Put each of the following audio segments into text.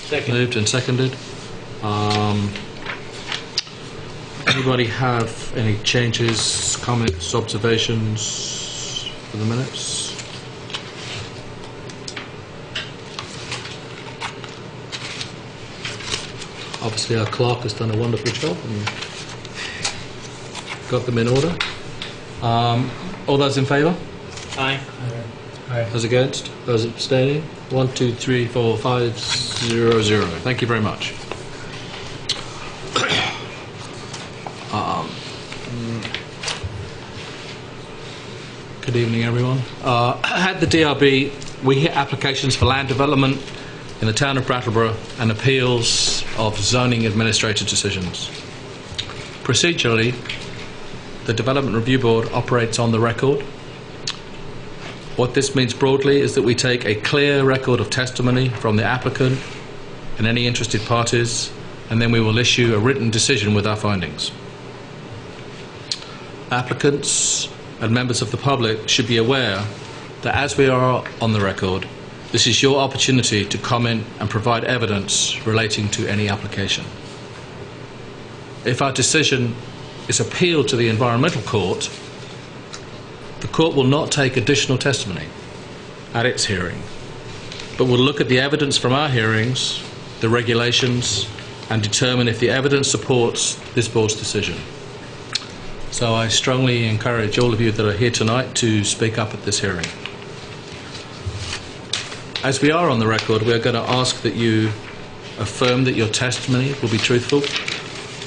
Second. Moved and seconded. Anybody have any changes, comments, observations for the minutes? Obviously our clerk has done a wonderful job and got them in order. All those in favour? Aye. Those against? Those abstaining? 1, 2, 3, 4, 5, 0, 0. Thank you very much. Good evening, everyone. At the DRB, we hear applications for land development in the town of Brattleboro and appeals of zoning administrative decisions. Procedurally, the Development Review Board operates on the record. What this means broadly is that we take a clear record of testimony from the applicant and any interested parties, and then we will issue a written decision with our findings. Applicants and members of the public should be aware that as we are on the record, this is your opportunity to comment and provide evidence relating to any application. If our decision is appealed to the Environmental Court, the court will not take additional testimony at its hearing, but will look at the evidence from our hearings, the regulations, and determine if the evidence supports this board's decision. So I strongly encourage all of you that are here tonight to speak up at this hearing. As we are on the record, we are going to ask that you affirm that your testimony will be truthful.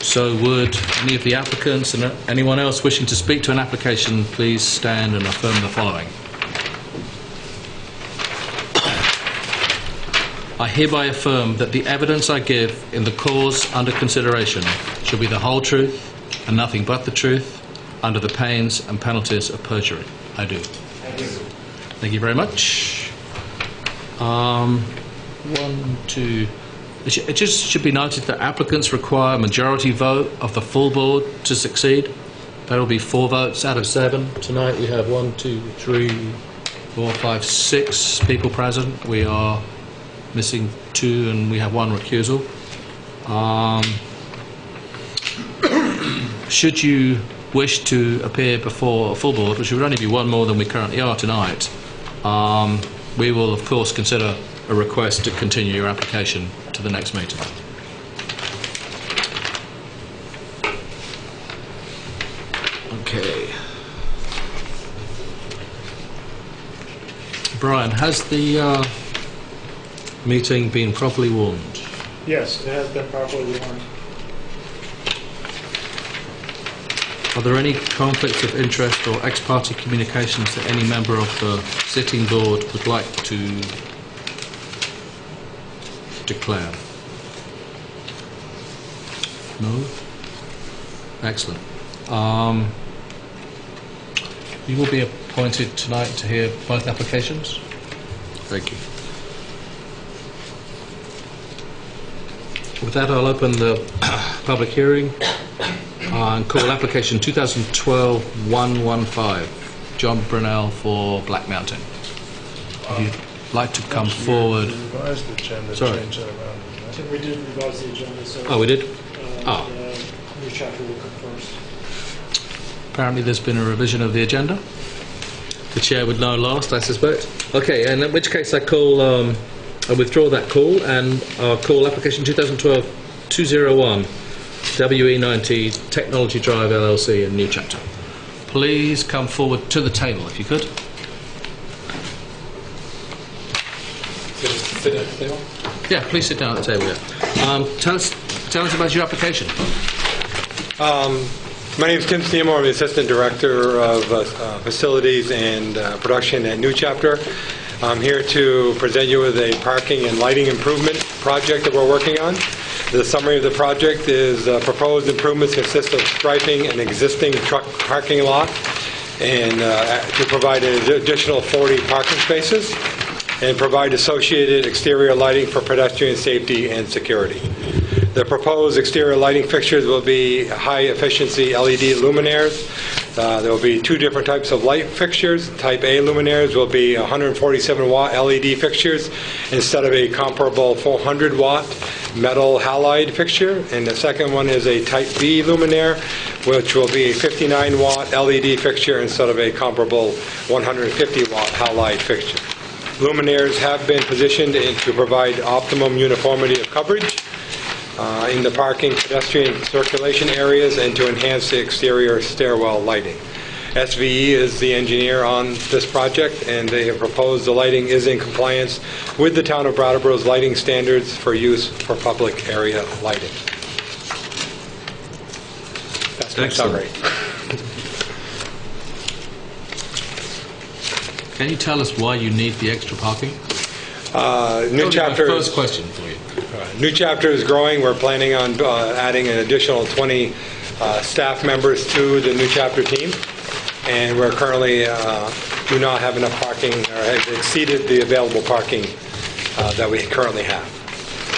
So would any of the applicants and anyone else wishing to speak to an application please stand and affirm the following. I hereby affirm that the evidence I give in the cause under consideration shall be the whole truth and nothing but the truth, under the pains and penalties of perjury. I do. Thank you. Thank you very much. 1, 2. It just should be noted that applicants require a majority vote of the full board to succeed. That will be 4 votes out of 7. Tonight we have 1, 2, 3, 4, 5, 6 people present. We are missing 2 and we have 1 recusal. Should you wish to appear before a full board, which would only be 1 more than we currently are tonight, we will of course consider a request to continue your application to the next meeting. Okay. Brian, has the meeting been properly warned? Yes, it has been properly warned. Are there any conflicts of interest or ex parte communications that any member of the sitting board would like to declare? No? Excellent. You will be appointed tonight to hear both applications. Thank you. With that, I'll open the public hearing and call application 2012-115, John Brunel for Black Mountain. If you'd like to come forward. Revised the agenda, Sorry. change that around. I think we did revise the agenda, so Oh, we did? the new chapter will come first. Apparently there's been a revision of the agenda. The chair would know last, I suspect. Okay, and in which case I call, I withdraw that call and I'll call application 2012-201, WE90 Technology Drive LLC, a new chapter. Please come forward to the table if you could. Sit at the table. Yeah, please sit down at the table. Yeah. Tell us about your application. My name is Tim Seymour. I'm the Assistant Director of Facilities and Production at New Chapter. I'm here to present you with a parking and lighting improvement project that we're working on. The summary of the project is proposed improvements consist of striping an existing truck parking lot and to provide an additional 40 parking spaces and provide associated exterior lighting for pedestrian safety and security. The proposed exterior lighting fixtures will be high-efficiency LED luminaires. There will be two different types of light fixtures. Type A luminaires will be 147-watt LED fixtures instead of a comparable 400-watt metal halide fixture. And the second one is a Type B luminaire, which will be a 59-watt LED fixture instead of a comparable 150-watt halide fixture. Luminaires have been positioned to provide optimum uniformity of coverage in the parking, pedestrian circulation areas, and to enhance the exterior stairwell lighting. SVE is the engineer on this project, and they have proposed the lighting is in compliance with the Town of Brattleboro's lighting standards for use for public area lighting. That's my summary. Can you tell us why you need the extra parking? New chapter. First question for you. New chapter is growing. We're planning on adding an additional 20 staff members to the new chapter team, and we're currently do not have enough parking, or have exceeded the available parking that we currently have.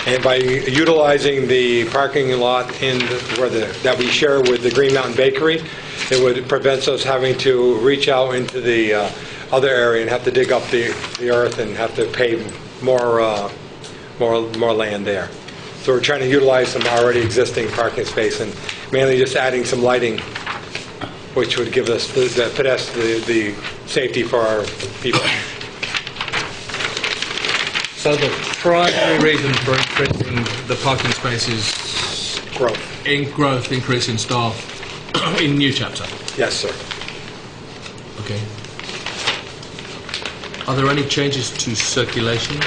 And by utilizing the parking lot that we share with the Green Mountain Bakery, it would prevent us having to reach out into the other area and have to dig up the earth and have to pave more land there. So we're trying to utilize some already existing parking space and mainly just adding some lighting, which would give us the safety for our people. So the primary reason for increasing the parking spaces, Growth. Increase in staff in new chapter. Yes, sir. Okay. Are there any changes to circulation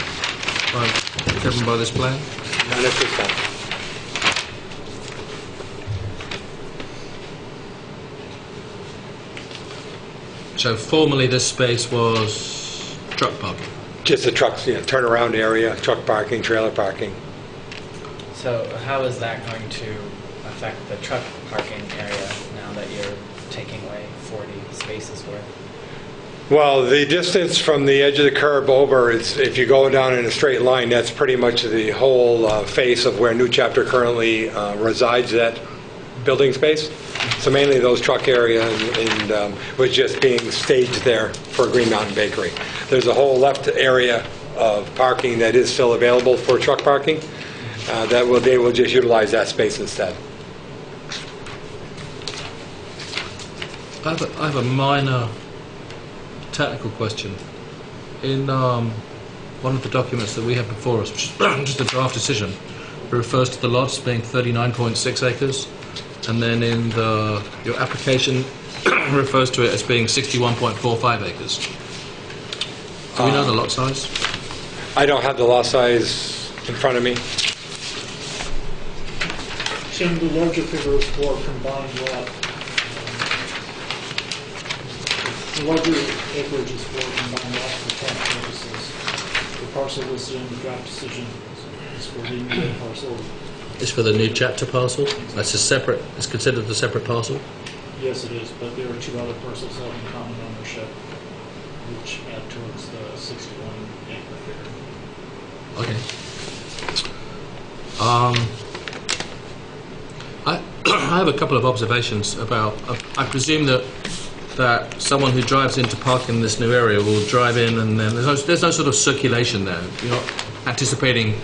driven by this plan? None at this time. So formerly this space was truck parking. Just the trucks, turnaround area, truck parking, trailer parking. So how is that going to affect the truck parking area now that you're taking away 40 spaces worth? Well, the distance from the edge of the curb over, if you go down in a straight line, that's pretty much the whole face of where New Chapter currently resides, that building space. So mainly those truck area and was just being staged there for Green Mountain Bakery. There's a whole left area of parking that is still available for truck parking. They will just utilize that space instead. I have a minor technical question. In one of the documents that we have before us, which is just a draft decision, it refers to the lots being 39.6 acres, and then in your application refers to it as being 61.45 acres. Do we know the lot size? I don't have the lot size in front of me. Tim, the larger figure is for combined lot. The larger acreage is for combined lot for tax purposes. The parcel listed in the draft decision is for the immediate parcel. It's for the new chapter parcel? That's a separate, it's considered a separate parcel? Yes, it is, but there are two other parcels having common ownership, which add towards the 61-acre figure. Okay. I have a couple of observations about, I presume that someone who drives into park in this new area will drive in and then there's no sort of circulation there. You're not anticipating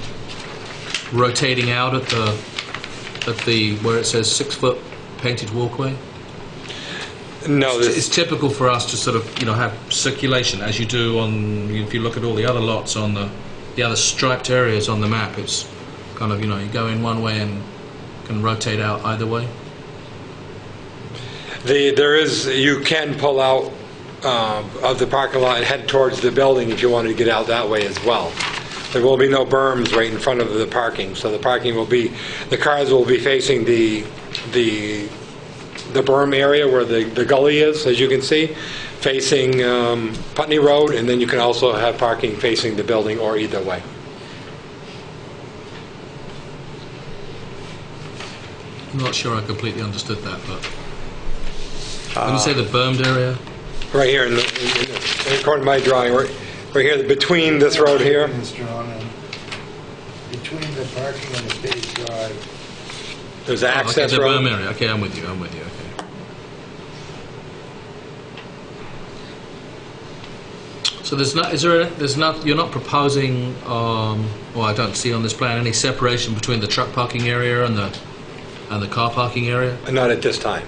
rotating out at the where it says 6-foot painted walkway? No, It's typical for us to sort of have circulation as you do on, if you look at all the other lots on the other striped areas on the map. It's kind of you go in one way and can rotate out either way. You can pull out of the parking lot and head towards the building if you wanted to get out that way as well. There will be no berms right in front of the parking, so the cars will be facing the berm area where the gully is, as you can see, facing Putney Road, and then you can also have parking facing the building or either way. I'm not sure I completely understood that, but when you say the bermed area, Right here, according to my drawing, right here, between this road here. Between the parking and the paved drive, There's an Okay, access the road. berm area. Okay, I'm with you. Okay. So you're not proposing, well, I don't see on this plan any separation between the truck parking area and the car parking area? Not at this time.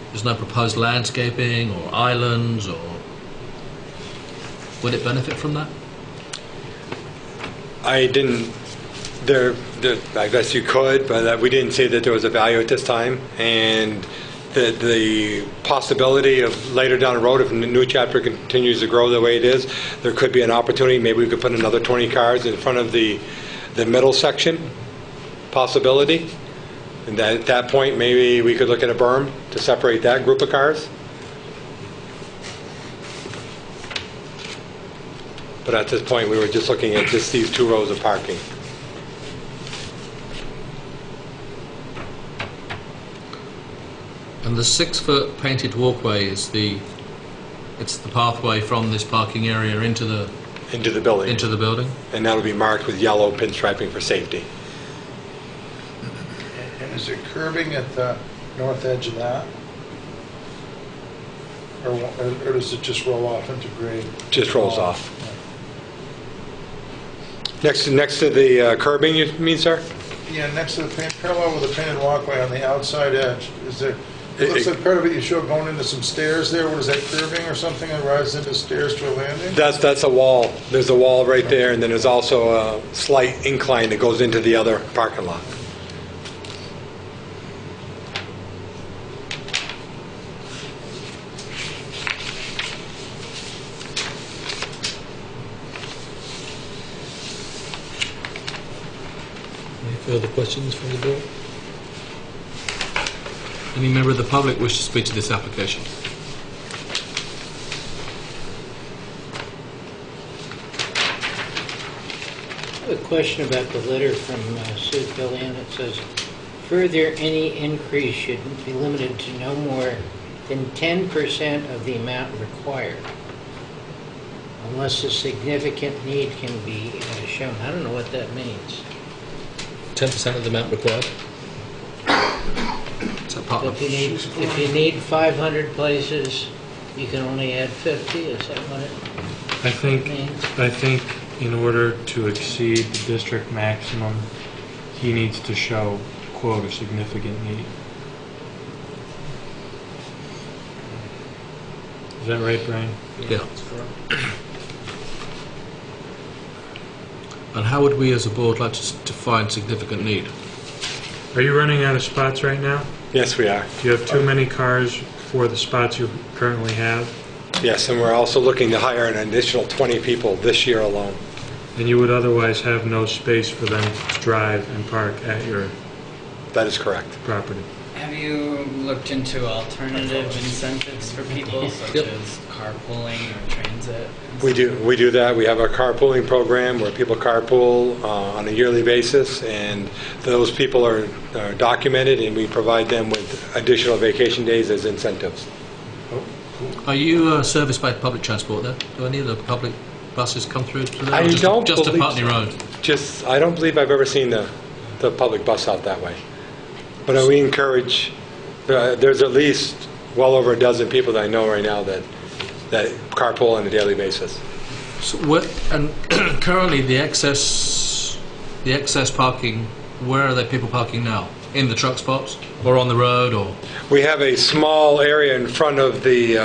There's no proposed landscaping or islands, or would it benefit from that? I didn't, I guess you could, but we didn't see that there was a value at this time. And the possibility of later down the road, if the new chapter continues to grow the way it is, there could be an opportunity. Maybe we could put another 20 cars in front of the middle section possibility. And that, at that point, maybe we could look at a berm to separate that group of cars. But at this point, we were just looking at just these 2 rows of parking. And the 6-foot painted walkway is it's the pathway from this parking area into the building. into the building. And that'll be marked with yellow pinstriping for safety. and is there curbing at the north edge of that? Or does it just roll off into grade? Just rolls off. Next to the curbing, you mean, sir? Yeah, next to the parallel with the painted walkway on the outside edge, is there, it looks like part of it you show going into some stairs there. What is that, curving or something that rises into stairs to a landing? That's a wall. There's a wall right there, and then there's also a slight incline that goes into the other parking lot. Any further questions from the board? Any member of the public wish to speak to this application? I have a question about the letter from Sue Killian. It says, further, any increase should be limited to no more than 10% of the amount required, unless a significant need can be shown. I don't know what that means. 10% of the amount required? Is that part So of if you need 500 places, you can only add 50. Is that what it means? I think in order to exceed the district maximum, he needs to show, quote, a significant need. Is that right, Brian? Yeah. And how would we as a board like to define significant need? Are you running out of spots right now? Yes, we are. Do you have too many cars for the spots you currently have? Yes, and we're also looking to hire an additional 20 people this year alone. And you would otherwise have no space for them to drive and park at your That is correct. property. Have you looked into alternative incentives for people, such Yep. as carpooling or transit? and We stuff? do that. We have a carpooling program where people carpool on a yearly basis, and those people are documented, and we provide them with additional vacation days as incentives. Are you serviced by public transport there? Do any of the public buses come through to there? I Or just don't just to believe Putney so. Road? I don't believe I've ever seen the public bus out that way. But we encourage, there's at least well over a dozen people that I know right now that carpool on a daily basis. So and currently the excess parking, where are the people parking now? In the truck spots or on the road or? We have a small area in front of the,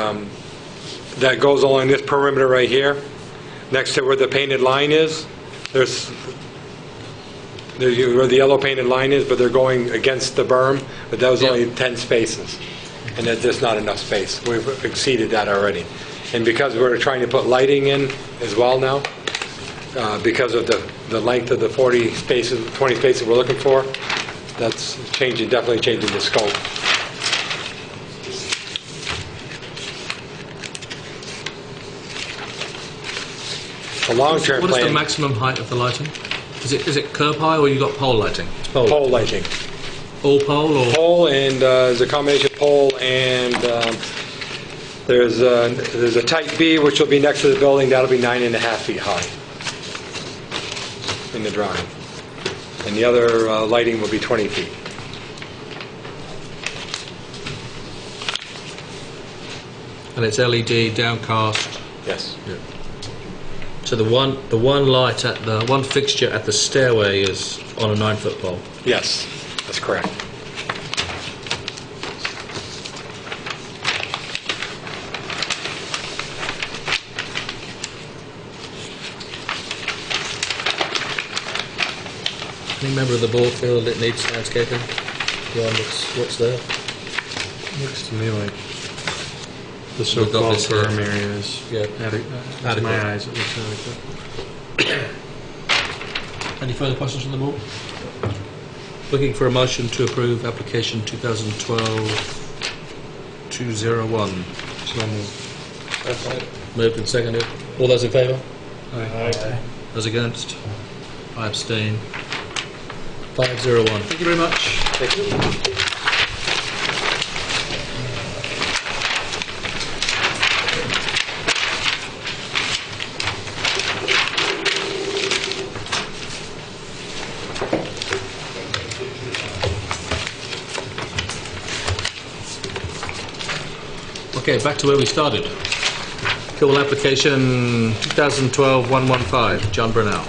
that goes along this perimeter right here, next to where the painted line is. There's where the yellow painted line is, but they're going against the berm, but that was only 10 spaces. And there's just not enough space. We've exceeded that already. And because we're trying to put lighting in as well now, because of the length of the 40 spaces, 20 spaces we're looking for, that's definitely changing the scope. The long-term What is the plan, maximum height of the lighting? Is it curb high or you got pole lighting? It's pole lighting. All pole or? Pole, and there's a combination of pole and there's a type B, which will be next to the building. That'll be 9.5 feet high. in the drawing. And the other lighting will be 20 feet. And it's LED downcast. Yes. So the one light at the one fixture at the stairway is on a 9-foot pole. Yes, that's correct. Any member of the board feel that it needs landscaping beyond what's there? Looks to me like the We've got so-called this here. berm areas. Yeah. To Adequate. my eyes, it looks adequate. Any further questions from the board? Looking for a motion to approve application 2012-201. So moved. Moved and seconded. All those in favour? Aye. Those against? I abstain. 501. Thank you very much. Thank you. Okay, back to where we started. Cool application 2012-115, John Brunel.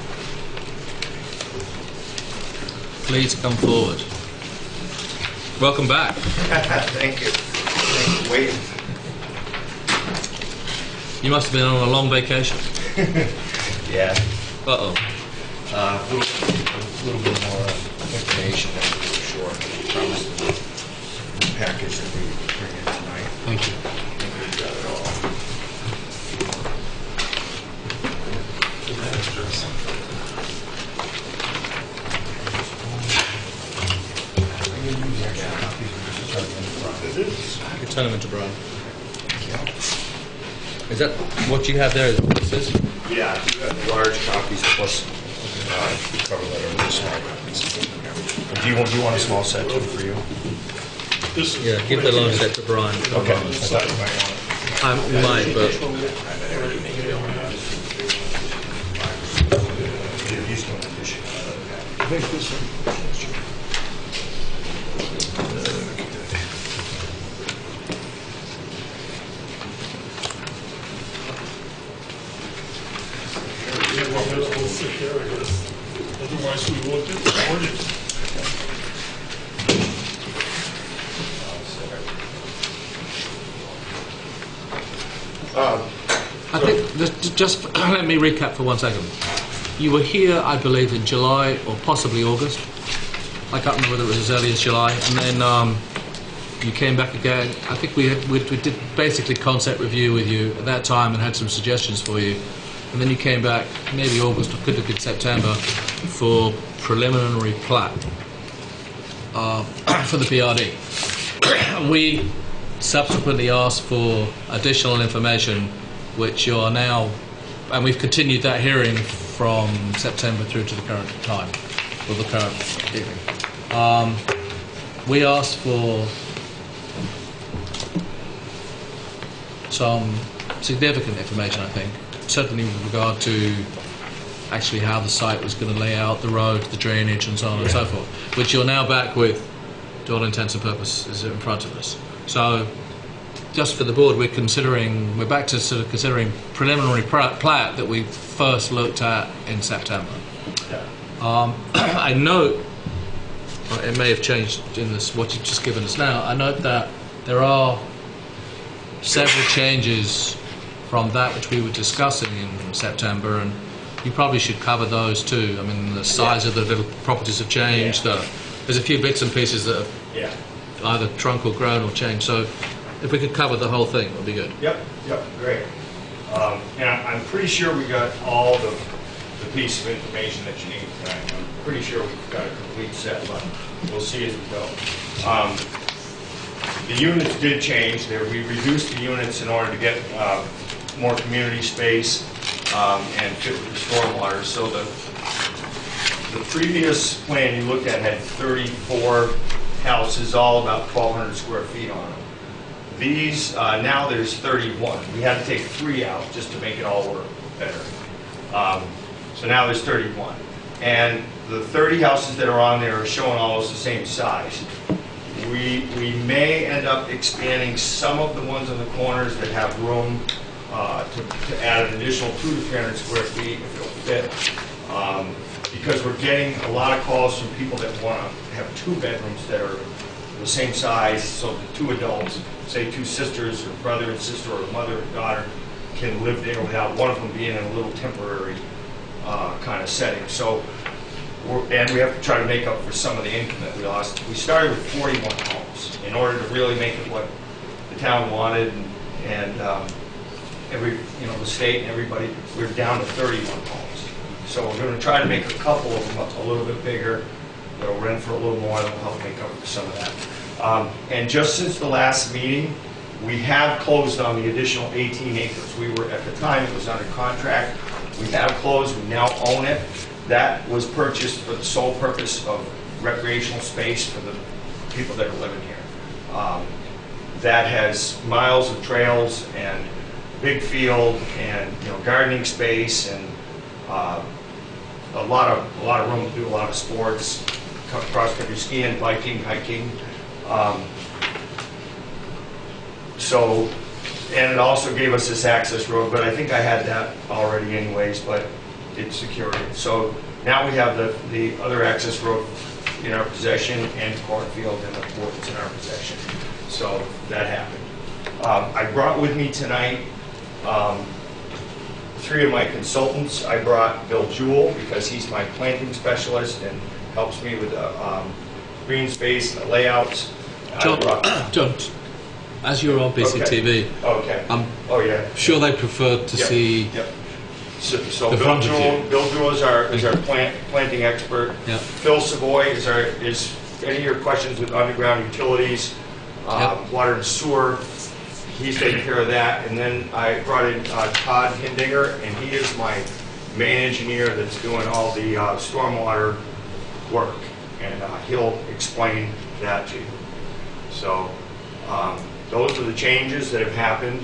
Please come forward. Welcome back. Thank you. Thanks for waiting. You must have been on a long vacation. Yeah. Uh-oh. A little bit more information than we were short. Promised the package that we bring in tonight. Thank you. I think we got it all. You turn them into Brian. Is that what you have there? Is what this is? Yeah, you have the large copies plus the cover letter and the small copies. Do you want a small set too for you? Yeah, give the large set to Brian. Okay. I thought you might want it. I might, but He's doing an issue. Otherwise, we won't get recorded. I think just let me recap for 1 second. You were here, I believe, in July or possibly August. I can't remember whether it was as early as July, and then you came back again. I think we did basically concept review with you at that time and had some suggestions for you. And then you came back maybe August or could have been September for preliminary plat for the PRD. We subsequently asked for additional information, which you are now, and we've continued that hearing from September through to the current time, or the current evening. We asked for some significant information, I think, certainly with regard to actually how the site was going to lay out, the road, the drainage, and so on and so forth, which you're now back with, to all intents and purposes, in front of us. So, just for the board, we're back to sort of considering preliminary plat that we first looked at in September. I note, it may have changed in this, what you've just given us now, I note that there are several changes from that which we were discussing in September, and you probably should cover those too. I mean, the size of the little properties have changed. There's a few bits and pieces that have either shrunk or grown or changed. So if we could cover the whole thing, it would be good. Yep, great. And I'm pretty sure we got all the piece of information that you need tonight. I'm pretty sure we've got a complete set, but we'll see as we go. The units did change. We reduced the units in order to get more community space and fit with the stormwater. So the previous plan you looked at had 34 houses, all about 1,200 square feet on them. These, now there's 31. We had to take 3 out just to make it all work better. So now there's 31. and the 30 houses that are on there are showing almost the same size. We may end up expanding some of the ones on the corners that have room to add an additional 200 to 300 square feet if it'll fit. Because we're getting a lot of calls from people that want to have 2 bedrooms that are the same size, so the 2 adults, say 2 sisters, or brother and sister, or mother and daughter, can live there without one of them being in a little temporary kind of setting. So, and we have to try to make up for some of the income that we lost. We started with 41 homes in order to really make it what the town wanted, and the state and everybody. We're down to 31 homes. So we're going to try to make a couple of them a little bit bigger. They'll rent for a little more. That'll help make up for some of that. And just since the last meeting, we have closed on the additional 18 acres. We were, at the time, it was under contract. We have closed. We now own it. That was purchased for the sole purpose of recreational space for the people that are living here. That has miles of trails and big field and gardening space and a lot of room to do a lot of sports, cross-country skiing, biking, hiking. And it also gave us this access road, but I think I had that already anyways, but it's secured. So now we have the other access road in our possession and cornfield and the woods in our possession. So that happened. I brought with me tonight 3 of my consultants. I brought Bill Jewell because he's my planting specialist and helps me with the green space and the layouts. John, as you're on BCTV, okay. I'm sure they prefer to see So the front of you. Bill Jewell is our planting expert. Yep. Phil Savoy is any of your questions with underground utilities, water and sewer. He's taking care of that. And then I brought in Todd Hindinger, and he is my main engineer that's doing all the stormwater work. And he'll explain that to you. So those are the changes that have happened.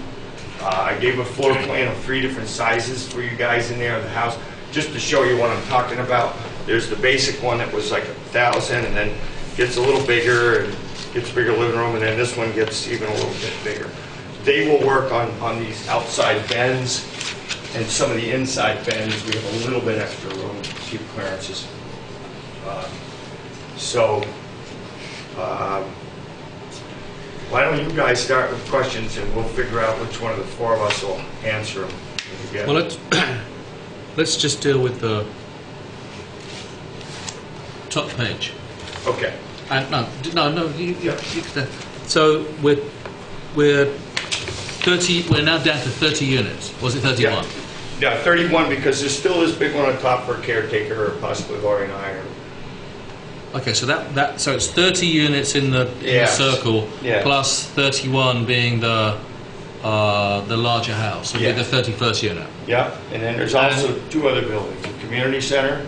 I gave a floor plan of 3 different sizes for you guys in there of the house, just to show you what I'm talking about. There's the basic one that was like 1,000, and then gets a little bigger, and gets a bigger living room, and then this one gets even a little bit bigger. They will work on these outside bends, and some of the inside bends. We have a little bit extra room to keep clearances. Why don't you guys start with questions, and we'll figure out which one of the 4 of us will answer them. Well, let's just deal with the top page. Okay. And no. So we're 30. We're now down to 30 units. Was it 31? Yeah, 31 because there's still this big one on top for a caretaker or possibly Laurie and I. Okay, so so it's 30 units in the circle, plus 31 being the larger house, would be the 31st unit. Yeah, and then there's also 2 other buildings: a community center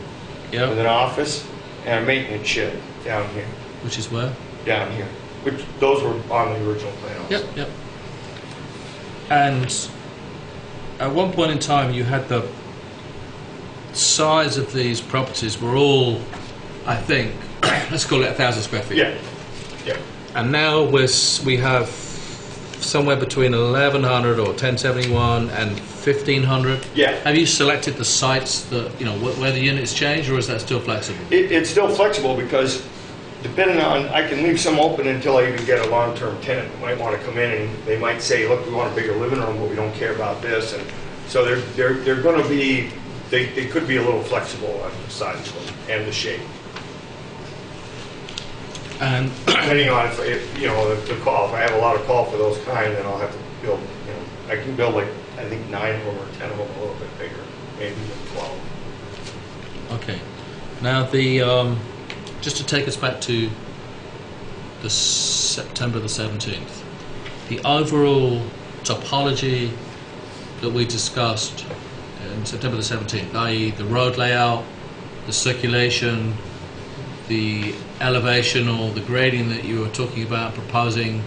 with an office and a maintenance shed down here. Which is where? Down here. Which those were on the original plan also. Yep. And at one point in time, you had the size of these properties were all, I think, let's call it 1,000 square feet. Yeah. And now we have somewhere between 1,100 or 1071 and 1,500. Yeah. Have you selected the sites that where the units change, or is that still flexible? It's still flexible because depending on, I can leave some open until I even get a long-term tenant that might want to come in, and they might say, look, we want a bigger living room, but we don't care about this. And so they're going to be, they could be a little flexible on the size of them and the shape. And depending on the call, if I have a lot of call for those kind, then I'll have to build. I can build like I think 9 of them or 10 of them a little bit bigger, maybe even 12. Okay. Now the just to take us back to the September the 17th, the overall topology that we discussed in September the 17th, i.e. the road layout, the circulation, the elevation or the grading that you were talking about proposing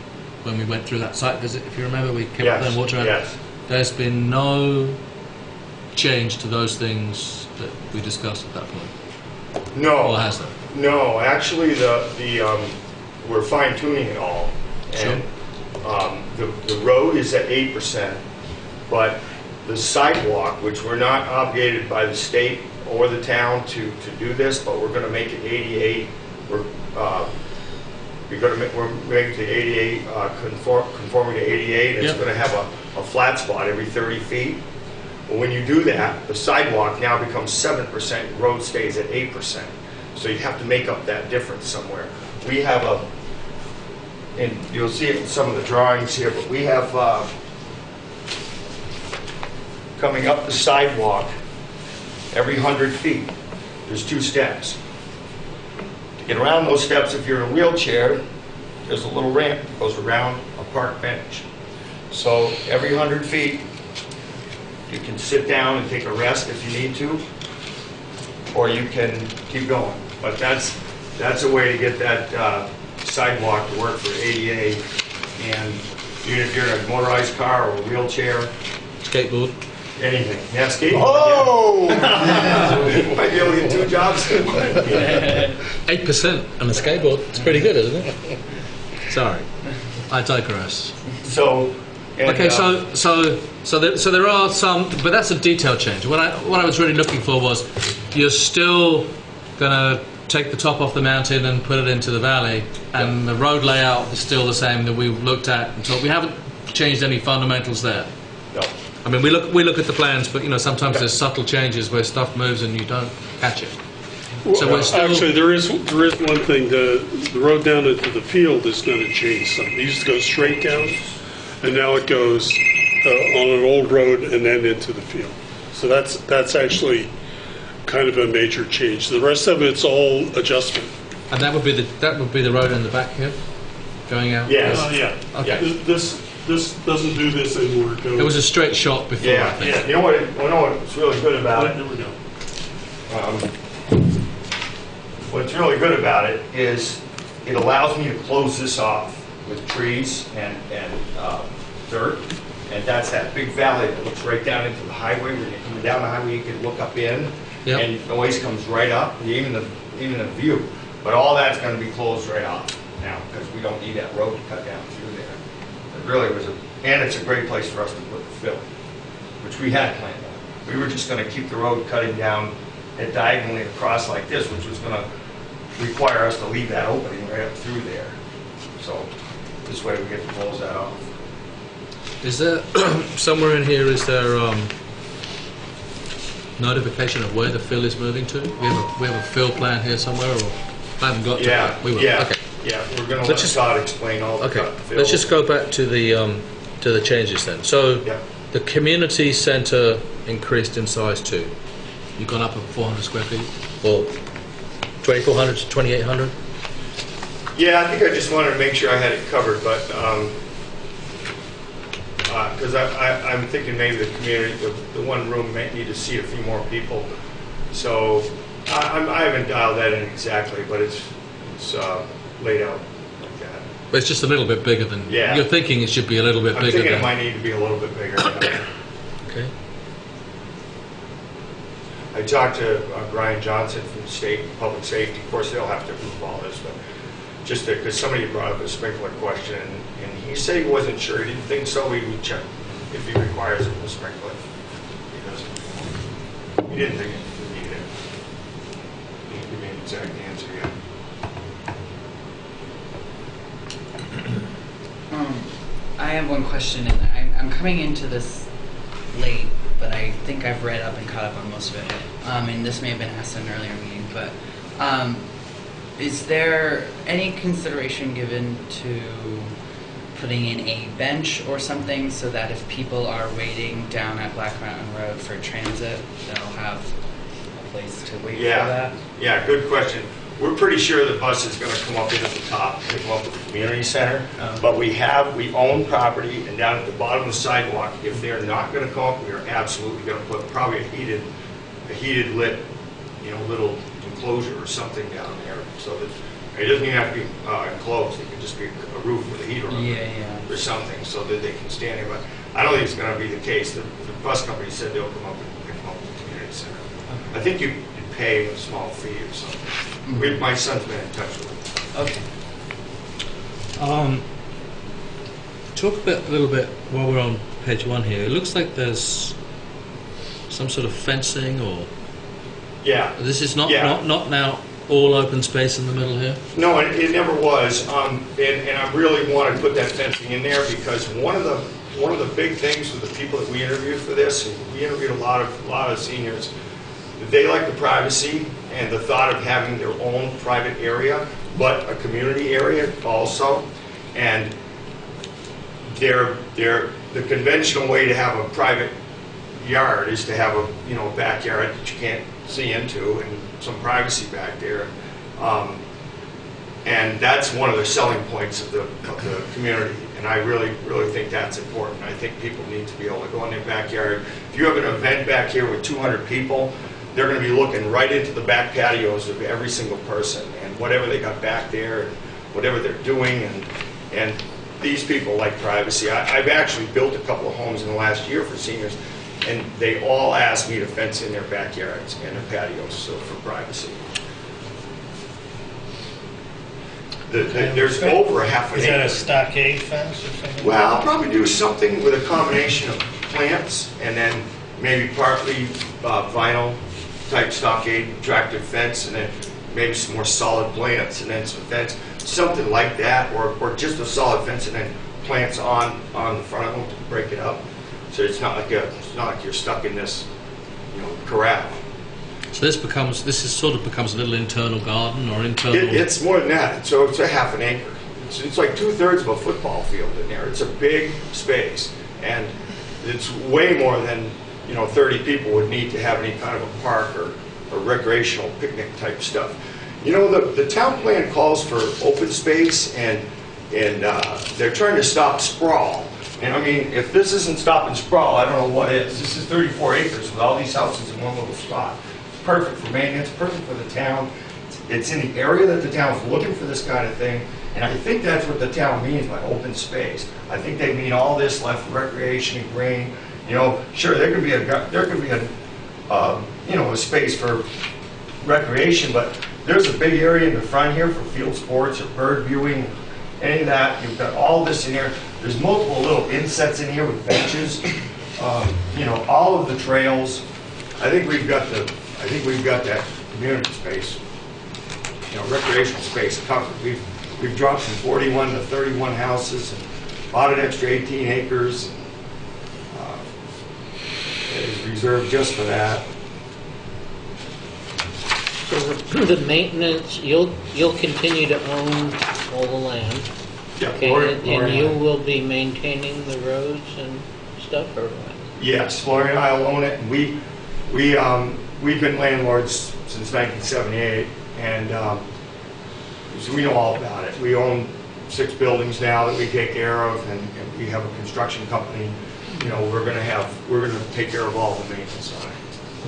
when we went through that site visit, if you remember, we came up there and walked around. Yes. There's been no change to those things that we discussed at that point. No. Or has there? No, actually, we're fine tuning it all. And the road is at 8%, but the sidewalk, which we're not obligated by the state or the town to do this, but we're going to make it 88. We're making the 88 conforming to 88. It's Yep. going to have a flat spot every 30 feet. But when you do that, the sidewalk now becomes 7%. Road stays at 8%. So you have to make up that difference somewhere. We have and you'll see it in some of the drawings here, but we have coming up the sidewalk every 100 feet, there's 2 steps. To get around those steps, if you're in a wheelchair, there's a little ramp that goes around a park bench. So every 100 feet, you can sit down and take a rest if you need to, or you can keep going. But that's a way to get that sidewalk to work for ADA, and even if you're in a motorized car or a wheelchair, Skateboard. anything. Yeah, skateboard. Oh! Yeah. Might be able to get 2 jobs. 8% on a skateboard. It's pretty good, isn't it? Sorry, I digress. So. Okay, so there are some, but that's a detail change. What I was really looking for was, you're still gonna take the top off the mountain and put it into the valley, and the road layout is still the same that we looked at until we haven't changed any fundamentals there. No. I mean, we look at the plans, but sometimes there's subtle changes where stuff moves and you don't catch it. So we're still, Actually, there is one thing. The road down into the field is going to change some. It used to go straight down, and now it goes on an old road and then into the field. So that's actually kind of a major change. The rest of it's all adjustment. and that would be the road in the back here, going out. Yes. Yeah. Okay. This doesn't do this anymore. It was a straight shot before. I Yeah, think. yeah. You know what's really good about it? There we go. What's really good about it is it allows me to close this off with trees and dirt, and that's that big valley that looks right down into the highway. When you're coming down the highway, you can look up in, Yep. and noise comes right up, even the view. But all that's going to be closed right off now because we don't need that road to cut down through there. It really was and it's a great place for us to put the fill, which we had planned on. We were just going to keep the road cutting down and diagonally across like this, which was going to require us to leave that opening right up through there. So this way we get to close that off. Is there somewhere in here? Is there notification of where the fill is moving to? We have a fill plan here somewhere, or I haven't got to that. We will. Yeah, Okay. yeah. We're going to Let's let just- Todd explain all the Okay. cut and fill. Let's just go back to the changes then. So Yeah. the community centre increased in size too. You've gone up 400 square feet, or 2,400 to 2,800. Yeah, I think I just wanted to make sure I had it covered, but because I'm thinking maybe the community, the one room may need to seat a few more people. So I haven't dialed that in exactly, but it's laid out like that. But it's just a little bit bigger than. Yeah. You're thinking it should be a little bit I'm bigger thinking than. it might need to be a little bit bigger. Yeah. Okay. I talked to Brian Johnson from State Public Safety. Of course, they'll have to approve all this, but just because somebody brought up a sprinkler question, and he said he wasn't sure. He didn't think so. He would check if he requires it with a sprinkler. He didn't think it needed it. He didn't give me an exact answer yet. I have one question, and I'm coming into this late, but I think I've read up and caught up on most of it. And this may have been asked in an earlier meeting, but is there any consideration given to putting in a bench or something so that if people are waiting down at Black Mountain Road for transit, they'll have a place to wait for that? Yeah, good question. We're pretty sure the bus is going to come up in at the top, to come up with the community center. But we own property, and down at the bottom of the sidewalk, if they're not going to come up, we are absolutely going to put probably a heated lit, little enclosure or something down there, so that it doesn't even have to be enclosed. It can just be a roof with a heater on it or something, so that they can stand there. But I don't think it's going to be the case. The bus company said they'll come up and pick them up at the community center. I think pay a small fee or something. My son's been in touch with them. Okay. Talk a little bit while we're on page 1 here. It looks like there's some sort of fencing, or Yeah. this is not Yeah. not now all open space in the middle here. No, it never was, and I really want to put that fencing in there because one of the big things with the people that we interviewed for this, and we interviewed a lot of seniors, they like the privacy and the thought of having their own private area, but a community area also, and the conventional way to have a private yard is to have a backyard that you can't see into and some privacy back there, and that's one of the selling points of the community. And I really think that's important. I think people need to be able to go in their backyard. If you have an event back here with 200 people, they're going to be looking right into the back patios of every single person and whatever they got back there and whatever they're doing, and these people like privacy. I've actually built a couple of homes in the last year for seniors, and they all ask me to fence in their backyards and their patios, so for privacy. There's over a half an acre. Is that a stockade fence or something? Well, I'll probably do something with a combination of plants and then maybe partly vinyl type stockade, attractive fence, and then maybe some more solid plants and then some fence, something like that, or just a solid fence and then plants on the front of them to break it up. So it's not like you're stuck in this, corral. So this sort of becomes a little internal garden or internal. It's more than that. So it's a half an acre. It's like 2/3 of a football field in there. It's a big space, and it's way more than 30 people would need to have any kind of a park or recreational picnic type stuff. The town plan calls for open space, and they're trying to stop sprawl. And I mean, if this isn't stopping sprawl, I don't know what is. This is 34 acres with all these houses in one little spot. It's perfect for maintenance, perfect for the town. It's in the area that the town's looking for this kind of thing, and I think that's what the town means by open space. I think they mean all this left for recreation and green. Sure, there could be a space for recreation, but there's a big area in the front here for field sports or bird viewing, any of that. You've got all this in here. There's multiple little insets in here with benches. All of the trails. I think we've got that community space, recreational space covered. We've dropped from 41 to 31 houses and bought an extra 18 acres. It is reserved just for that. So the maintenance, you'll continue to own all the land? Yeah, Okay, and you will be maintaining the roads and stuff, or what? Yes, Lori and I will own it. And we've been landlords since 1978, and so we know all about it. We own 6 buildings now that we take care of, and we have a construction company. We're going to take care of all the maintenance on it.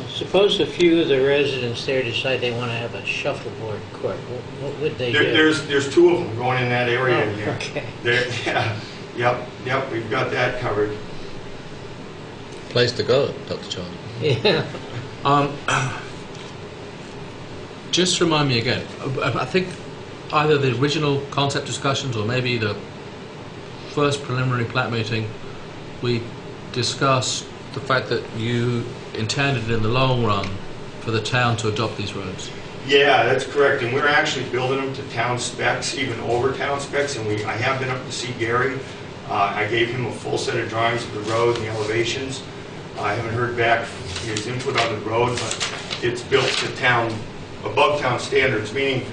Suppose a few of the residents there decide they want to have a shuffleboard court. What would they do? There's 2 of them going in that area Oh, here. okay. Yep, we've got that covered. Place to go, Dr. John. Yeah. Just remind me again. I think either the original concept discussions or maybe the first preliminary plat meeting, we discussed the fact that you intended in the long run for the town to adopt these roads. Yeah, that's correct, and we're actually building them to town specs, even over town specs, and I have been up to see Gary. I gave him a full set of drawings of the road and the elevations. I haven't heard back from his input on the road, but it's built to town, above town standards, meaning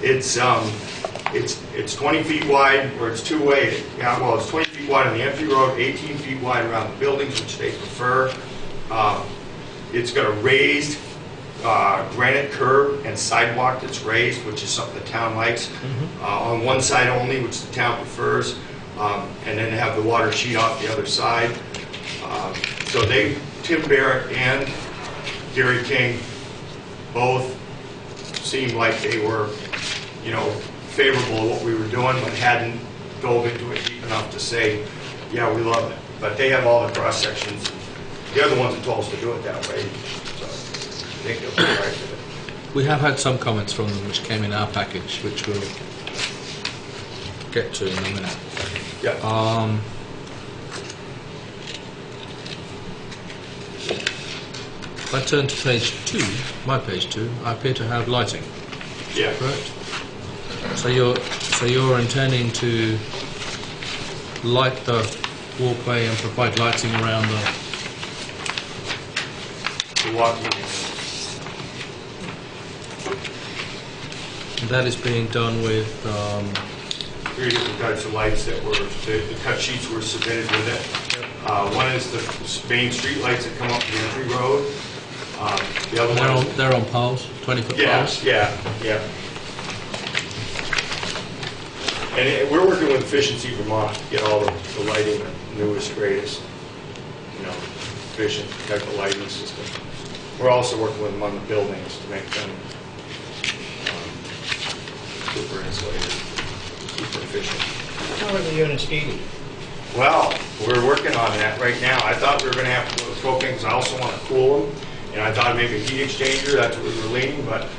it's 20 feet wide, or it's two-way. Yeah, well, it's 20 feet wide on the entry road, 18 feet wide around the buildings, which they prefer. It's got a raised granite curb and sidewalk that's raised, which is something the town likes. On one side only, which the town prefers, and then have the water sheet off the other side. So Tim Barrett and Gary King both seemed like they were, favorable of what we were doing, but hadn't dove into it deep enough to say, yeah, we love it. But they have all the cross sections. They're the ones that told us to do it that way. So think of the price of it. We have had some comments from them which came in our package, which we'll get to in a minute. Yeah. If I turn to page 2, my page 2, I appear to have lighting. Yeah. Correct. So you're intending to light the walkway and provide lighting around the. The walking. And that is being done with. 3 different types of lights that were, the cut sheets were submitted with it. One is the main street lights that come up the entry road. The other one is... They're on poles, 20-foot poles? Yeah. And we're working with Efficiency Vermont to get all the lighting, the newest, greatest, efficient type of lighting system. We're also working with them on the buildings to make them super insulated, super efficient. How are the units heated? Well, we're working on that right now. I thought we were going to have to go with propane because I also want to cool them. And I thought maybe a heat exchanger, that's what we were leaning, but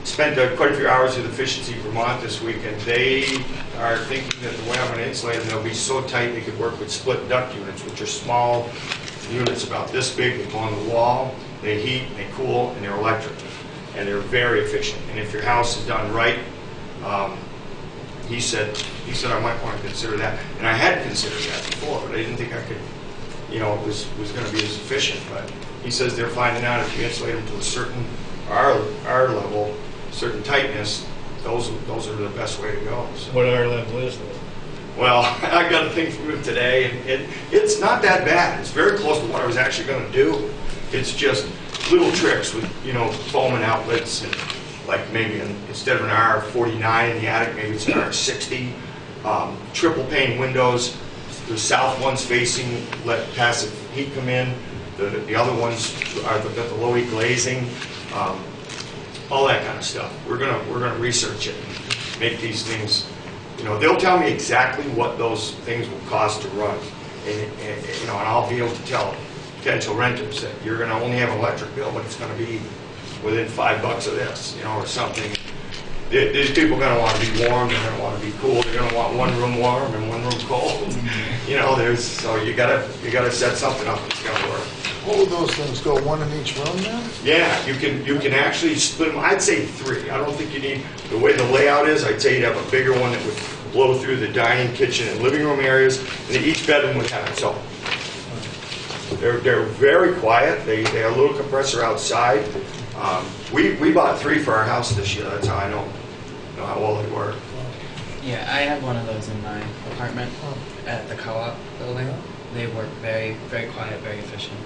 spent quite a few hours with Efficiency Vermont this week, and they are thinking that the way I'm going to insulate them, they'll be so tight they could work with split duct units, which are small units about this big. They go on the wall, they heat, they cool, and they're electric. And they're very efficient. And if your house is done right, he said I might want to consider that. And I had considered that before, but I didn't think I could, it was going to be as efficient. But he says they're finding out if you insulate them to a certain R level, certain tightness, those are the best way to go. So. What R level is that? Well, I got a thing from him today, and it's not that bad. It's very close to what I was actually going to do. It's just little tricks with, foaming outlets, and like maybe instead of an R49 in the attic, maybe it's an R60. Triple pane windows. The south ones facing, let passive heat come in. The other ones are got the low heat glazing. All that kind of stuff. We're gonna research it and make these things. They'll tell me exactly what those things will cost to run, and I'll be able to tell potential renters that you're going to only have an electric bill, but it's going to be within $5 of this, or something. These people are going to want to be warm. They're going to want to be cool. They're going to want one room warm and one room cold. So you gotta set something up that's going to work. What would those things go, one in each room now? Yeah, you can actually split them. I'd say 3. I don't think you need, the way the layout is, I'd say you'd have a bigger one that would blow through the dining, kitchen, and living room areas, and each bedroom would have its own. They're very quiet. They are a little compressor outside. We bought 3 for our house this year. That's how I know how well they work. Yeah, I have one of those in my apartment at the co-op building. They work very, very quiet, very efficient.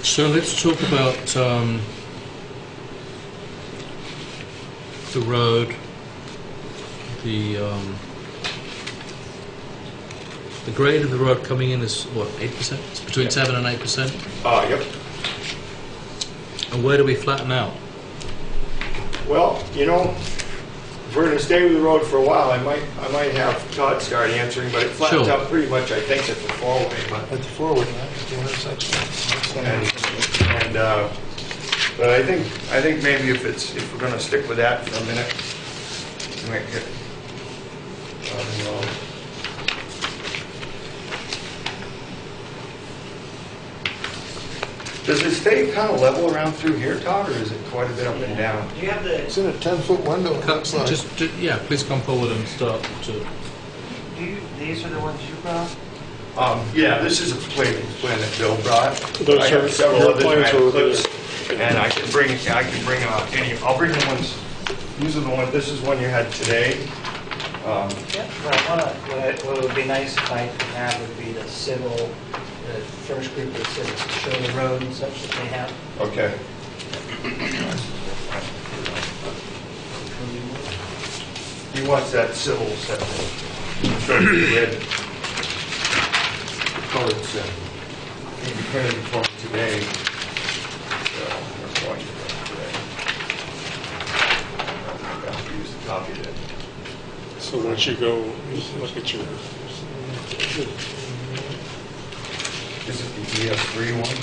So let's talk about the road, the grade of the road coming in is what, 8%? It's between 7 and 8%. Yep. And where do we flatten out? Well, if we're going to stay with the road for a while, I might have Todd start answering, but it flattens out pretty much, I think, at the 4-way. At the forward, right? At the intersection. But I think maybe if we're going to stick with that for a minute, we might get Does it stay kind of level around through here, Todd, or is it quite a bit up and down? Do you have the? It's in a 10-foot window, it looks like. Yeah, please come forward and start to. These are the ones you brought? Yeah, this is a plan that Bill brought. Those I have are several your others plans in my over there. clips, and I can bring any. I'll bring the ones. These are the ones. This is one you had today. Yeah, what would be nice if I could have would be the civil, the first group of civics to show the road and such that they have. Okay. He wants that civil set. Red colored set. He printed it for me today. So I'm going to today. I'll use the copy of it. So once you go look at your Is it the ES3 one?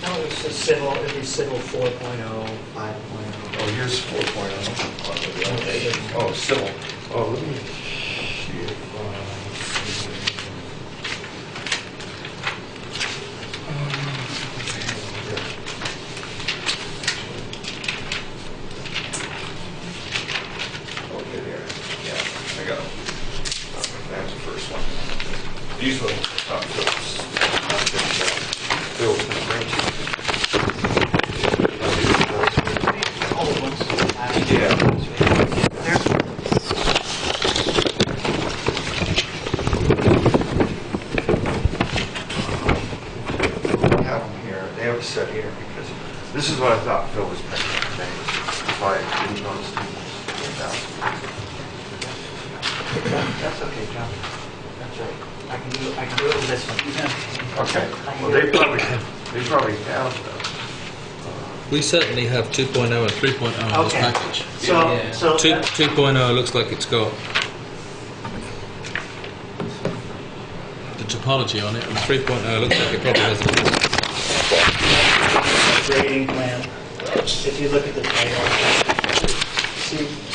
No, it's a civil, it'd be civil 4.0, 5.0. Oh, here's 4.0. Oh, civil. Oh, let me see if, okay, there. Yeah, I got them. That's the first one. These were top fills. Fills. Old ones. Yeah. I have them here. They have it set here because this is what I thought Phil was paying. If I didn't notice too That's okay, John. That's right. I can do it with this one. Okay. Well, they probably have them. We certainly have 2.0 and 3.0 in this Okay. package. So 2.0 looks like it's got the topology on it, and 3.0 looks like it probably has the grading plan. If you look at the title,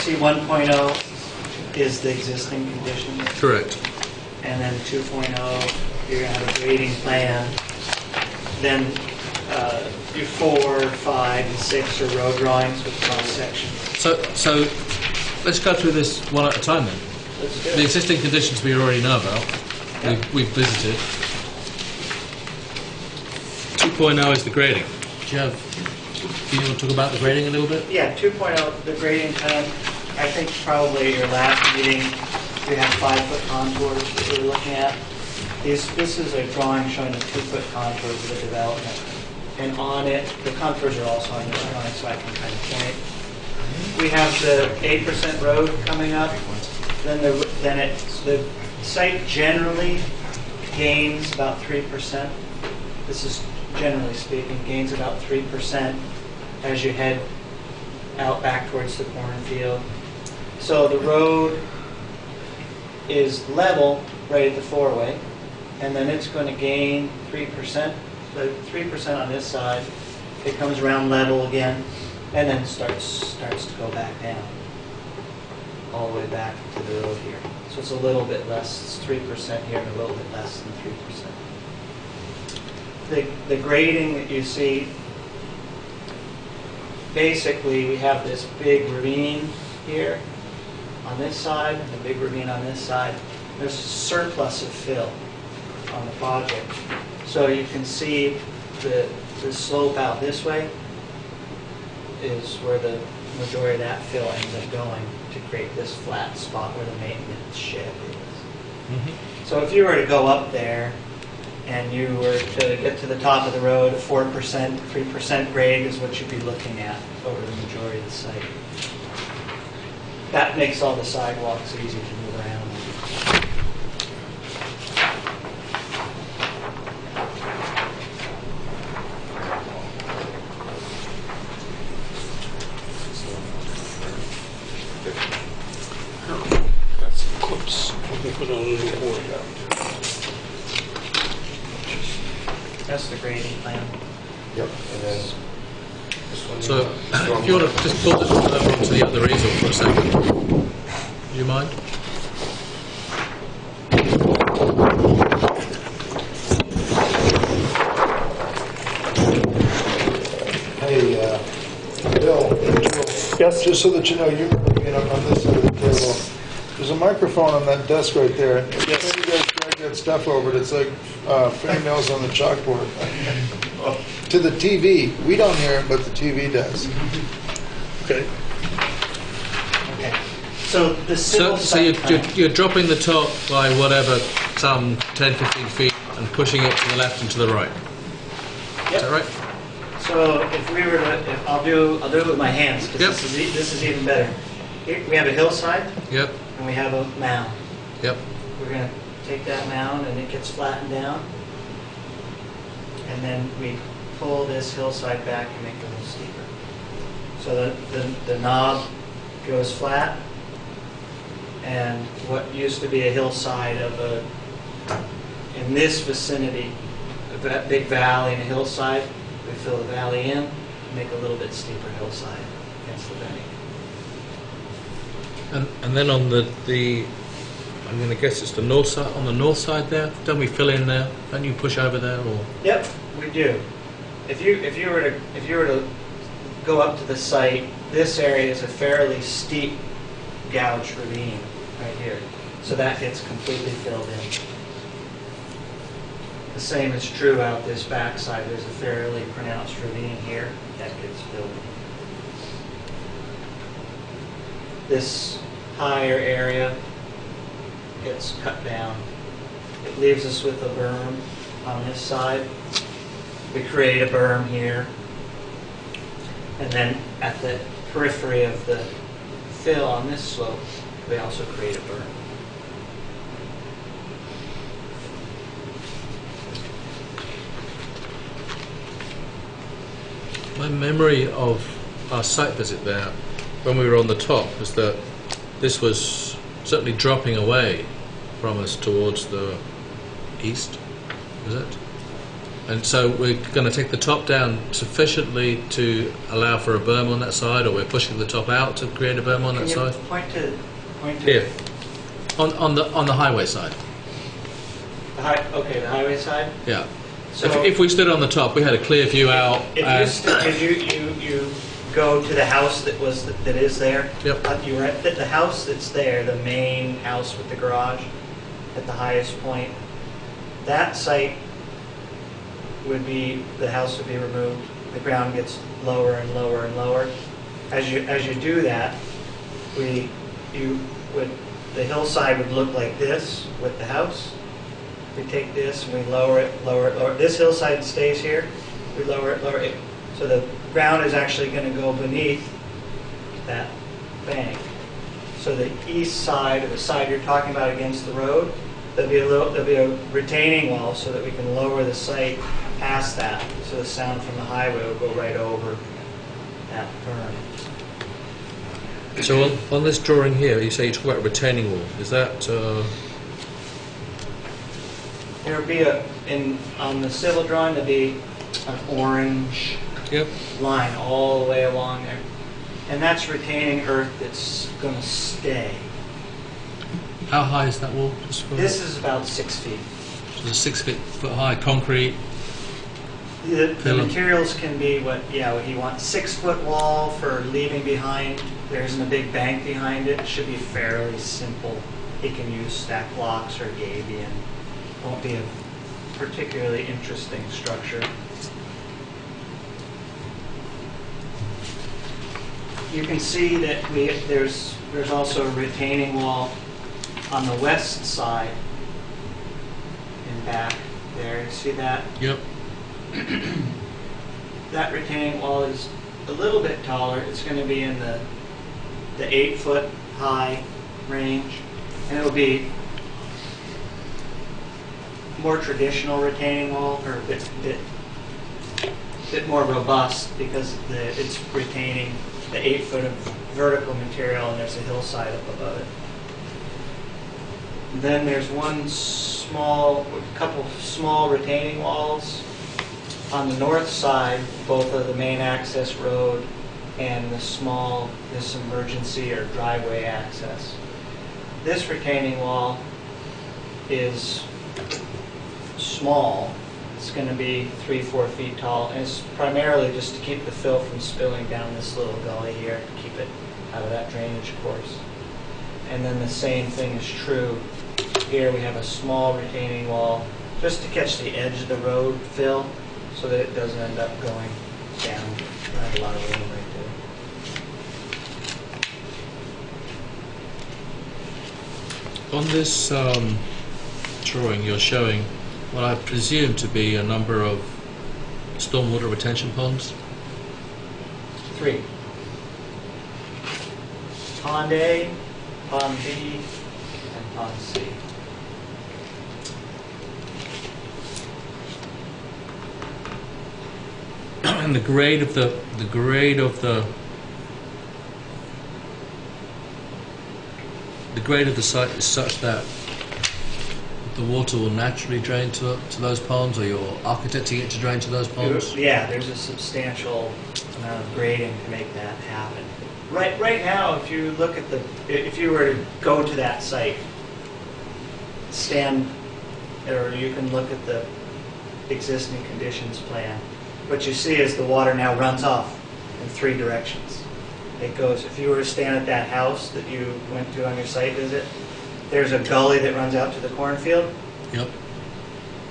see 1.0 is the existing conditions, correct. and then 2.0 you're gonna have a grading plan. Then your 4, 5, and 6 are road drawings with cross sections. So let's go through this one at a time then. Let's do The it. existing conditions we already know about. We've visited. 2.0 is the grading. Do you want to talk about the grading a little bit? Yeah, 2.0, the grading plan. I think probably your last meeting, we had 5-foot contours that we were looking at. This is a drawing showing the 2-foot contours of the development. And on it, the contours are also on this drawing, so I can kind of point. We have the 8% road coming up. Then the site generally gains about 3%. This is generally speaking, gains about 3% as you head out back towards the cornfield. So the road is level right at the four-way, and then it's going to gain 3%. The 3% on this side, it comes around level again, and then starts to go back down, all the way back to the road here. So it's a little bit less. It's 3% here and a little bit less than 3%. The grading that you see, basically we have this big ravine here on this side, and the big ravine on this side. There's a surplus of fill on the project. So you can see the slope out this way is where the majority of that fill ends up going to create this flat spot where the maintenance shed is. So if you were to go up there and you were to get to the top of the road, 4%, 3% grade is what you'd be looking at over the majority of the site. That makes all the sidewalks easy to move around. That's the clips. We'll put on a little board. That's the grading plan. Yep, and then this one. So if you want to just pull this over onto the other easel for a second. Do you mind? Hey, Bill, Yes? just so that you know, you remember being up on this side of the table. There's a microphone on that desk right there. Every time you guys drag that stuff over it, it's like fingernails on the chalkboard. To the TV. We don't hear it, but the TV does. Okay. Okay. So the civil So site plan. you're dropping the top by whatever, some 10, 15 feet, and pushing it to the left and to the right. Yep. Is that right? So if we were to, I'll do it with my hands because Yep. this is even better. Here, we have a hillside Yep. and we have a mound. Yep. We're going to take that mound and it gets flattened down, and then we pull this hillside back and make it a little steeper. So the knob goes flat, and what used to be a hillside of a in this vicinity, a big valley and a hillside. We fill the valley in, make a little bit steeper hillside against the bank. And then on the I'm going to guess it's the north side. On the north side there, don't we fill in there? Don't you push over there, or? Yep, we do. If you were to go up to the site, this area is a fairly steep gouge ravine right here, so that gets completely filled in. The same is true out this backside. There's a fairly pronounced ravine here that gets filled in. This higher area gets cut down. It leaves us with a berm on this side. We create a berm here. And then at the periphery of the fill on this slope, we also create a berm. My memory of our site visit there, when we were on the top, was that this was certainly dropping away from us towards the east, is it? And so we're going to take the top down sufficiently to allow for a berm on that side, or we're pushing the top out to create a berm on that side? Point to Here, on the highway side. the highway side. Yeah. So If we stood on the top, we had a clear view out. if you go to the house that is there. Yep. You were at the house that's there, the main house with the garage at the highest point. That site would be, the house would be removed. The ground gets lower and lower and lower. As you do that, the hillside would look like this with the house. We take this and we lower it, lower it, lower it. This hillside stays here. We lower it, lower it. So the ground is actually going to go beneath that bank. So the east side, or the side you're talking about against the road, there'll be a retaining wall so that we can lower the site past that. So the sound from the highway will go right over that berm. So on this drawing here, you say you talk about a retaining wall. Is that? There will be on the civil drawing, there'll be an orange line all the way along there. And that's retaining earth that's going to stay. How high is that wall? This is about 6 feet. So it's a 6 foot high concrete. The materials can be what you want. 6 foot wall for leaving behind. There isn't a big bank behind it. It should be fairly simple. He can use stack blocks or gabion. Won't be a particularly interesting structure. You can see that there's also a retaining wall on the west side and back there. You see that? Yep. That retaining wall is a little bit taller. It's going to be in the 8 foot high range, and it will be more traditional retaining wall, or a bit more robust, because it's retaining the 8 foot of vertical material, and there's a hillside up above it. Then there's a couple small retaining walls on the north side, both of the main access road and this emergency or driveway access. This retaining wall is small. It's going to be 3-4 feet tall, and it's primarily just to keep the fill from spilling down this little gully here, to keep it out of that drainage course. And then the same thing is true here. We have a small retaining wall just to catch the edge of the road fill, so that it doesn't end up going down. I have a lot of room right there. On this drawing, you're showing what I presume to be a number of stormwater retention ponds. 3. Pond A, Pond B, and Pond C. And the grade of the site is such that the water will naturally drain to those ponds, or you're architecting it to drain to those ponds? Yeah, there's a substantial amount of grading to make that happen. Right now, if you look at if you were to go to that site, or you can look at the existing conditions plan, what you see is the water now runs off in 3 directions. It goes, if you were to stand at that house that you went to on your site visit, there's a gully that runs out to the cornfield. Yep.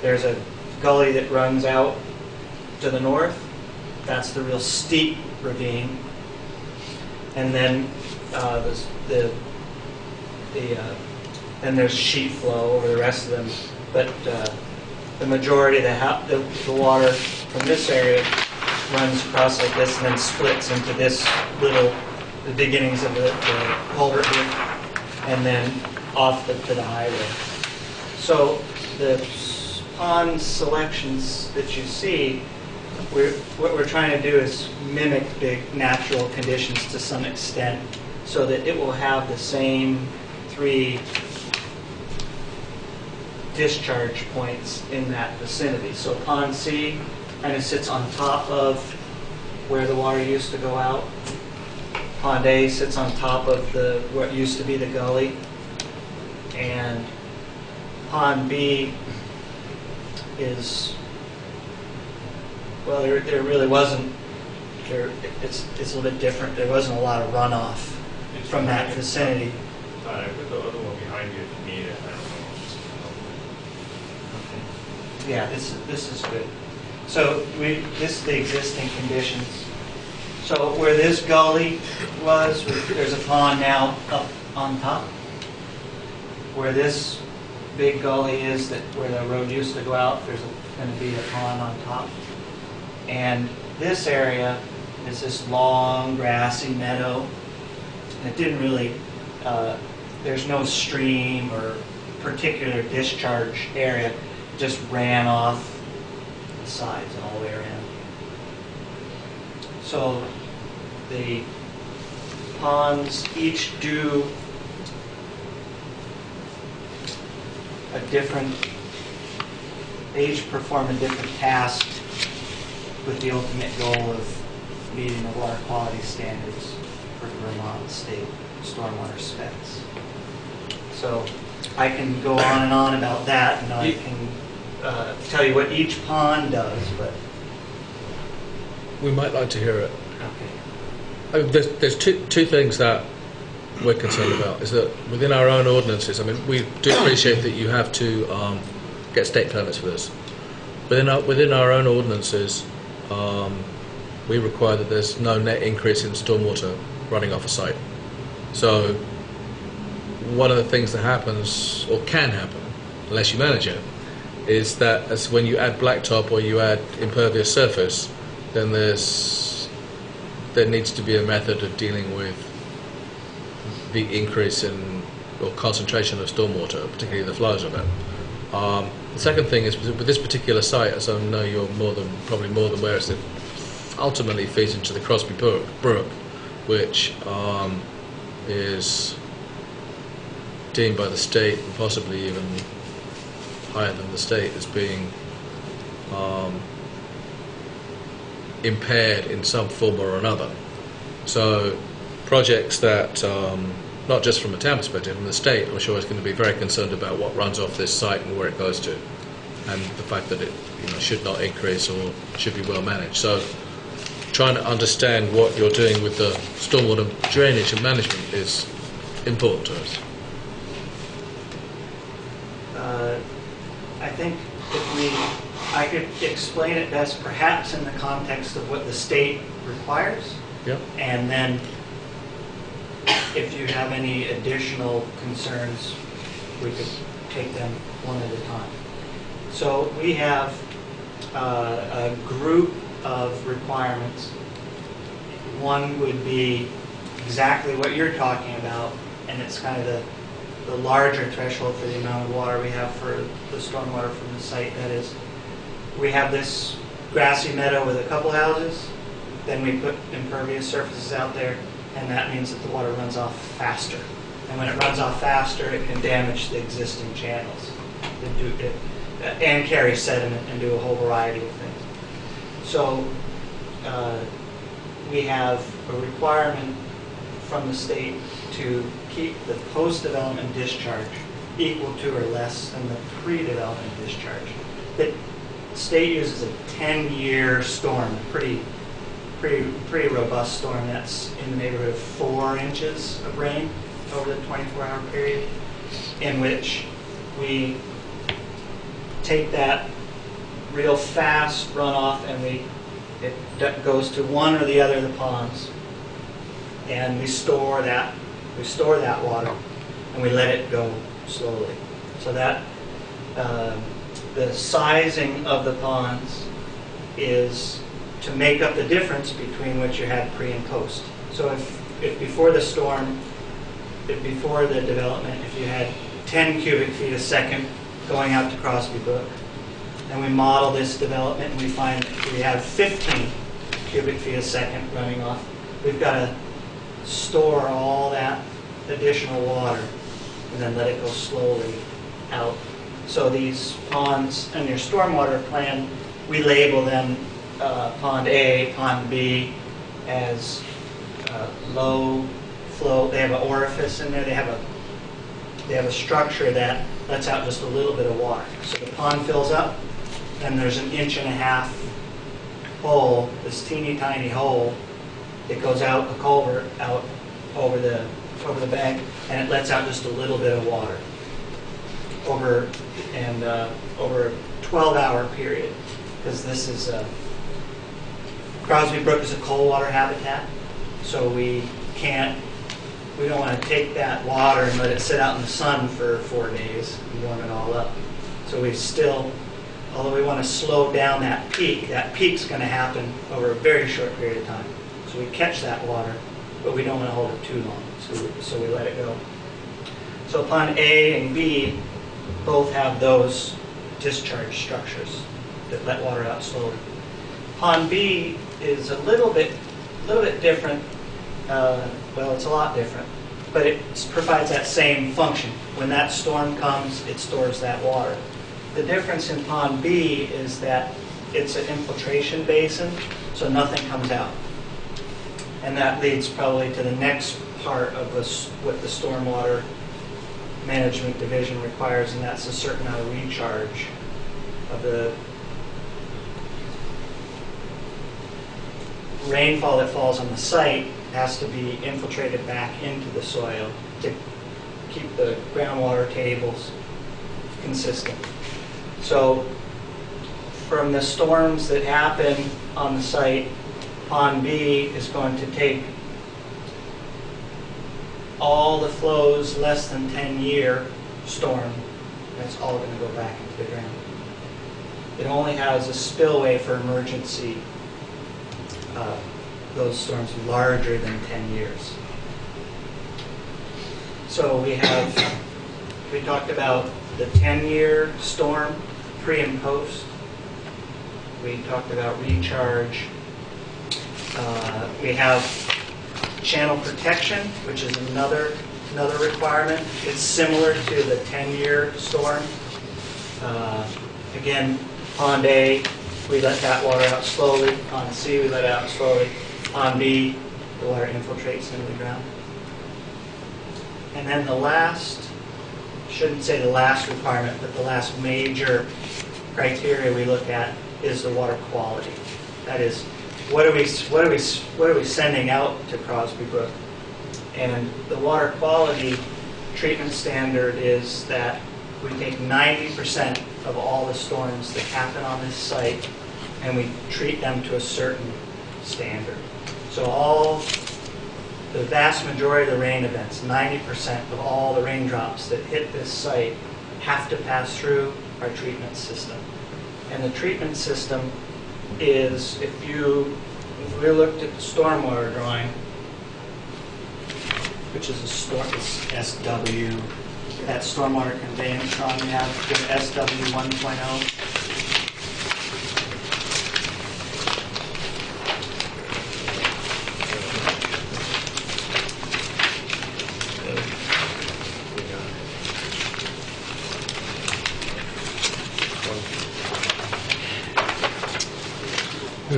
There's a gully that runs out to the north. That's the real steep ravine. And then then there's sheet flow over the rest of them. But the majority of the water from this area runs across like this and then splits into this the beginnings of the culvert here, and then off to the highway. So the pond selections that you see, what we're trying to do is mimic the natural conditions to some extent so that it will have the same 3 discharge points in that vicinity. So Pond C kind of sits on top of where the water used to go out. Pond A sits on top of what used to be the gully. And Pond B is, well, there really wasn't, it's a little bit different. There wasn't a lot of runoff from that vicinity. I put the other one behind you if you need it. I don't know. Yeah, this is good. So this is the existing conditions. So where this gully was, there's a pond now up on top. Where this big gully is, where the road used to go out, there's going to be a pond on top. And this area is this long grassy meadow. And it didn't really, there's no stream or particular discharge area. It just ran off the sides all the way around. So the ponds each do they each perform a different task with the ultimate goal of meeting the water quality standards for Vermont state stormwater specs. So I can go on and on about that, and I can tell you what each pond does, but... We might like to hear it. Okay. There's two things that we're concerned about. Is that within our own ordinances, I mean, we do appreciate that you have to get state permits for this. Within our own ordinances, we require that there's no net increase in stormwater running off a site. So one of the things that happens, or can happen, unless you manage it, is that as when you add blacktop or you add impervious surface, then there needs to be a method of dealing with the increase in or concentration of stormwater, particularly the flows of it. The second thing is with this particular site, as I know you're probably more than aware, it ultimately feeds into the Crosby Brook, which is deemed by the state, and possibly even higher than the state, as being impaired in some form or another. So projects that, not just from a town perspective, from the state, I'm sure is going to be very concerned about what runs off this site and where it goes to, and the fact that it should not increase or should be well managed. So trying to understand what you're doing with the stormwater drainage and management is important to us. I think I could explain it best perhaps in the context of what the state requires. Yep. And then if you have any additional concerns, we could take them one at a time. So we have a group of requirements. One would be exactly what you're talking about, and it's kind of the larger threshold for the amount of water we have for the stormwater from the site. That is, we have this grassy meadow with a couple houses, then we put impervious surfaces out there, and that means that the water runs off faster. And when it runs off faster, it can damage the existing channels. and carry sediment and do a whole variety of things. So we have a requirement from the state to keep the post-development discharge equal to or less than the pre-development discharge. The state uses a 10-year storm, a pretty robust storm that's in the neighborhood of 4 inches of rain over the 24-hour period, in which we take that real fast runoff and it goes to one or the other of the ponds, and we store that water and we let it go slowly, so that the sizing of the ponds is to make up the difference between what you had pre and post. So if before the storm, before the development, if you had 10 cubic feet a second going out to Crosby Brook, and we model this development and we find we have 15 cubic feet a second running off, we've got to store all that additional water and then let it go slowly out. So these ponds in your stormwater plan, we label them Pond A, Pond B as low flow. They have an orifice in there. They have a structure that lets out just a little bit of water. So the pond fills up, and there's an 1.5 inch hole, this teeny tiny hole that goes out a culvert out over the bank, and it lets out just a little bit of water over a 12-hour period, because this is Crosby Brook is a cold water habitat, so we don't want to take that water and let it sit out in the sun for 4 days and warm it all up. So we still, although we want to slow down that peak's going to happen over a very short period of time. So we catch that water, but we don't want to hold it too long, so we let it go. So Pond A and B both have those discharge structures that let water out slowly. Pond B is a little bit different. Well, it's a lot different, but it provides that same function. When that storm comes, it stores that water. The difference in Pond B is that it's an infiltration basin, so nothing comes out. And that leads probably to the next part of what the Stormwater Management Division requires, and that's a certain amount of recharge of the rainfall that falls on the site has to be infiltrated back into the soil to keep the groundwater tables consistent. So from the storms that happen on the site, Pond B is going to take all the flows less than 10-year storm. That's all going to go back into the ground. It only has a spillway for emergency, those storms larger than 10 years. So we talked about the 10-year storm, pre and post. We talked about recharge. We have channel protection, which is another requirement. It's similar to the 10-year storm. Again, Pond A, we let that water out slowly. Pond C, we let it out slowly. Pond B, the water infiltrates into the ground. And then the last, shouldn't say the last requirement, but the last major criteria we look at is the water quality. That is, what are we sending out to Crosby Brook? And the water quality treatment standard is that we take 90% of all the storms that happen on this site and we treat them to a certain standard. So the vast majority of the rain events, 90% of all the raindrops that hit this site have to pass through our treatment system. And the treatment system is, if we looked at the stormwater drawing, which is it's SW, that stormwater conveyance drawing we have, SW 1.0.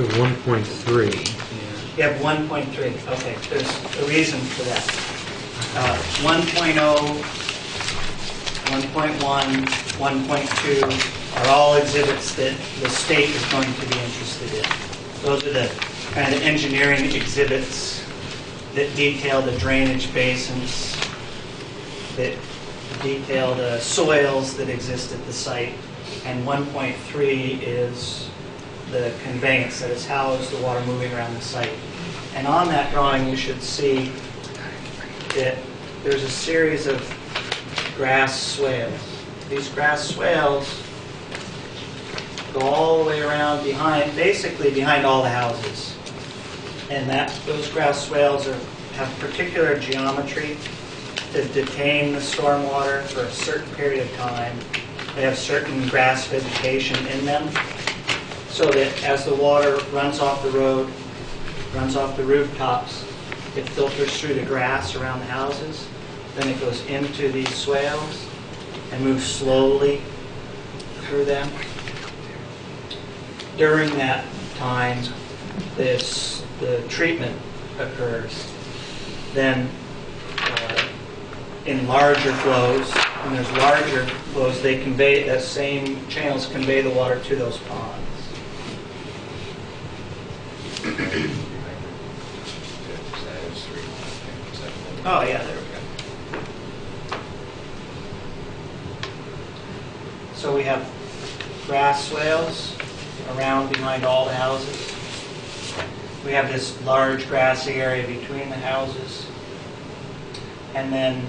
1.3. You have 1.3, okay, there's a reason for that. 1.0, 1.1, 1.2 are all exhibits that the state is going to be interested in. Those are the kind of engineering exhibits that detail the drainage basins, that detail the soils that exist at the site. And 1.3 is the conveyance that is housed, the water moving around the site. And on that drawing, you should see that there's a series of grass swales. These grass swales go all the way around behind, basically behind all the houses. And those grass swales have particular geometry to detain the stormwater for a certain period of time. They have certain grass vegetation in them, so that as the water runs off the road, runs off the rooftops, it filters through the grass around the houses, then it goes into these swales and moves slowly through them. During that time, the treatment occurs. Then in larger flows, when there's larger flows, they convey, that same channels convey the water to those ponds. Oh yeah, there we go. So we have grass swales around behind all the houses. We have this large grassy area between the houses. And then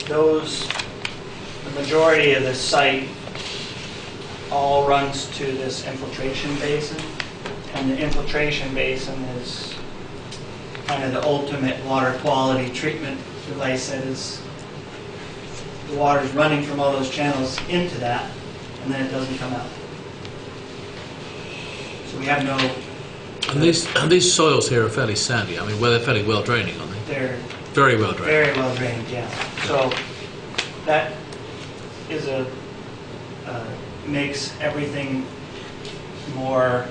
the majority of the site all runs to this infiltration basin. And the infiltration basin is kind of the ultimate water quality treatment device. That is, the water is running from all those channels into that, and then it doesn't come out. So we have no... And these soils here are fairly sandy. I mean, well, they're fairly well draining, aren't they? They're very well drained. Very well drained, yeah. So that is makes everything more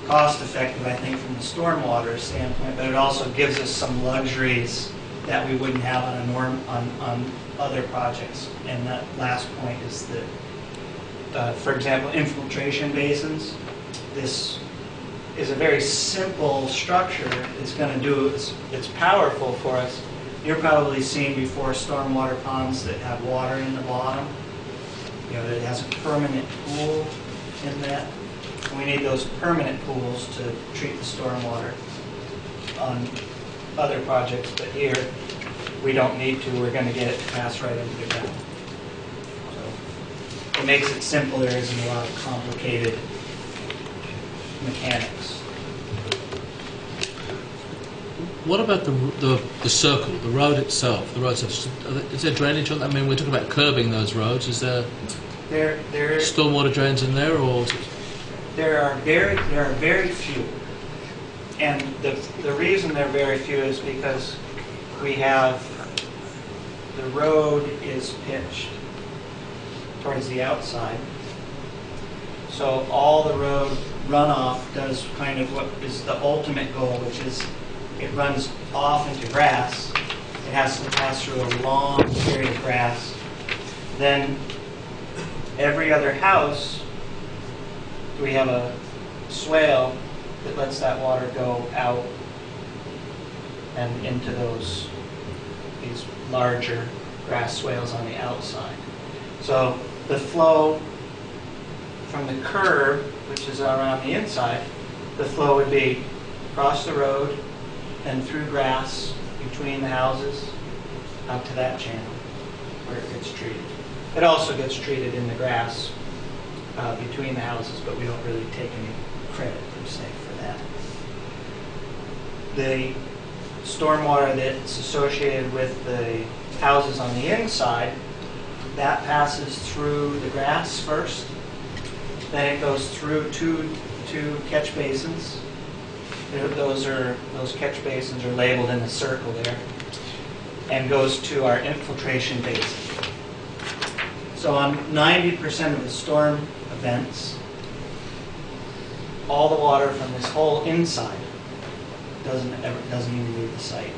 cost-effective, I think, from the stormwater standpoint. But it also gives us some luxuries that we wouldn't have on other projects. And that last point is that, for example, infiltration basins. This is a very simple structure. It's going to do, it's powerful for us. You're probably seen before stormwater ponds that have water in the bottom. You know, that it has a permanent pool in that. And we need those permanent pools to treat the stormwater on other projects, but here we don't need to. We're going to get it to pass right into the ground. So it makes it simpler. There isn't a lot of complicated mechanics. What about the circle, the road itself? The road itself, is there drainage on that? I mean, we're talking about curbing those roads. Is there stormwater drains in there, or there are very few, and the reason they're very few is because we have the road is pitched towards the outside, so all the road runoff does kind of what is the ultimate goal, which is it runs off into grass. It has to pass through a long period of grass. Then every other house, we have a swale that lets that water go out and into these larger grass swales on the outside. So the flow from the curb, which is around the inside, the flow would be across the road and through grass between the houses out to that channel where it gets treated. It also gets treated in the grass between the houses, but we don't really take any credit per se for that. The stormwater that's associated with the houses on the inside, that passes through the grass first. Then it goes through two catch basins. Those catch basins are labeled in the circle there, and goes to our infiltration basin. So on 90% of the storm events, all the water from this whole inside doesn't even leave the site.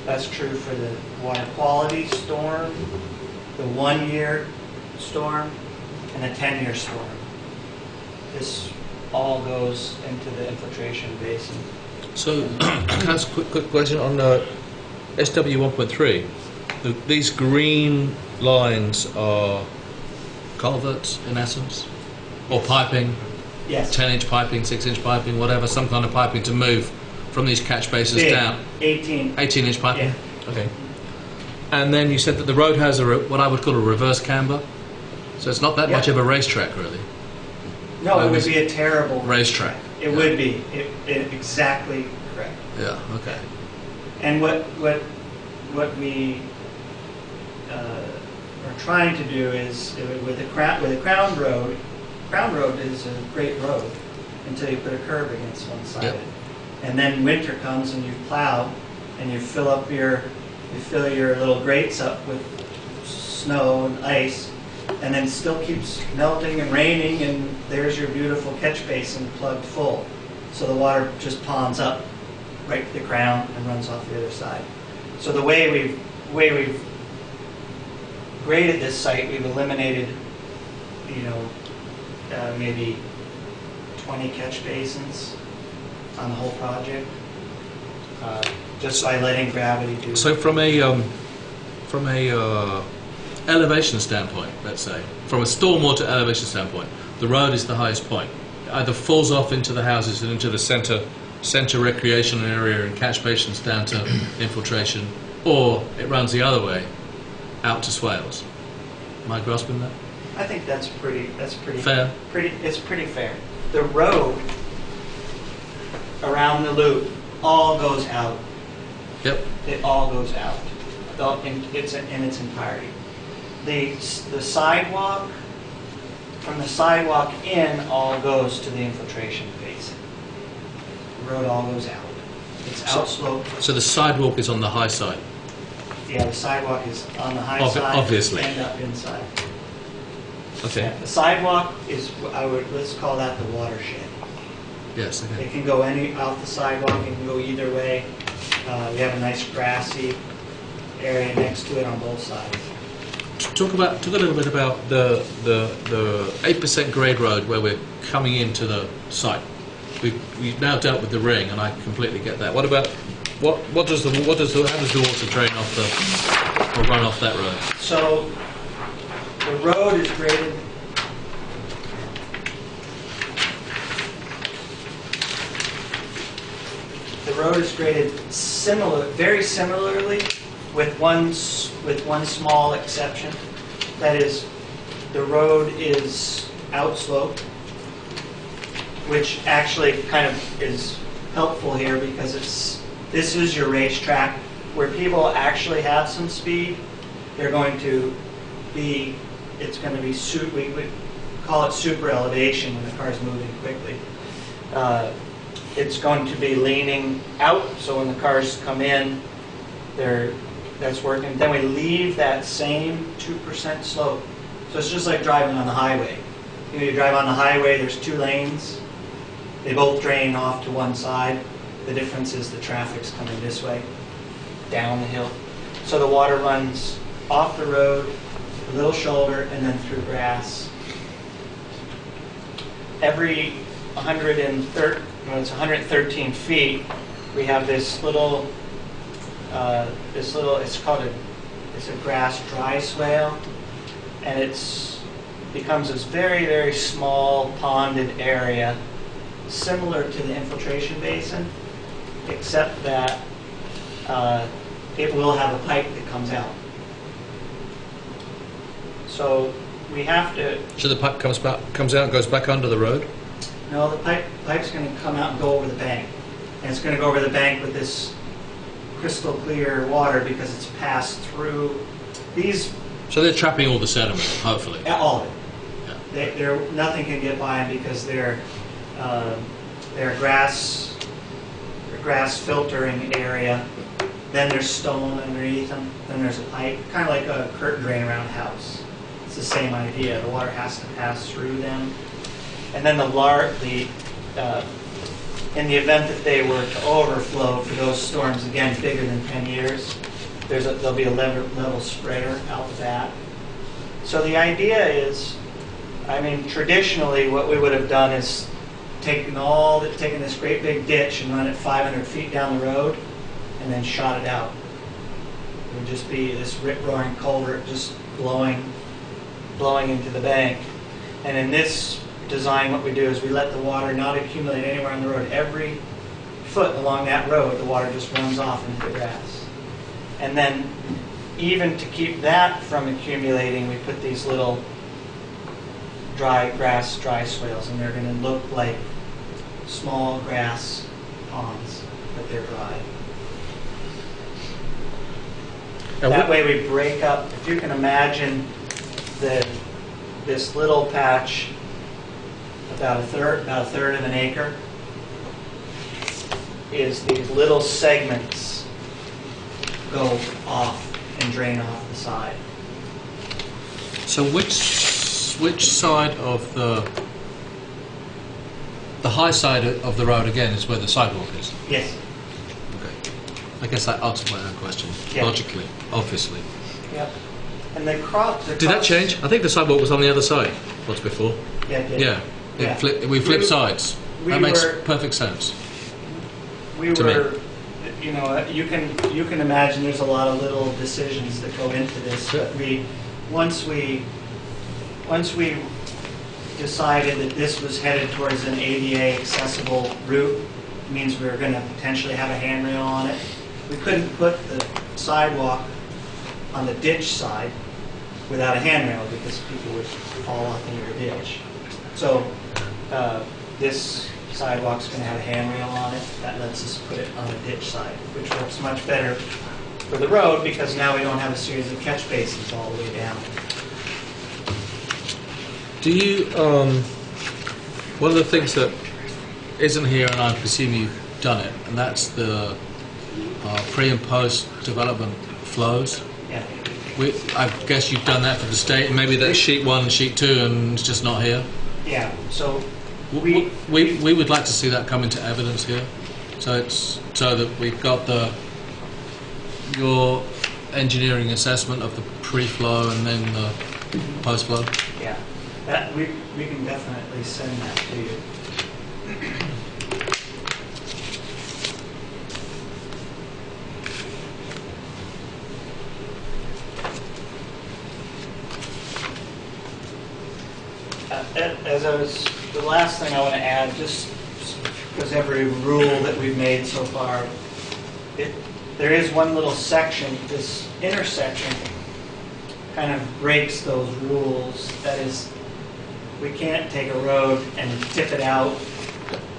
That's true for the water quality storm, the 1-year storm, and the 10-year storm. This all goes into the infiltration basin. So, can I ask a quick question on SW 1.3? These green lines are culverts, in essence, or piping, Yes. 10-inch piping, 6-inch piping, whatever, some kind of piping to move from these catch basins Big, down. 18. 18-inch piping? Yeah. Okay. And then you said that the road has what I would call a reverse camber. So it's not that Yeah. much of a racetrack, really. No, it would be a terrible Racetrack. It would be. Exactly correct. Yeah, okay. And what we are trying to do is with a crown road. Crown road is a great road until you put a curb against one side Yep. of it, and then winter comes and you plow and you fill your little grates up with snow and ice, and then still keeps melting and raining, and there's your beautiful catch basin plugged full. So the water just ponds up right to the ground and runs off the other side. So the way we've graded this site, we've eliminated, maybe 20 catch basins on the whole project, just by letting gravity do. So from a elevation standpoint, let's say, from a stormwater elevation standpoint, the road is the highest point. It either falls off into the houses and into the center recreation area and catch basins down to infiltration, or it runs the other way out to swales. Am I grasping that? I think that's pretty Fair. It's pretty fair. The road around the loop all goes out. Yep. It all goes out. In its entirety. The sidewalk, from the sidewalk in, all goes to the infiltration basin. The road all goes out. It's outslope. So the sidewalk is on the high side. Yeah, the sidewalk is on the high side. Obviously. And up inside. Okay. Yeah, the sidewalk is, let's call that the watershed. Yes. Okay. It can go out the sidewalk, it can go either way. We have a nice grassy area next to it on both sides. Talk a little bit about the 8% grade road where we're coming into the site. We've now dealt with the ring, and I completely get that. What about how does the water drain off or run off that road? So the road is graded. The road is graded very similarly, with one small exception. That is, the road is outslope, which actually kind of is helpful here because this is your racetrack where people actually have some speed. They're going to be, we would call it super elevation when the car's moving quickly. It's going to be leaning out, so when the cars come in, that's working. Then we leave that same 2% slope. So it's just like driving on the highway. You drive on the highway, there's 2 lanes. They both drain off to one side. The difference is the traffic's coming this way, down the hill. So the water runs off the road, a little shoulder, and then through grass. Every 113 feet, we have this little, it's a grass dry swale, and becomes this very, very small ponded area, similar to the infiltration basin, except that it will have a pipe that comes out. So we have to. So the pipe comes out and goes back under the road? No, the pipe's going to come out and go over the bank. And it's going to go over the bank with this crystal clear water because it's passed through these. So they're trapping all the sediment, hopefully. All of it. Yeah. Nothing can get by them because they're grass filtering area. Then there's stone underneath them. Then there's a pipe, kind of like a curtain drain around a house. It's the same idea. The water has to pass through them. And then the in the event that they were to overflow for those storms, again, bigger than 10 years, there'll be a level sprayer out the back. So the idea is, I mean, traditionally what we would have done is taken this great big ditch and run it 500 feet down the road and then shot it out. It would just be this rip-roaring culvert just blowing into the bank. And in this design, what we do is we let the water not accumulate anywhere on the road. Every foot along that road, the water just runs off into the grass. And then even to keep that from accumulating, we put these little dry swales, and they're going to look like small grass ponds, but they're dry. That way we break up, if you can imagine this little patch, about a third of an acre, is these little segments go off and drain off the side. So which side of the high side of the road again is where the sidewalk is? Yes. Okay. I guess that answers my own question. Yeah. Logically, obviously. Yep. And the crop. Did that change? I think the sidewalk was on the other side. What's before? Yeah, it did. Yeah. Yeah. We flipped sides. That makes perfect sense. To me. You know, you can imagine there's a lot of little decisions that go into this. Yeah. But once we decided that this was headed towards an ADA accessible route, it means we were going to potentially have a handrail on it. We couldn't put the sidewalk on the ditch side without a handrail because people would fall off into the ditch. So this sidewalk's going to have a handrail on it. That lets us put it on the ditch side, which works much better for the road because now we don't have a series of catch basins all the way down. Do you, one of the things that isn't here, and I presume you've done it, and that's the pre and post development flows. Yeah. I guess you've done that for the state, and maybe that's sheet 1, sheet 2, and it's just not here. Yeah. So we would like to see that come into evidence here, so that we've got your engineering assessment of the pre-flow and then the post-flow. Yeah. That we can definitely send that to you. The last thing I want to add, just because every rule that we've made so far, there is one little section, this intersection kind of breaks those rules. That is, we can't take a road and tip it out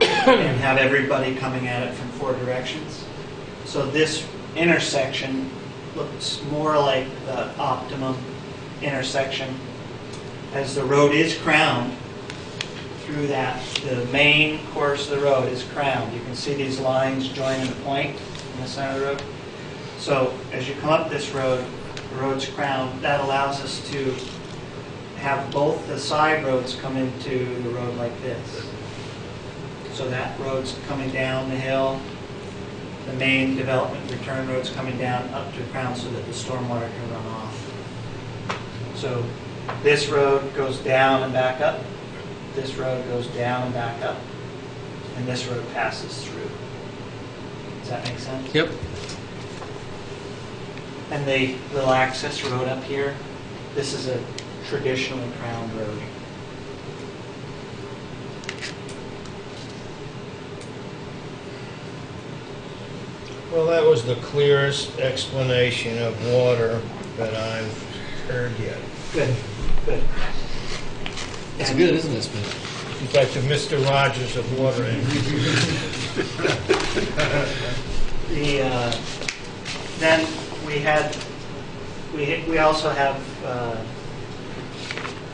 and have everybody coming at it from 4 directions. So this intersection looks more like the optimum intersection, as the road is crowned through that. The main course of the road is crowned. You can see these lines joining the point in the center of the road. So as you come up this road, the road's crowned. That allows us to have both the side roads come into the road like this. So that road's coming down the hill. The main development return road's coming down up to the crown so that the stormwater can run off. So this road goes down and back up. This road goes down and back up. And this road passes through. Does that make sense? Yep. And the little access road up here, this is a traditionally crowned road. Well, that was the clearest explanation of water that I've heard yet. Good, good. It's good, isn't it, Smith? In fact, the Mr. Rogers of water. Then we also have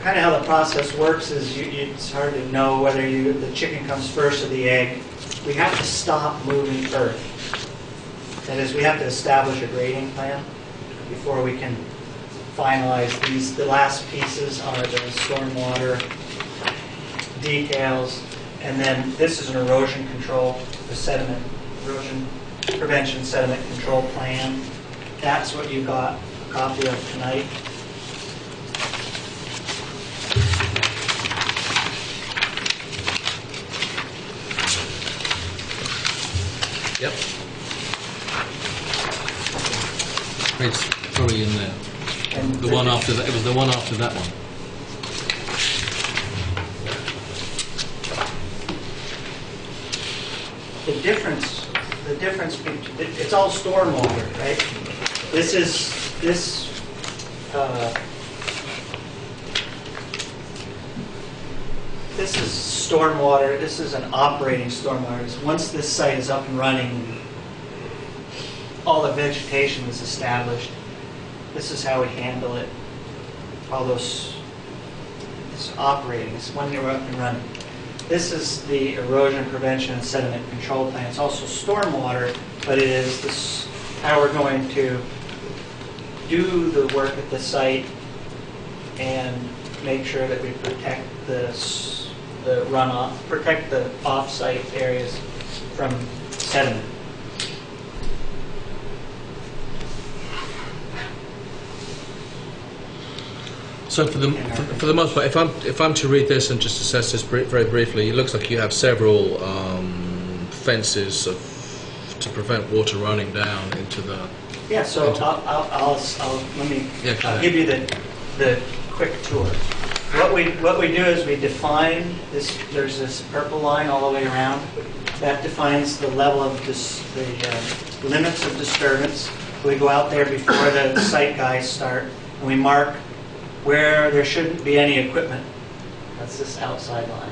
kind of how the process works is it's hard to know whether the chicken comes first or the egg. We have to stop moving earth. That is, we have to establish a grading plan before we can finalize these. The last pieces are the stormwater details And then this is an erosion control, the sediment, erosion prevention sediment control plan. That's what you got a copy of tonight. Yep. It's probably in there. And The one after that. It was the one after that one. the difference between, it's all stormwater, right? This is stormwater. This is an operating stormwater. Once this site is up and running, all the vegetation is established. This is how we handle it. All those, it's operating. It's when you're up and running. This is the erosion prevention and sediment control plan. It's also stormwater, but it is this, how we're going to do the work at the site and make sure that we protect the runoff, protect the off-site areas from sediment. So for the most part, if I'm to read this and just assess this very briefly, it looks like you have several fences to prevent water running down into the. Yeah. So I'll give you the quick tour. What we do is we define this. There's this purple line all the way around. That defines the level of the limits of disturbance. We go out there before the site guys start, and we mark where there shouldn't be any equipment. That's this outside line.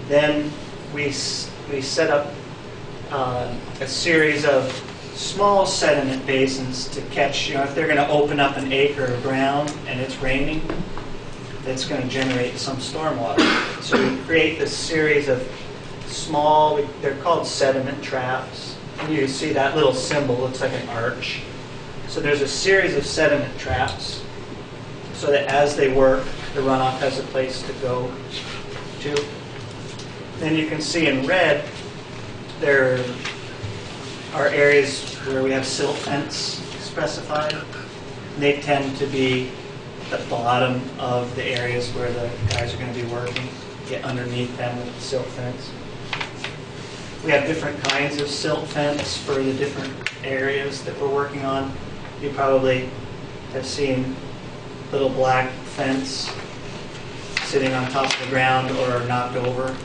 Then we set up a series of small sediment basins to catch, if they're going to open up an acre of ground and it's raining, it's going to generate some stormwater. So we create this series of small, they're called sediment traps. And you see that little symbol, looks like an arch. So there's a series of sediment traps, so that as they work, the runoff has a place to go to. Then you can see in red, there are areas where we have silt fence specified. And they tend to be the bottom of the areas where the guys are going to be working. Get underneath them with the silt fence. We have different kinds of silt fence for the different areas that we're working on. You probably have seen little black fence sitting on top of the ground or knocked over,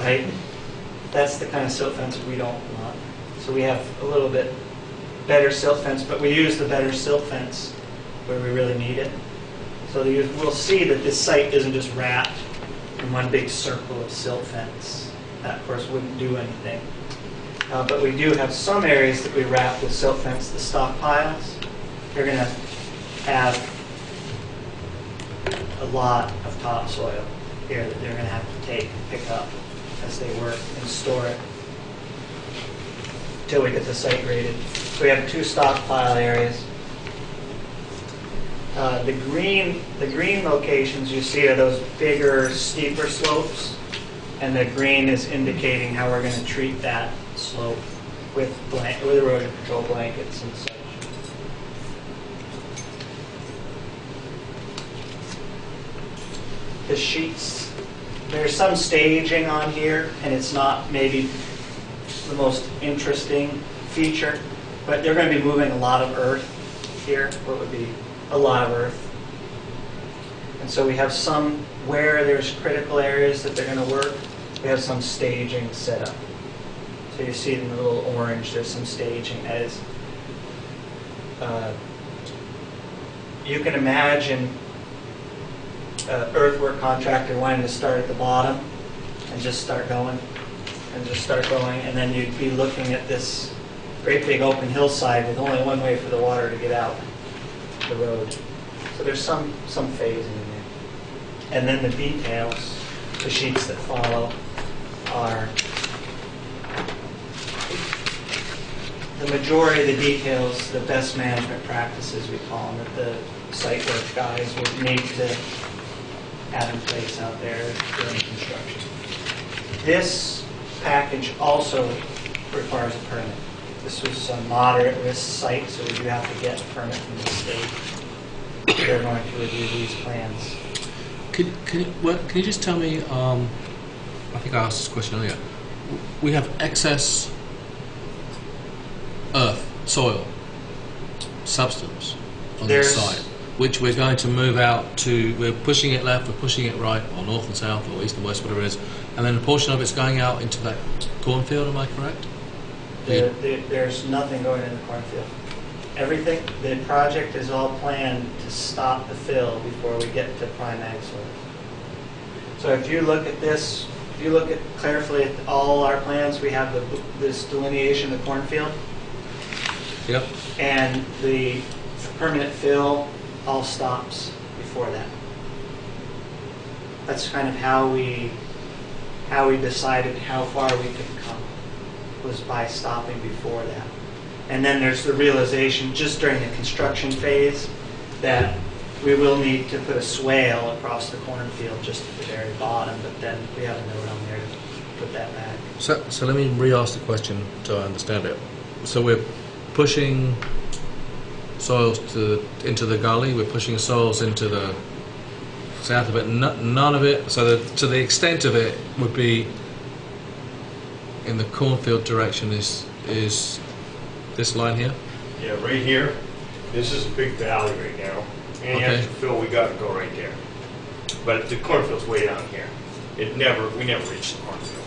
right? That's the kind of silt fence we don't want. So we have a little bit better silt fence, but we use the better silt fence where we really need it. So we'll see that this site isn't just wrapped in one big circle of silt fence. That, of course, wouldn't do anything. But we do have some areas that we wrap with silt fence, the stockpiles. They're going to have a lot of topsoil here that they're going to have to pick up as they work and store it until we get the site graded. So we have two stockpile areas. The green locations you see are those bigger, steeper slopes, and the green is indicating how we're going to treat that slope with erosion control blankets and such. The sheets, there's some staging on here, and it's not maybe the most interesting feature, but they're going to be moving a lot of earth here, what would be a lot of earth. And so we have some, where there's critical areas that they're going to work, we have some staging set up. So you see in the little orange, there's some staging as you can imagine earthwork contractor wanting to start at the bottom and just start going, and then you'd be looking at this great big open hillside with only one way for the water to get out the road. So there's some phasing in there. And then the details, the sheets that follow, are the majority of the details, the best management practices we call them, that the site work guys would need to have in place out there during construction. This package also requires a permit. This was a moderate risk site, so we do have to get a permit from the state. They're going to review these plans. Can you just tell me, I think I asked this question earlier, we have excess earth, soil, substance on this site, which we're going to move out to, we're pushing it left, we're pushing it right, or north and south, or east and west, whatever it is, and then a portion of it's going out into that cornfield, am I correct? There's nothing going in the cornfield. Everything, the project is all planned to stop the fill before we get to prime ag soils. So if you look at this, if you look at carefully at all our plans, we have this delineation of the cornfield. Yep. And the permanent fill all stops before that. That's kind of how we decided how far we could come, was by stopping before that. And then there's the realization just during the construction phase that we will need to put a swale across the cornfield just at the very bottom, but then we have a note on there to put that back. So let me re-ask the question so I understand it. So we're pushing soils into the gully, we're pushing soils into the south of it, none of it, so to the extent of it would be in the cornfield direction is this line here? Yeah, right here. This is a big valley right now. Any Okay. extra fill, we got to go right there. But the cornfield's way down here. We never reached the cornfield.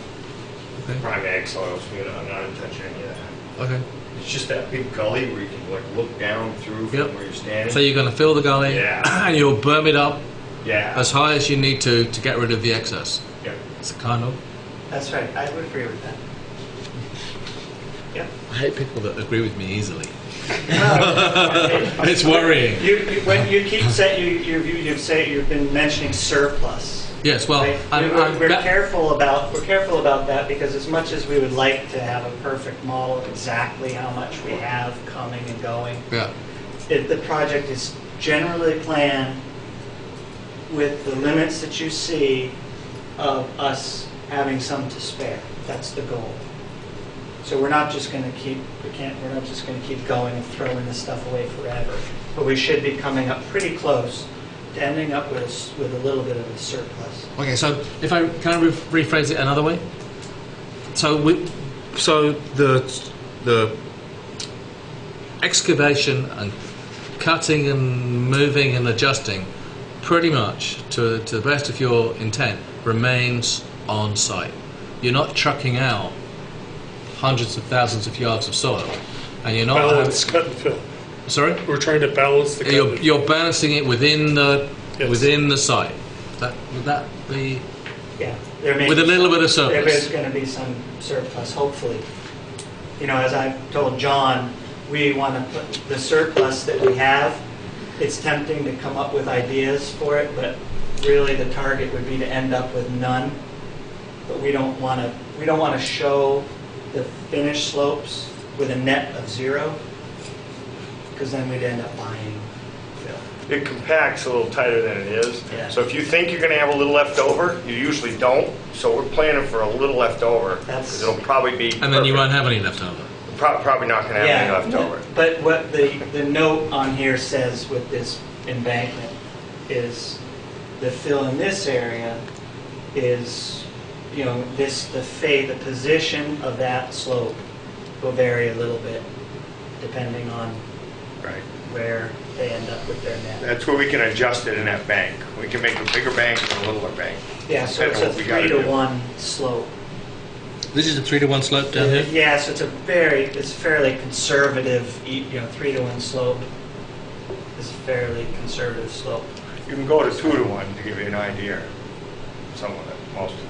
Okay. Prime ag soils, I'm not even touching any of that. Okay. It's just that big gully where you can like look down through from Yep. where you're standing. So you're going to fill the gully Yeah. and you'll berm it up Yeah. as high as you need to get rid of the excess. Yep. It's a kind of. That's right. I would agree with that. Yep. I hate people that agree with me easily. It's It's worrying. When you keep you've been mentioning surplus. Yes, well, Right? We're careful about that because as much as we would like to have a perfect model of exactly how much we have coming and going, yeah. the project is generally planned with the limits that you see of us having some to spare. That's the goal. So we're not just going to keep going and throwing this stuff away forever. But we should be coming up pretty close to ending up with a little bit of a surplus. Okay, so if I can rephrase it another way. So the excavation and cutting and moving and adjusting, pretty much to the best of your intent, remains on site. You're not trucking out hundreds of thousands of yards of soil, and you're not Balance cut and fill. Sorry, We're trying to balance the cut and fill. you're balancing it within the Yes. within the site. Would that be Yeah, there may with be a little some- bit of surplus? There is going to be some surplus, hopefully. You know, as I told John, we want to put the surplus that we have. It's tempting to come up with ideas for it, but really the target would be to end up with none. But we don't want to show the finished slopes with a net of 0, because then we'd end up buying fill. It compacts a little tighter than it is. Yeah. So if you think you're going to have a little left over, you usually don't. So we're planning for a little left over. That's- 'cause it'll probably be And then you won't perfect. have any left over. Probably not going to have any left over. But what the note on here says with this embankment is the fill in this area is, you know, the position of that slope will vary a little bit depending on Right. where they end up with their net. That's where we can adjust it in that bank. We can make a bigger bank and a littler bank. Yeah, so it's Depending a on what we gotta 3-to-1 slope. This is a 3-to-1 slope down here. Yeah, so it's fairly conservative, 3-to-1 slope is a fairly conservative slope. You can go to 2-to-1 to give you an idea. Some of it, most of it.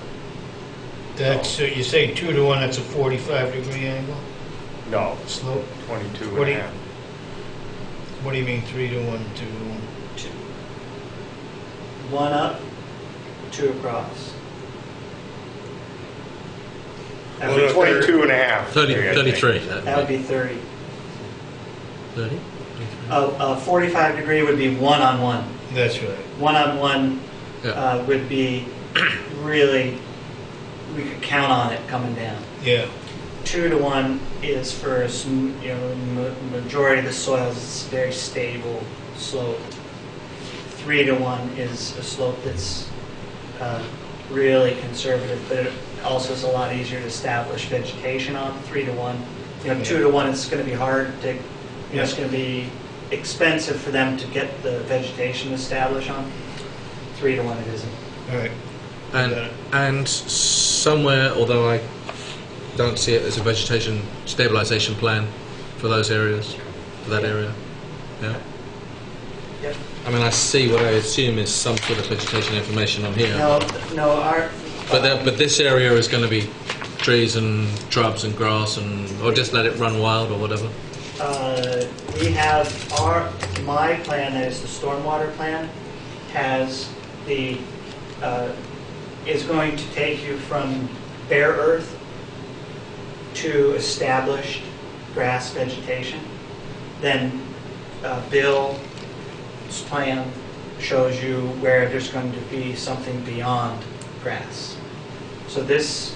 That's, so you say 2-to-1, that's a 45-degree angle No, slope? 22 What do and a you- half. What do you mean 3-to-1, 2-to-1? 1 up, 2 across. That would, Well, 22 and a half. 33. that would be 30. 30? A 45 degree would be 1-on-1. That's right. 1-on-1 Yeah. would be really we could count on it coming down. Yeah. 2 to 1 is for majority of the soils, it's very stable slope. 3 to 1 is a slope that's really conservative, but it also is a lot easier to establish vegetation on. 3 to 1, 2 to 1, it's going to be hard to, it's going to be expensive for them to get the vegetation established on. 3 to 1, it isn't. All right. And somewhere, although I don't see it as a vegetation stabilization plan for those areas, for that area. Yeah. Yep. I mean, I see what I assume is some sort of vegetation information on here. No, our. But this area is going to be trees and shrubs and grass, or just let it run wild or whatever. We have my plan, that is the stormwater plan, has the is going to take you from bare earth to established grass vegetation. Then Bill's plan shows you where there's going to be something beyond grass. So these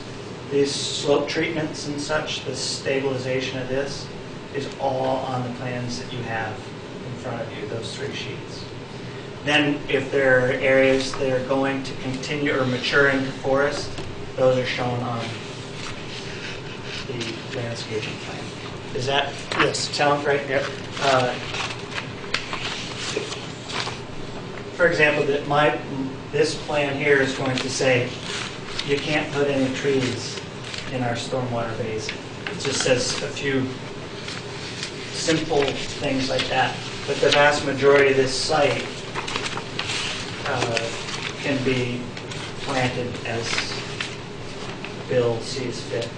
slope treatments and such, the stabilization of this, is all on the plans that you have in front of you, those 3 sheets. Then if there are areas that are going to continue or mature into forest, those are shown on the landscaping plan. Is that sound right? Yep. For example, this plan here is going to say you can't put any trees in our stormwater basin. It just says a few simple things like that. But the vast majority of this site can be planted as Bill sees fit.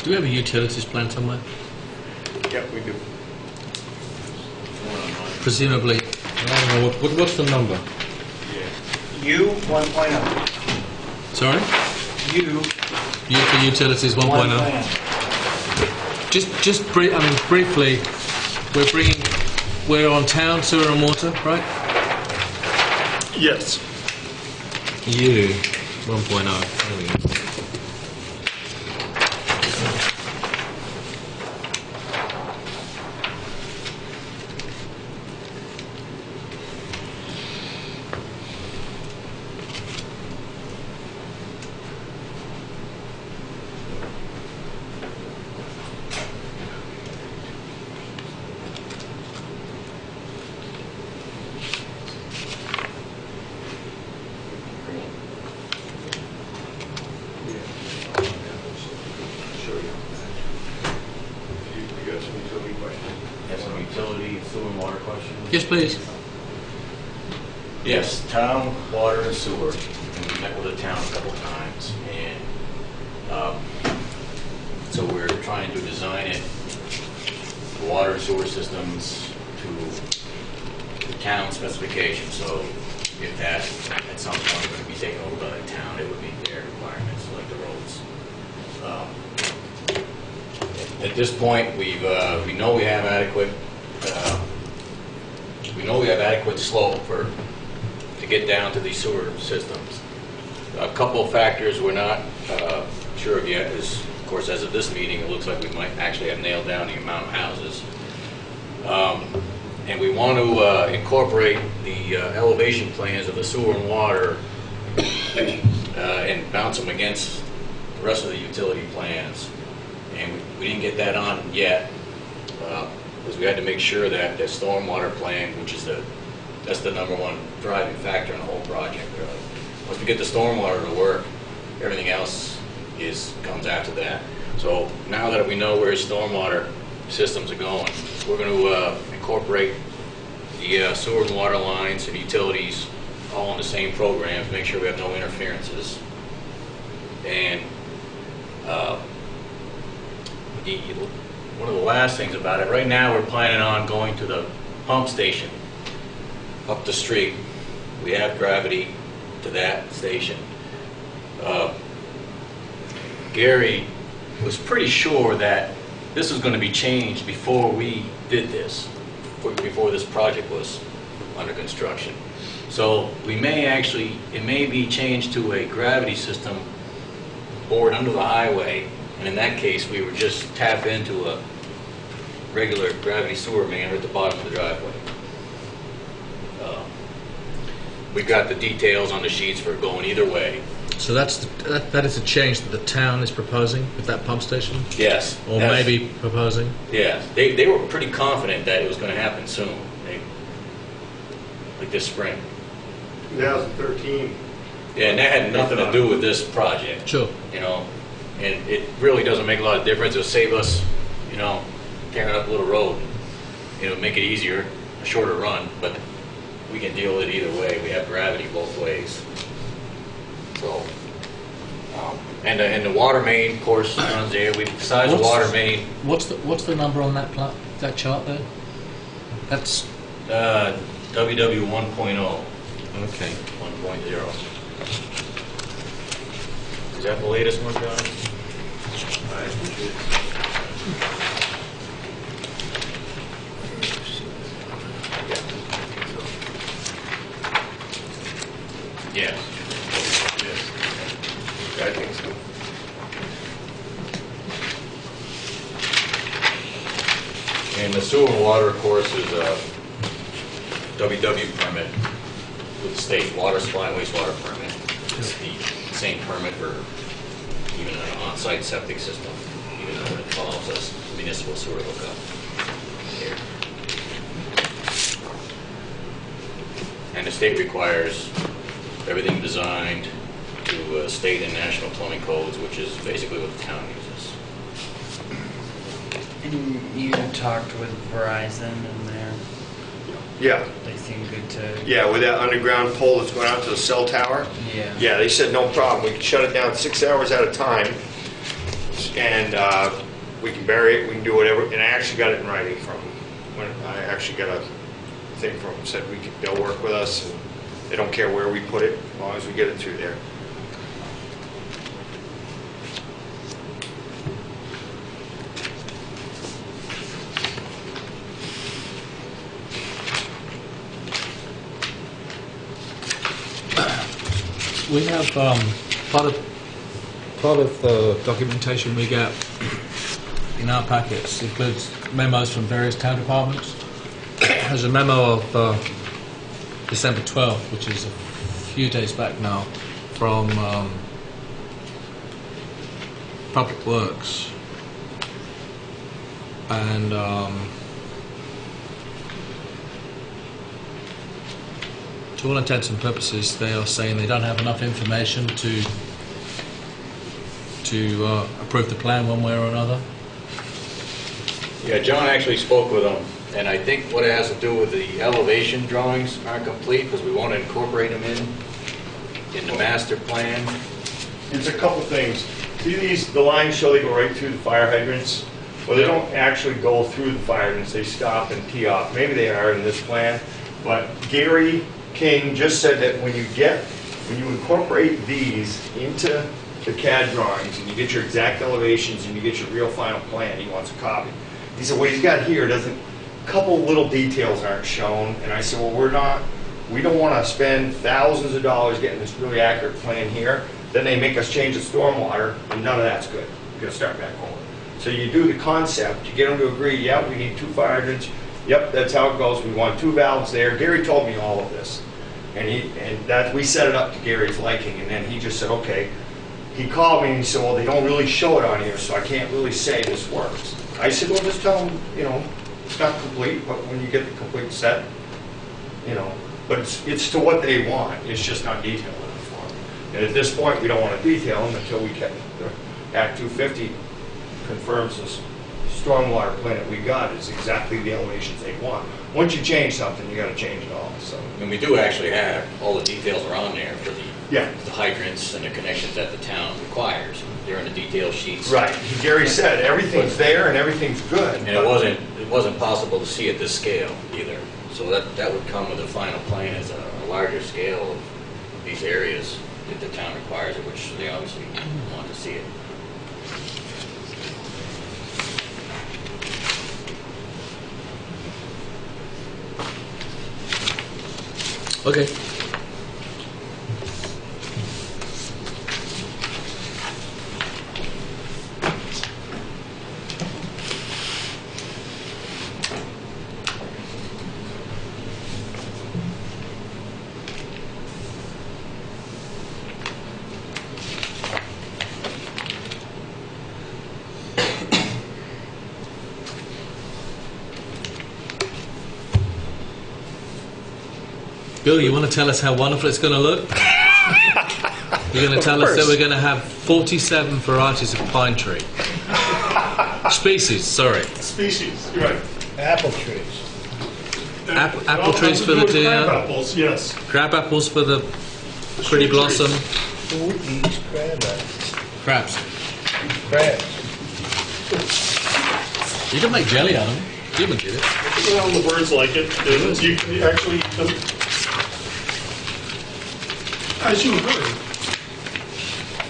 Do we have a utilities plan somewhere? Yep, we do. Presumably, I don't know, what's the number? U 1.0. Sorry? U U for utilities 1.0? 1.0. Briefly, we're on town sewer and water, right? Yes. U 1.0. There we go. Yes, please. Yes, town, water, and sewer. And we met with the town a couple of times, and so we're trying to design it, the water and sewer systems to the town specification. So if that at some point going to be taken over by the town, it would be their requirements, like the roads. At this point, we know we have adequate. We know we have adequate slope to get down to these sewer systems. A couple of factors we're not sure of yet is, of course, as of this meeting, it looks like we might actually have nailed down the amount of houses. And we want to incorporate the elevation plans of the sewer and water and bounce them against the rest of the utility plans. And we didn't get that on yet. Because we had to make sure that the stormwater plan, which is that's the #1 driving factor in the whole project, really. Once we get the stormwater to work, everything else comes after that. So now that we know where stormwater systems are going. We're going to incorporate the sewer and water lines and utilities all in the same program to make sure we have no interferences. And one of the last things about it, right now we're planning on going to the pump station up the street. We have gravity to that station. Gary was pretty sure that this was going to be changed before we did this, before this project was under construction. So we may actually, it may be changed to a gravity system bored under the highway, and in that case we would just tap into a regular gravity sewer main at the bottom of the driveway. We've got the details on the sheets for going either way. So that is a change that the town is proposing with that pump station? Yes. Or maybe proposing? Yeah. They were pretty confident that it was going to happen soon. Like this spring. 2013. Yeah, and that had nothing to do with this project. Sure. You know, and it really doesn't make a lot of difference. It'll save us, you know, tearing up a little road. You know, make it easier, a shorter run, but we can deal with it either way. We have gravity both ways. So, and the water main, of course, runs there. Besides the water main. What's the number on that chart there? That's WW 1.0. Okay. 1.0. Is that the latest one, John? Yes. Yes. I think so. And the sewer and water, of course, is a WW permit with the state water supply and wastewater permit. It's the same permit for even an on-site septic system, even though it involves a municipal sewer hookup here. And the state requires everything designed to state and national plumbing codes, which is basically what the town uses. And you talked with Verizon and Yeah. they seem good to... Yeah, with that underground pole that's going out to the cell tower. Yeah. Yeah, they said no problem. We can shut it down 6 hours at a time, and we can bury it. We can do whatever. And I actually got it in writing from when I actually got a thing from them, said they'll work with us, and they don't care where we put it as long as we get it through there. We have part of the documentation we get in our packets includes memos from various town departments. There's a memo of December 12th, which is a few days back now, from Public Works, and to all intents and purposes, they are saying they don't have enough information to approve the plan one way or another. Yeah, John actually spoke with them, and I think what it has to do with the elevation drawings aren't complete because we want to incorporate them in the master plan. It's a couple things. See these, the lines show they go right through the fire hydrants? Well, they don't actually go through the fire hydrants, they stop and tee off. Maybe they are in this plan, but Gary King just said that when you incorporate these into the CAD drawings and you get your exact elevations and you get your real final plan, he wants a copy. He said what he's got here doesn't, a couple little details aren't shown, and I said, well, we don't want to spend thousands of dollars getting this really accurate plan here. Then they make us change the stormwater, and none of that's good. We're going to start back over. So you do the concept, you get them to agree, yeah, we need 2 fire hydrants, yep, that's how it goes, we want 2 valves there. Gary told me all of this, and that we set it up to Gary's liking, and then he just said, okay. He called me and he said, well, they don't really show it on here, so I can't really say this works. I said, well, just tell them, it's not complete, but when you get the complete set, but it's to what they want. It's just not detailed enough for them. And at this point, we don't want to detail them until we get the Act 250 confirms this stormwater plan that we got is exactly the elevations they want. Once you change something, you gotta change it all, so. And we do actually have, all the details are on there for Yeah. the hydrants and the connections that the town requires. They're in the detail sheets. Right, Gary said, everything's there and everything's good. And it wasn't possible to see at this scale either. So that would come with a final plan as a larger scale of these areas that the town requires, it, which they obviously want to see it. Okay. Bill, you want to tell us how wonderful it's going to look? You're going to tell us that we're going to have 47 varieties of pine tree. Species, sorry. Species, right. Apple trees. Apple trees for the deer. Crab apples, yes. Crab apples for the pretty blossom. Who eats crab apples? Crabs. Crabs. You can make jelly out of them. Human did it. Well, the birds like it. And you actually, as you heard,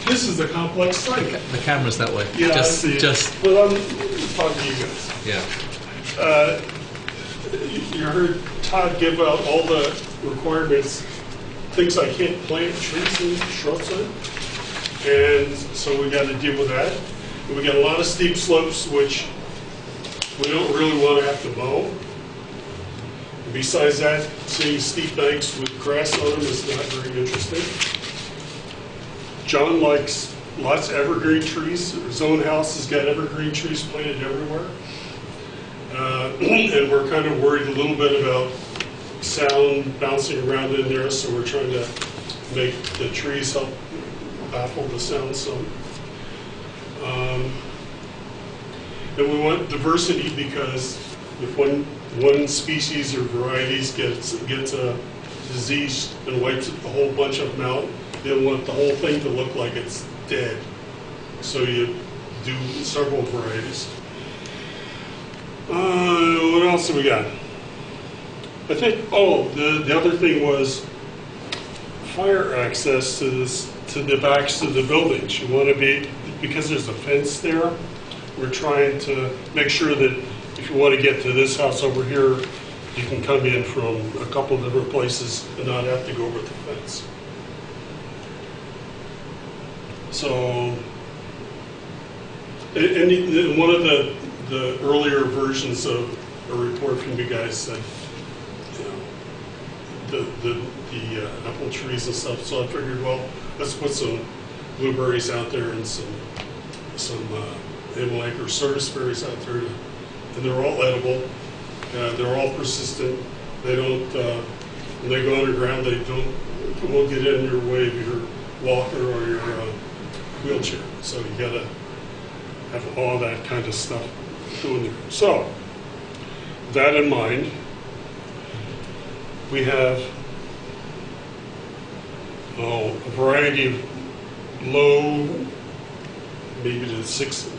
this is a complex site. The camera's that way. Yeah, I see. But I'm talking to you guys. Yeah. You heard Todd give out all the requirements, things I can't plant trees and shrubs in. And so we got to deal with that. And we got a lot of steep slopes, which we don't really want to have to mow. Besides that, seeing steep banks with grass on them is not very interesting. John likes lots of evergreen trees. His own house has got evergreen trees planted everywhere. And we're kind of worried a little bit about sound bouncing around in there, so we're trying to make the trees help baffle the sound some. And we want diversity because if one species or varieties gets a disease and wipes a whole bunch of them out, they want the whole thing to look like it's dead. So you do several varieties. What else have we got? I think, the other thing was fire access to the backs of the buildings. You want to be, because there's a fence there, we're trying to make sure that if you want to get to this house over here, you can come in from a couple different places and not have to go over the fence. So, and one of the earlier versions of a report from you guys said, you know, the apple trees and stuff. So I figured, well, let's put some blueberries out there and some Amalek or service berries out there, and they're all edible. They're all persistent. They don't. When they go underground, they won't get in your way of your walker or your wheelchair. So you gotta have all that kind of stuff doing there. So, with that in mind, we have a variety of low, maybe to 6.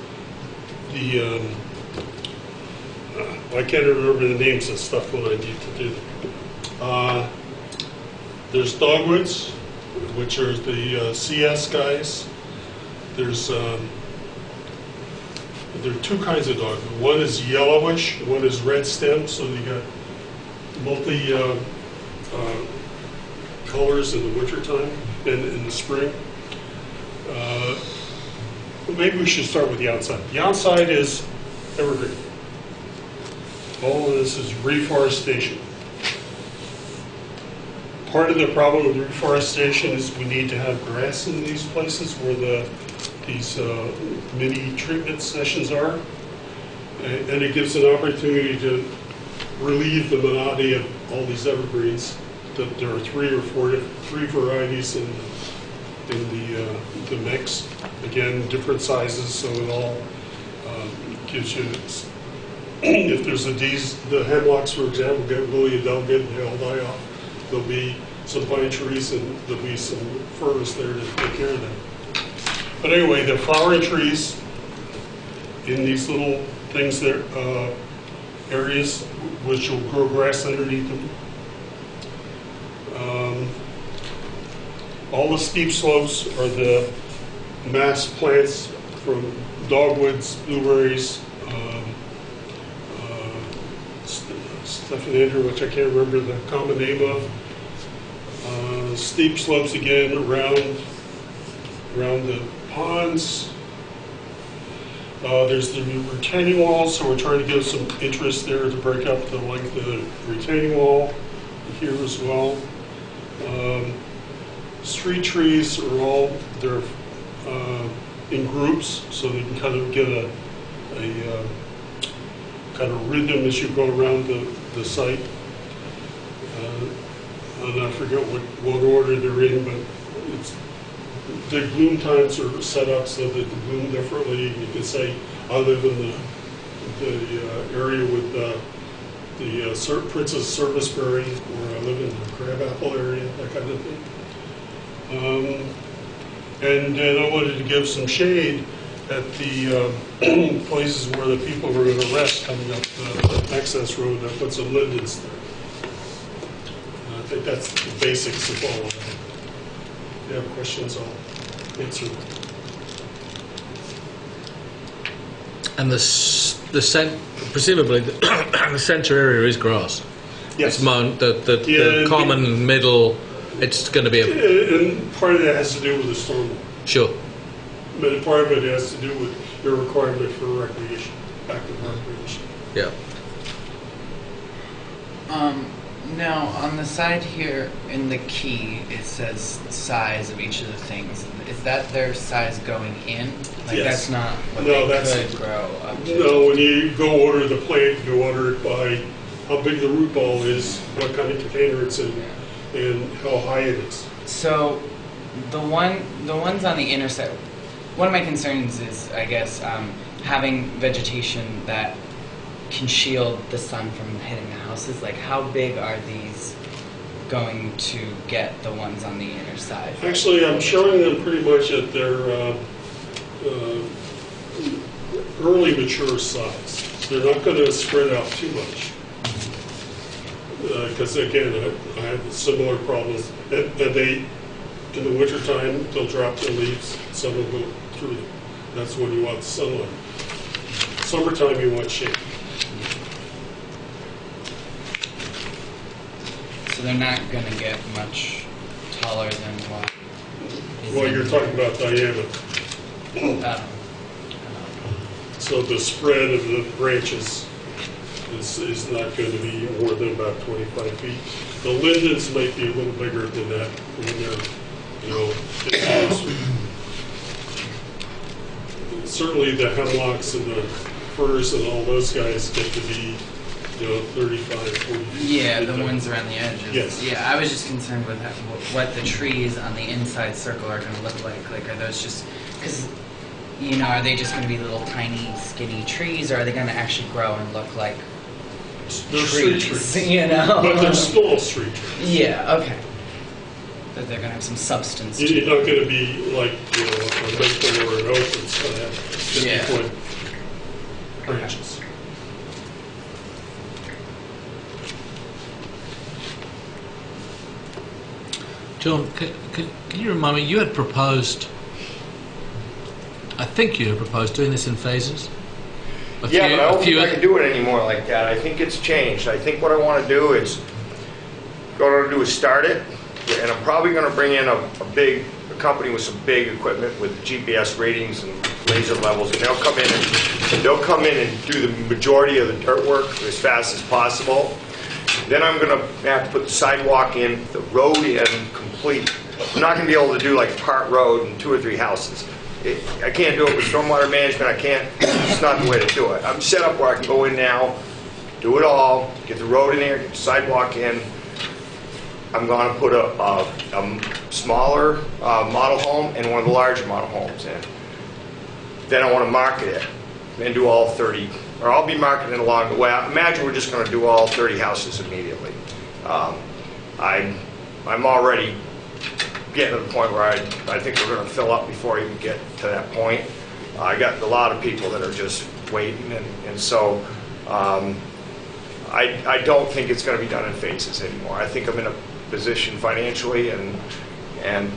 I can't remember the names of stuff when I need to do that. There's dogwoods, which are the CS guys. There are two kinds of dogwood. One is yellowish, one is red stem, so you got multi colors in the wintertime and in the spring. Maybe we should start with the outside. The outside is evergreen. All of this is reforestation. Part of the problem with reforestation is we need to have grass in these places where these mini treatment sessions are, and it gives an opportunity to relieve the monotony of all these evergreens. There are 3 or 4 varieties in the mix. Again, different sizes, so it all gives you, if there's the hemlocks, for example, get really, they'll die off. There'll be some pine trees and there'll be some firs there to take care of them. But anyway, the flowering trees in these little things there, areas which will grow grass underneath them. All the steep slopes are the mass plants from dogwoods, blueberries, Stephanandra, which I can't remember the common name of. Steep slopes again around the ponds. There's the retaining walls, so we're trying to give some interest there to break up the length of the retaining wall here as well. Street trees are all, they're in groups, so they can kind of get a kind of rhythm as you go around the site. And I forget what order they're in, but the bloom times are set up so that they bloom differently. You can say, other than the area with the Princess Serviceberry, where I live in the crabapple area, that kind of thing. And then I wanted to give some shade at the places where the people were going to rest coming up the access road. I put some lindens there. I think that's the basics of all of that. If you have questions, I'll answer them. And presumably the center area is grass. Yes. It's the common middle. It's going to be and part of that has to do with the storm. Sure. But part of it has to do with your requirement for recreation, active recreation. Yeah. Now, on the side here in the key, it says size of each of the things. Is that their size going in? Like, yes. That's not what could grow up to? No, when you go order the plant, you order it by how big the root ball is, what kind of container it's in, and how high it is. So, the ones on the inner side, one of my concerns is, I guess, having vegetation that can shield the sun from hitting the houses. Like, how big are these going to get, the ones on the inner side? Actually, I'm showing them pretty much at their early mature size. They're not going to spread out too much. Because again, I have similar problems. And they, in the wintertime, they'll drop their leaves, sun will go through them. That's when you want the sunlight. Summertime, you want shade. So they're not going to get much taller than what? Well, you're talking about diameter. So the spread of the branches is not going to be more than about 25 feet. The lindens might be a little bigger than that when they're, certainly the hemlocks and the firs and all those guys get to be, 35, 40 feet. Yeah, the ones around the edges. Yes. Yeah, I was just concerned with what the trees on the inside circle are going to look like. Like, are those just, because, are they just going to be little tiny skinny trees, or are they going to actually grow and look like They're trees? street trees. But they're small street trees. Yeah, okay. That they're going to have some substance to You're not going to be like, a maple or an oak that's going to have 50-foot branches. John, can you remind me, you had proposed, I think you had proposed doing this in phases? But I don't think I can do it anymore like that. I think it's changed. I think what I want to do is, start it, and I'm probably going to bring in a company with some big equipment with GPS ratings and laser levels, and they'll come in and do the majority of the dirt work as fast as possible. Then I'm going to have to put the sidewalk in, the road in complete. I'm not going to be able to do like part road and 2 or 3 houses. I can't do it with stormwater management. I can't. It's not the way to do it. I'm set up where I can go in now, do it all, get the road in there, get the sidewalk in. I'm going to put a smaller model home and one of the larger model homes in. Then I want to market it. and do all 30, or I'll be marketing along the way. I imagine we're just going to do all 30 houses immediately. I'm already getting to the point where I think we're going to fill up before we even get to that point. I got a lot of people that are just waiting, and so I don't think it's going to be done in phases anymore. I think I'm in a position financially and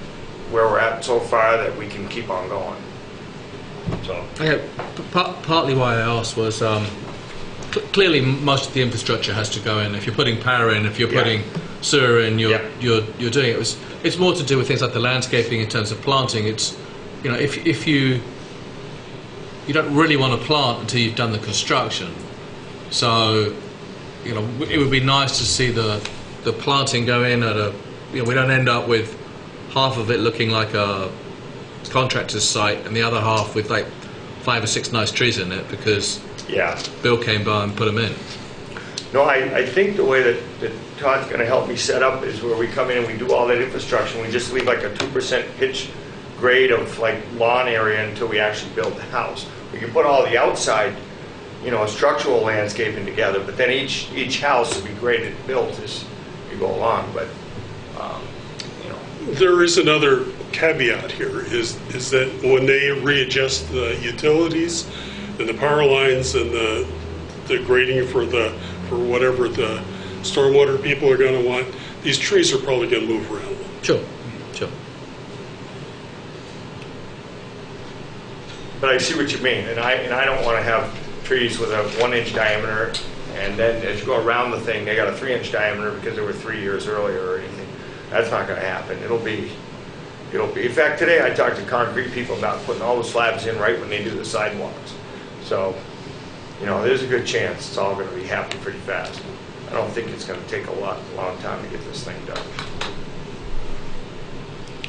where we're at so far that we can keep on going. So Yeah, partly why I asked was clearly most of the infrastructure has to go in. If you're putting power in, if you're putting sewer in, you're doing it. It's more to do with things like the landscaping in terms of planting. It's, you know, if you don't really want to plant until you've done the construction. So, you know, it would be nice to see the planting go in at a, you know, we don't end up with half of it looking like a contractor's site and the other half with like 5 or 6 nice trees in it because Bill came by and put them in. No, I think the way that Todd's going to help me set up is where we come in and we do all that infrastructure and we just leave like a 2% pitch grade of like lawn area until we actually build the house. We can put all the outside, you know, structural landscaping together, but then each house will be graded and built as you go along. But you know, There is another caveat here, is that when they readjust the utilities and the power lines and the grading for whatever the stormwater people are going to want, these trees are probably going to move around. Sure. but I see what you mean, and I don't want to have trees with a 1-inch diameter, and then as you go around the thing, they got a 3-inch diameter because they were 3 years earlier or anything. That's not going to happen. It'll be. In fact, today I talked to concrete people about putting all the slabs in right when they do the sidewalks. So, you know, there's a good chance it's all going to be happening pretty fast. I don't think it's going to take a long time to get this thing done.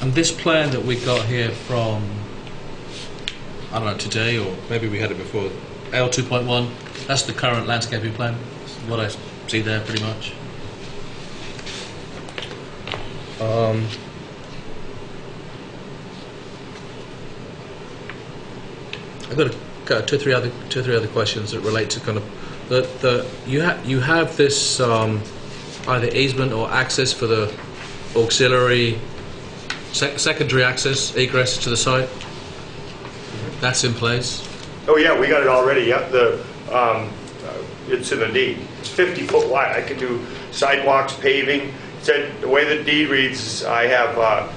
And this plan that we got here from, I don't know, today, or maybe we had it before, L 2.1, that's the current landscaping plan. That's what I see there pretty much. I've got two or three other questions that relate to kind of you have this either easement or access for the auxiliary secondary access egress to the site. That's in place. Oh yeah, we got it already. Yep, it's in the deed. It's 50 foot wide. I can do sidewalks, paving. It said the way the deed reads is I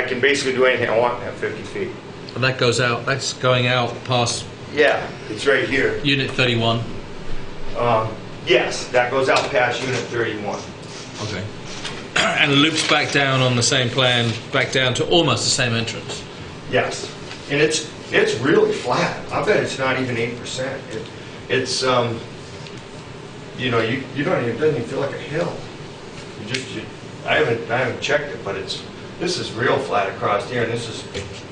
can basically do anything I want and have 50 feet. And that goes out. That's going out past. Yeah, it's right here. Unit 31. Yes, that goes out past Unit 31. Okay. And loops back down on the same plan, back down to almost the same entrance. Yes, and it's really flat. I bet it's not even 8%. It's you know, you don't even, it doesn't even feel like a hill. I haven't checked it, but this is real flat across here, and this is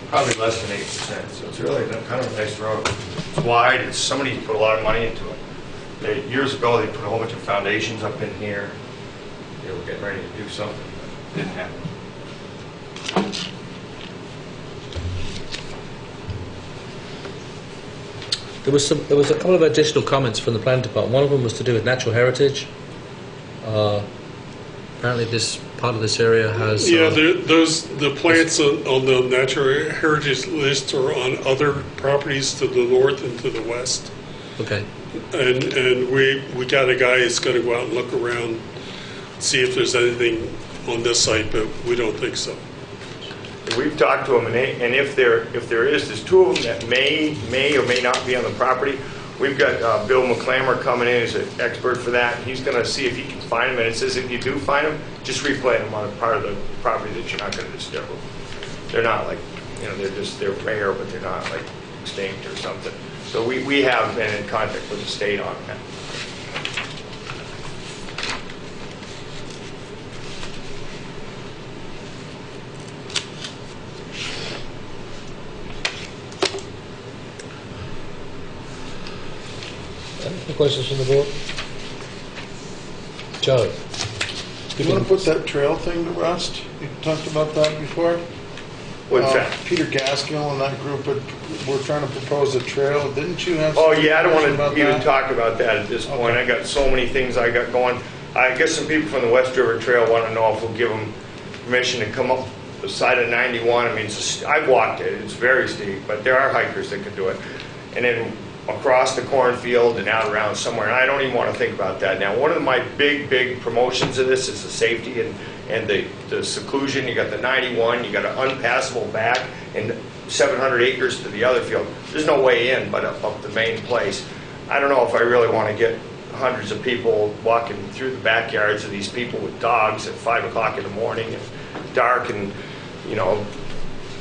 probably less than 8%. So it's really kind of a nice road. It's wide. Somebody put a lot of money into it. Years ago, they put a whole bunch of foundations up in here. They were getting ready to do something, but it didn't happen. There was a couple of additional comments from the planning department. One of them was to do with natural heritage. Apparently, this part of this area has. Yeah, the plants on the natural heritage list are on other properties to the north and to the west. Okay. And we got a guy that's going to go out and look around, see if there's anything on this site, but we don't think so. We've talked to them, and if there is, there's 2 of them that may or may not be on the property. We've got Bill McClammer coming in as an expert for that. He's going to see if he can find them, and it says if you do find them, just replant them on a part of the property that you're not going to disturb them. They're not like, you know, they're rare, but they're not like extinct or something. So we have been in contact with the state on that. Any questions from the board? Joe? Do you want to put that trail thing to rest? You talked about that before? What's that? Peter Gaskill and that group were trying to propose a trail. Didn't you have? Oh, some yeah, I don't want information to about even that? talk about that at this point. I got so many things I got going. I guess some people from the West River Trail want to know if we'll give them permission to come up the side of 91. I mean, I've walked it. It's very steep, but there are hikers that can do it. And then across the cornfield and out around somewhere. And I don't even want to think about that now. One of my big promotions of this is the safety and the seclusion. You got the 91, you got an unpassable back, and 700 acres to the other field. There's no way in but up the main place. I don't know if I really want to get hundreds of people walking through the backyards of these people with dogs at 5 o'clock in the morning and dark, and you know,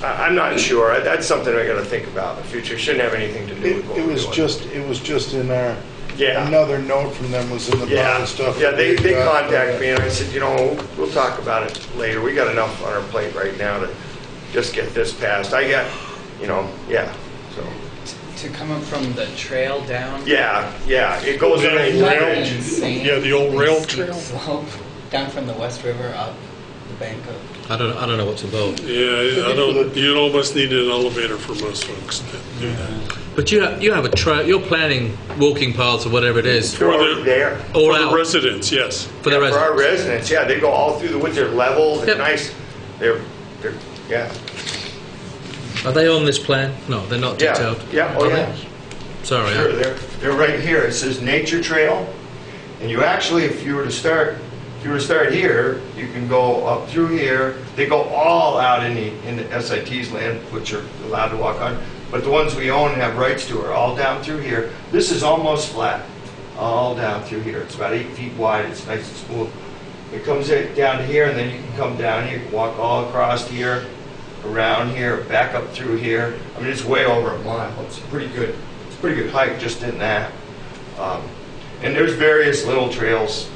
I'm not sure. That's something I got to think about in the future. It shouldn't have anything to do with what It we're was doing. it was just in our. Yeah. Another note from them was in the bottom stuff. Yeah, they got, contacted me and I said, you know, we'll talk about it later. We got enough on our plate right now to just get this passed. I got, you know, yeah, so. To come up from the trail down? Yeah, it goes in a Rail. ridge. Insane. Yeah, the old rail Steep trail. slope down from the West River up the bank of. I don't know what's involved. Yeah, I don't, you'd almost need an elevator for most folks to do that. But you have a trail. You're planning walking paths or whatever it is. They're already there. All For the out residents, yes. for the For our residents. residents, yeah, they go all through the woods. They're level, they're Yep. nice. They're, yeah. Are they on this plan? No, they're not Yeah, detailed. yeah, oh Are yeah. they? Sorry. Sure, they're right here. It says nature trail, and you actually, if you were to start here, you can go up through here. They go all out in the SIT's land, which are allowed to walk on. But the ones we own and have rights to are all down through here. This is almost flat, all down through here. It's about 8 feet wide. It's nice and smooth. It comes down to here, and then you can come down here. You can walk all across here, around here, back up through here. I mean, it's way over a mile. It's a pretty good hike just in that. And there's various little trails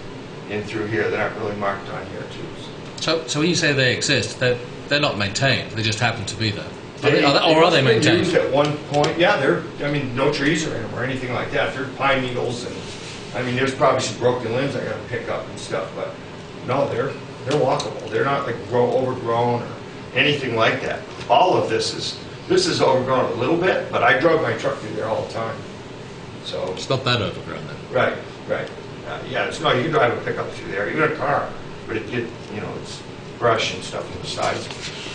in through here that aren't really marked on here too. So when you say they exist, they're not maintained. They just happen to be there. Or are they maintained? Used at one point, yeah. I mean, no trees are in them or anything like that. They're pine needles, and I mean, there's probably some broken limbs I got to pick up and stuff. But no, they're walkable. They're not like overgrown or anything like that. All of this is overgrown a little bit, but I drove my truck through there all the time. So It's not that overgrown then. right. Yeah, it's not. You can drive a pickup through there, even a car, but it's brush and stuff on the sides.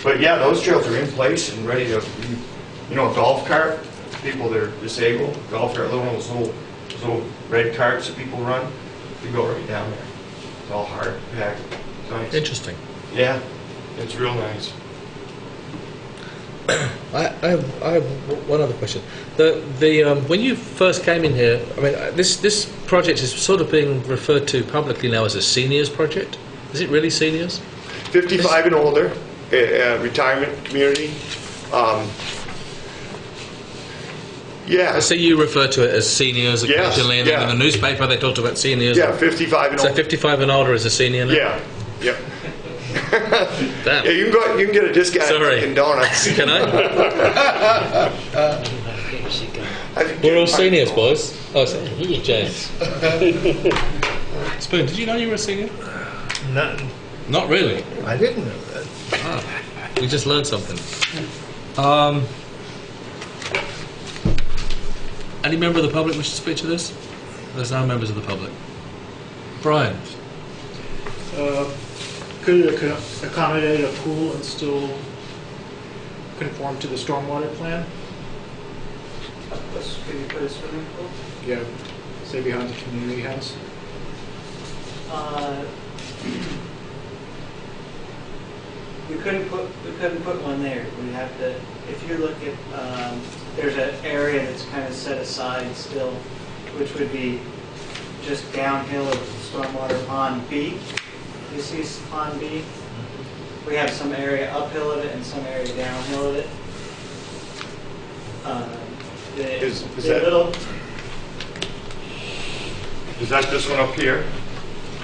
But yeah, those trails are in place and ready to, a golf cart. People that are disabled, golf cart, those little red carts that people run. You go right down there. It's all hard packed. It's nice. Interesting. Yeah, it's real nice. I have one other question. When you first came in here, I mean, this project is sort of being referred to publicly now as a seniors project. Is it really seniors? 55 and older, retirement community. Yeah. I see you refer to it as seniors Yes, occasionally, and yeah. in the newspaper they talked about seniors. Yeah, 55 and So older. 55 and older is a senior now? Yeah. Damn. Yeah, you can get a discount Sorry. in donuts. Can I? I think We're all Jim seniors, might- boys. Oh, sorry. James. Spoon, did you know you were a senior? Not really. I didn't know that. Ah, we just learned something. Any member of the public wish to speak to this? There's no members of the public. Brian. Could it accommodate a pool and still conform to the stormwater plan? Could you put a swimming pool? Yeah, say behind the community house. We couldn't put one there. We'd have to, if you look at, there's an area that's kind of set aside still, which would be just downhill of Stormwater Pond B. You see Pond B? We have some area uphill of it and some area downhill of it. Is The that- little, Is that this one up here?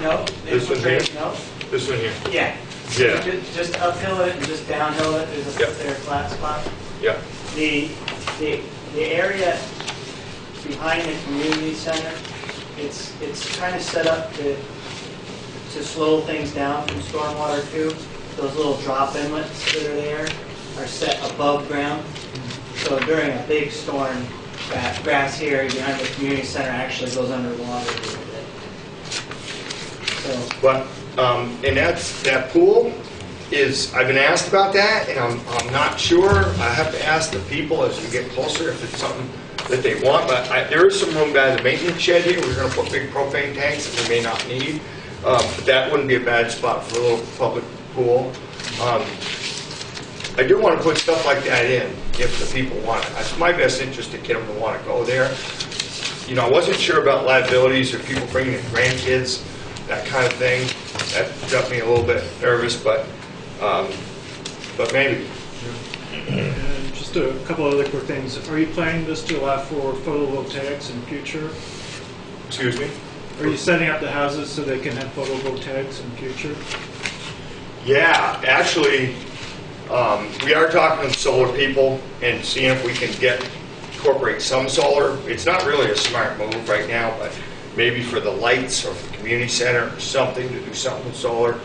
no. This one here? No, This one here? yeah. Yeah. Just uphill of it and just downhill of it, there's Yep. a flat spot. Yeah. The area behind the community center, it's kind of set up to slow things down from stormwater too. Those little drop inlets that are there, are set above ground. So during a big storm, that grass here behind the community center actually goes underwater a little bit. So, But, and that pool is, I've been asked about that, and I'm not sure. I have to ask the people as we get closer if it's something that they want, but there is some room by the maintenance shed here. We're gonna put big propane tanks that we may not need. But that wouldn't be a bad spot for a little public pool. I do want to put stuff like that in if the people want it. It's my best interest to get them to want to go there. You know, I wasn't sure about liabilities or people bringing in grandkids, that kind of thing. That got me a little bit nervous, but maybe. And just a couple other quick things. Are you planning this to allow for photovoltaics in future? Excuse me? Are you setting up the houses so they can have photovoltaics in future? Yeah, actually, we are talking to solar people and seeing if we can incorporate some solar. It's not really a smart move right now, but maybe for the lights or for the community center or something to do something with solar.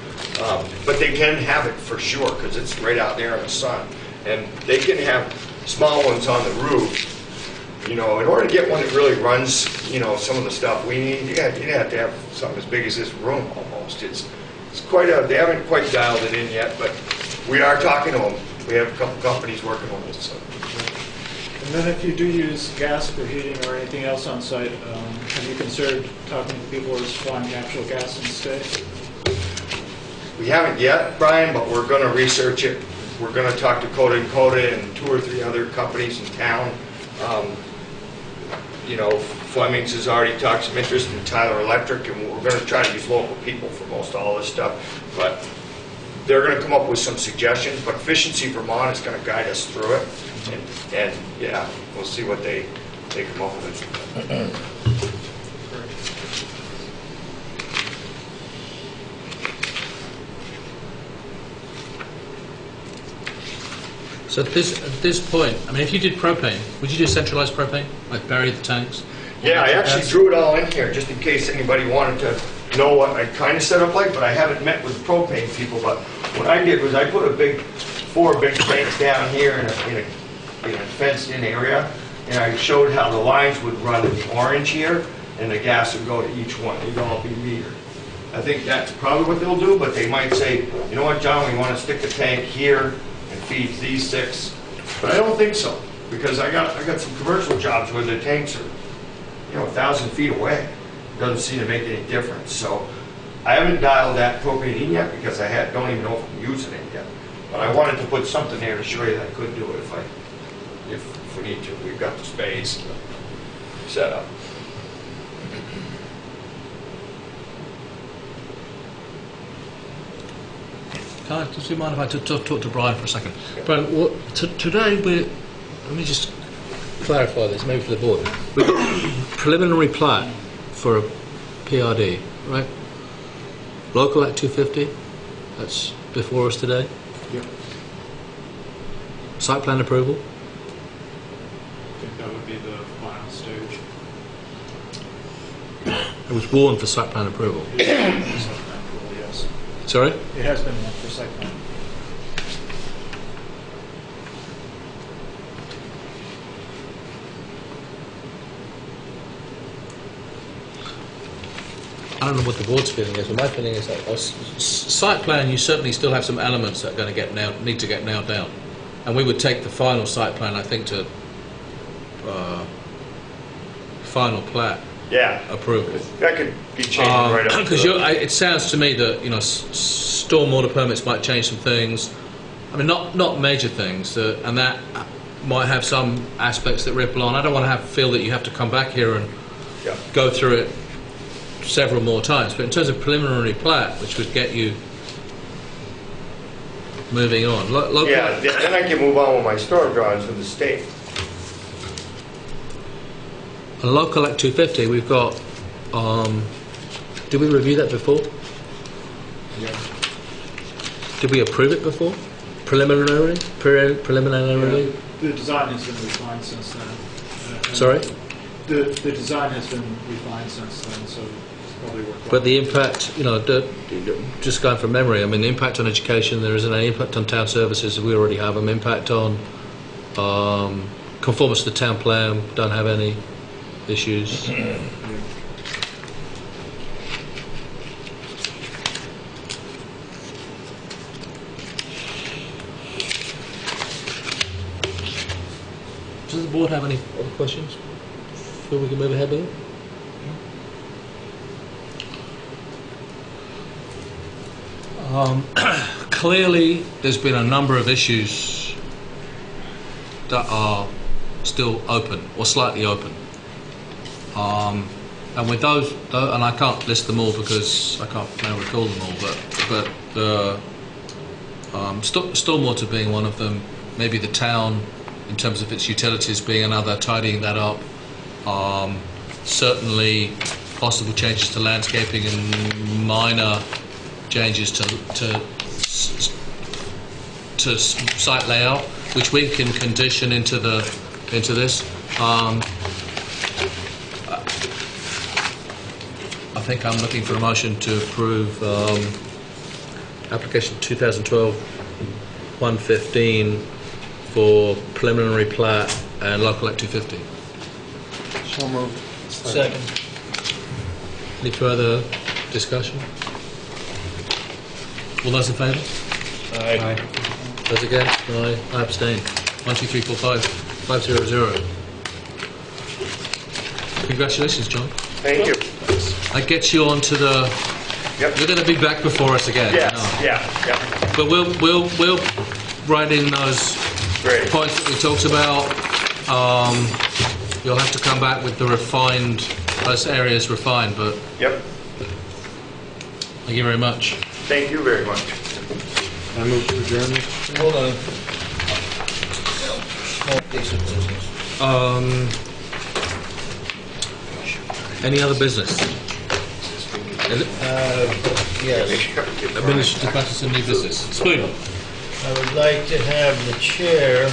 But they can have it for sure because it's right out there in the sun. And they can have small ones on the roof. You know, in order to get one that really runs, you know, some of the stuff we need, you'd have to have something as big as this room almost. It's quite they haven't quite dialed it in yet, but we are talking to them. We have a couple companies working on this. So. And then if you do use gas for heating or anything else on site, have you considered talking to people who are supplying natural gas instead? We haven't yet, Brian, but we're going to research it. We're going to talk to Coda and 2 or 3 other companies in town. You know, Fleming's has already talked some interest in Tyler Electric, and we're going to try to use local people for most all this stuff. But they're going to come up with some suggestions, but Efficiency Vermont is going to guide us through it. And yeah, we'll see what they come up with. So at this point, I mean, if you did propane, would you do centralized propane, like bury the tanks? Yeah, I actually drew it all in here just in case anybody wanted to know what I kind of set up like, but I haven't met with propane people. But what I did was I put 4 big tanks down here in a fenced-in area, and I showed how the lines would run in the orange here, and the gas would go to each one. They'd all be metered. I think that's probably what they'll do, but they might say, you know what, John, we want to stick the tank here and feed these 6. But I don't think so, because I got some commercial jobs where the tanks are, 1,000 feet away. It doesn't seem to make any difference. So I haven't dialed that propane in yet because don't even know if I'm using it yet. But I wanted to put something there to show you that I could do it if we need to. We've got the space set up. Does you mind if I talk to Brian for a second? Brian, today let me just clarify this, maybe for the board. We've got preliminary plat for a PRD, right? Local Act 250, that's before us today. Yep. Site plan approval. I think that would be the final stage. It was warned for site plan approval. Site plan approval, yes. Sorry? It has been for site plan. I don't know what the board's feeling is, but my feeling is that site plan, you certainly still have some elements that are going to need to get nailed down. And we would take the final site plan, I think, to final plat approval. That could be changed right up. Because it sounds to me that stormwater permits might change some things. I mean, not major things, and that might have some aspects that ripple on. I don't want to feel that you have to come back here and go through it several more times. But in terms of preliminary plat, which would get you moving on. Then I can move on with my storm drawings with the state. A local Act 250, we've got. Did we review that before? Yeah. Did we approve it before? Preliminarily? Preliminarily? The design has been refined since then. Sorry? The design has been refined since then, so probably worthwhile. But the impact, just going from memory, I mean, the impact on education, there isn't any impact on town services, we already have them. Impact on conformance to the town plan, don't have any issues. Does the board have any other questions before we can move ahead with it? Clearly, there's been a number of issues that are still open or slightly open. And with those, and I can't list them all because I can't now recall them all, but stormwater being one of them, maybe the town in terms of its utilities being another, tidying that up. Certainly possible changes to landscaping and minor changes to site layout, which we can condition into this. I think I'm looking for a motion to approve application 2012-115 for preliminary plat and local Act 250. So moved. Second. Any further discussion? All those in favour? Aye. Those against? Aye. I abstain. 1, 2, 3, 4, 5. 500. Congratulations, John. Thank you. That gets you on to the... Yep. You're going to be back before us again. Yes, you know. yeah. But we'll write in those Great. points that we talked about. You'll have to come back with the refined, those areas refined, but Yep. thank you very much. Thank you very much. I move to adjourn. Hold on. Small piece of business. Any other business? Yes. Administrative matters and new business. Spoon. I would like to have the chair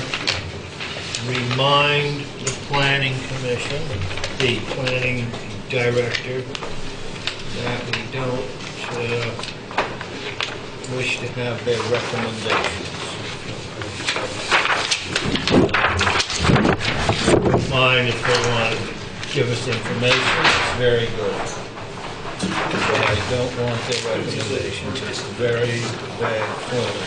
remind the planning commission, the planning director, that we don't wish to have their recommendations. Fine if they want to give us information, it's very good. But I don't want their recommendations, it's very bad form.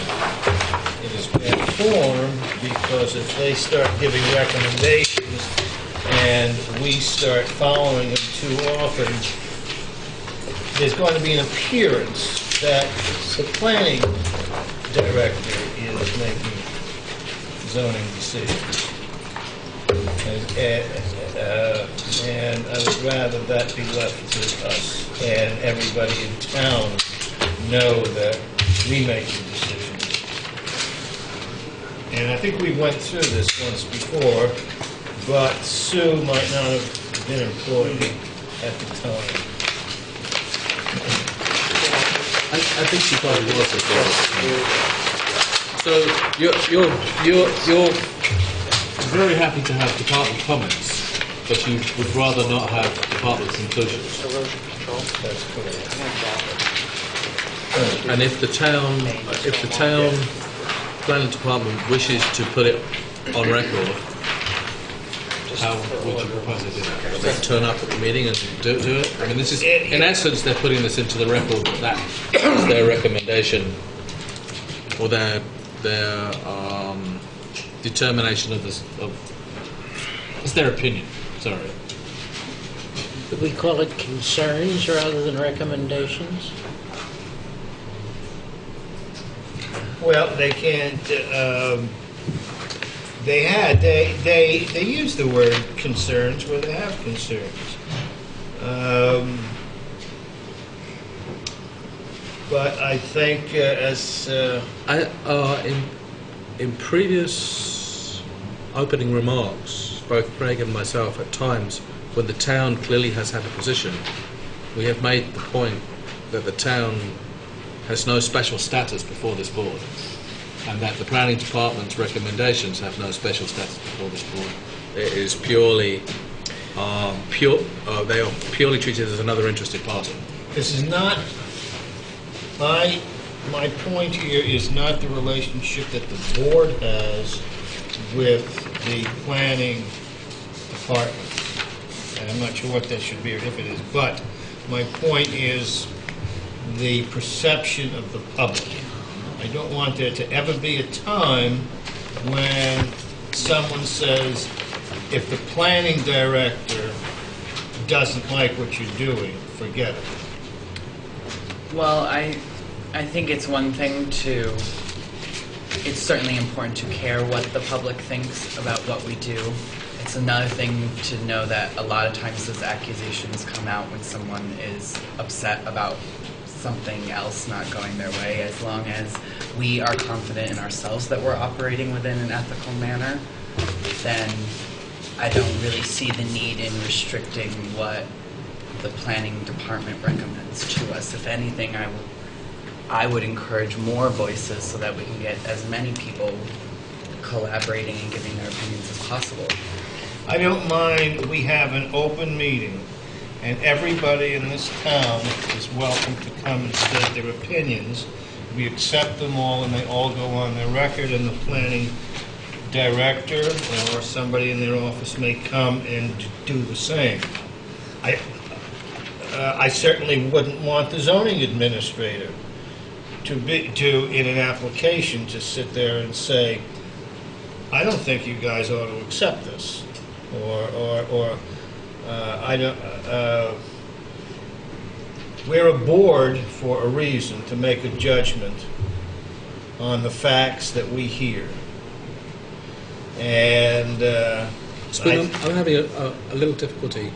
It is bad form because if they start giving recommendations and we start following them too often, there's going to be an appearance that the planning director is making zoning decisions. And I would rather that be left to us and everybody in town know that we make the decisions. And I think we went through this once before, but Sue might not have been employed at the time. I think she probably was as well. So you're very happy to have department comments, but you would rather not have department conclusions. That's correct. And if the town planning department wishes to put it on record, how would you propose to do that? They turn up at the meeting and do it? I mean, this is, in essence, they're putting this into the record that is their recommendation or their determination of this. It's their opinion. Sorry. Could we call it concerns rather than recommendations? Well, they can't, they use the word concerns where they have concerns. But I think In previous opening remarks, both Craig and myself, at times when the town clearly has had a position, we have made the point that the town has no special status before this board, and that the planning department's recommendations have no special status before this board. It is purely they are purely treated as another interested party. This is not, my point here is not the relationship that the board has with the planning department. And I'm not sure what that should be or if it is, but my point is the perception of the public. I don't want there to ever be a time when someone says, if the planning director doesn't like what you're doing, forget it. Well, I think it's one thing to, it's certainly important to care what the public thinks about what we do. It's another thing to know that a lot of times those accusations come out when someone is upset about something else not going their way. As long as we are confident in ourselves that we're operating within an ethical manner, then I don't really see the need in restricting what the planning department recommends to us. If anything, I would encourage more voices so that we can get as many people collaborating and giving their opinions as possible. I don't mind, we have an open meeting, and everybody in this town is welcome to come and state their opinions. We accept them all, and they all go on their record, and the planning director or somebody in their office may come and do the same. I certainly wouldn't want the zoning administrator to in an application to sit there and say, I don't think you guys ought to accept this, or I don't. We're a board for a reason, to make a judgment on the facts that we hear. And I'm having a little difficulty